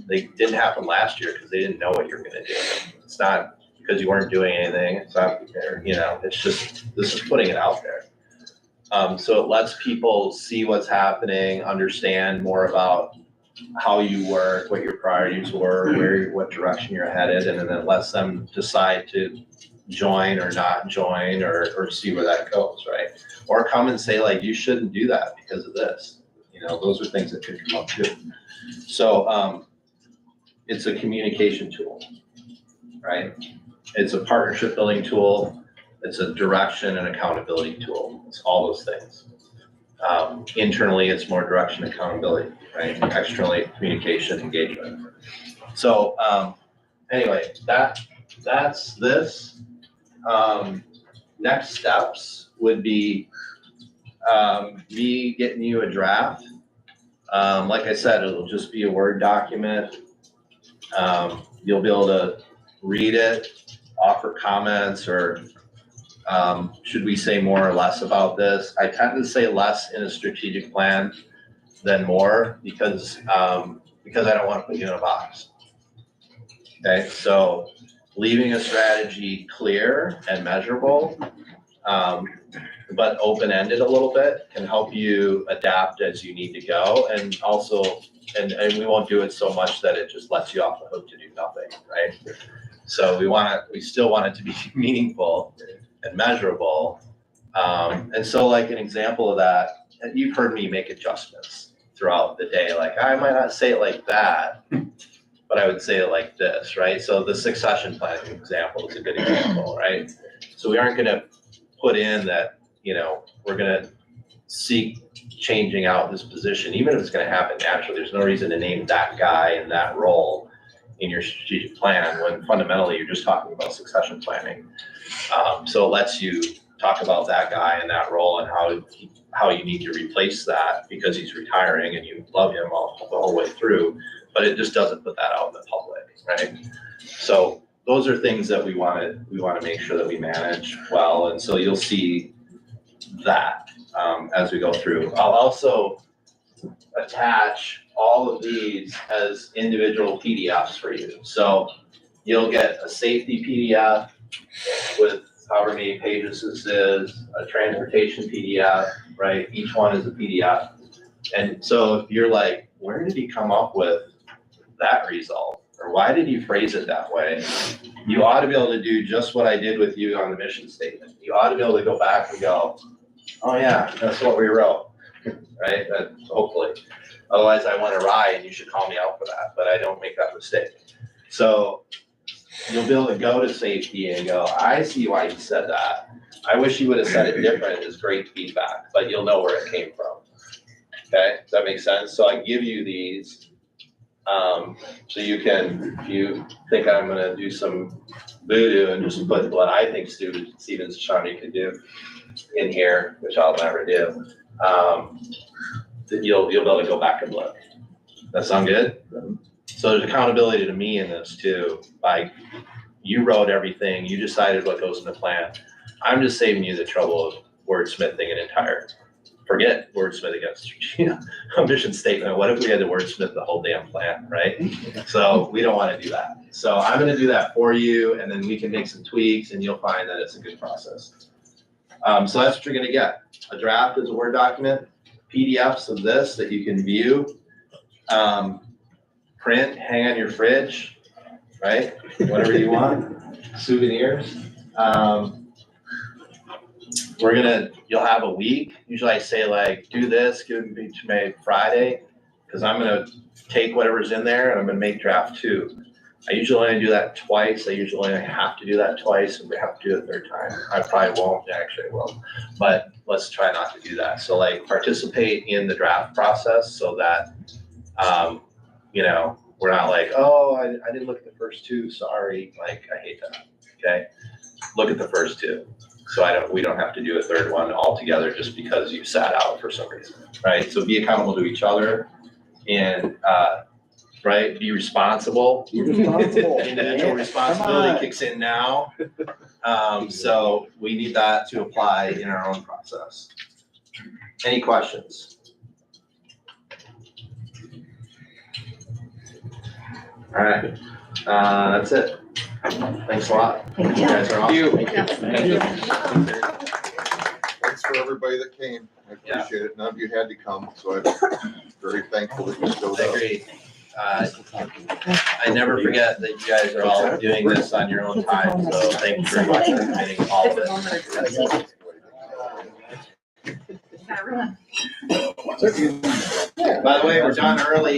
They didn't happen last year because they didn't know what you're going to do. It's not because you weren't doing anything. It's not, it's just, this is putting it out there. So it lets people see what's happening, understand more about how you work, what your priorities were, what direction you're headed, and then it lets them decide to join or not join or see where that goes, right? Or come and say like, you shouldn't do that because of this. Those are things that could come up too. So it's a communication tool, right? It's a partnership building tool. It's a direction and accountability tool. It's all those things. Internally, it's more direction, accountability, right? Externally, communication, engagement. So anyway, that's this. Next steps would be me getting you a draft. Like I said, it'll just be a Word document. You'll be able to read it, offer comments, or should we say more or less about this? I tend to say less in a strategic plan than more because I don't want to put you in a box. Okay, so leaving a strategy clear and measurable, but open-ended a little bit can help you adapt as you need to go, and also, and we won't do it so much that it just lets you off the hook to do nothing, right? So we still want it to be meaningful and measurable. And so like an example of that, and you've heard me make adjustments throughout the day. Like I might not say it like that, but I would say it like this, right? So the succession planning example is a good example, right? So we aren't gonna put in that, we're gonna seek changing out this position, even if it's gonna happen naturally. There's no reason to name that guy in that role in your strategic plan when fundamentally you're just talking about succession planning. So it lets you talk about that guy in that role and how you need to replace that because he's retiring and you love him the whole way through, but it just doesn't put that out in the public, right? So those are things that we want to make sure that we manage well, and so you'll see that as we go through. I'll also attach all of these as individual PDFs for you. So you'll get a safety PDF with however many pages this is, a transportation PDF, right? Each one is a PDF. And so if you're like, where did he come up with that result? Or why did you phrase it that way? You ought to be able to do just what I did with you on the mission statement. You ought to be able to go back and go, oh yeah, that's what we wrote, right? Hopefully. Otherwise I went awry and you should call me out for that, but I don't make that mistake. So you'll be able to go to safety and go, I see why you said that. I wish you would have said it different. It's great feedback, but you'll know where it came from. Okay, does that make sense? So I give you these, so you can, if you think I'm gonna do some voodoo and just put what I think Stephenson Shawnee could do in here, which I'll never do, then you'll be able to go back and look. That sound good? So there's accountability to me in this too. Like you wrote everything, you decided what goes in the plan. I'm just saving you the trouble of wordsmithing an entire, forget wordsmithing a mission statement. What if we had to wordsmith the whole damn plan, right? So we don't want to do that. So I'm going to do that for you, and then we can make some tweaks and you'll find that it's a good process. So that's what you're going to get. A draft is a Word document. PDFs of this that you can view. Print, hang on your fridge, right? Whatever you want, souvenirs. You'll have a week. Usually I say like, do this, give it to me Friday, because I'm gonna take whatever's in there and I'm gonna make draft 2. I usually only do that twice. I usually only have to do that twice, and we have to do it a third time. I probably won't, actually I will, but let's try not to do that. So like participate in the draft process so that, we're not like, oh, I didn't look at the first 2, sorry, like, I hate that, okay? Look at the first 2, so we don't have to do a third one altogether just because you sat out for some reason, right? So be accountable to each other and, right, be responsible. Be responsible. Individual responsibility kicks in now. So we need that to apply in our own process. Any questions? All right, that's it. Thanks a lot. Thank You guys are awesome. Thank you. Thanks for everybody that came. I appreciate it. None of you had to come, so I'm very thankful that you showed I up. agree. I never forget that you guys are all doing this on your own time, so thank you very much for committing all of this. By the way, we're done early.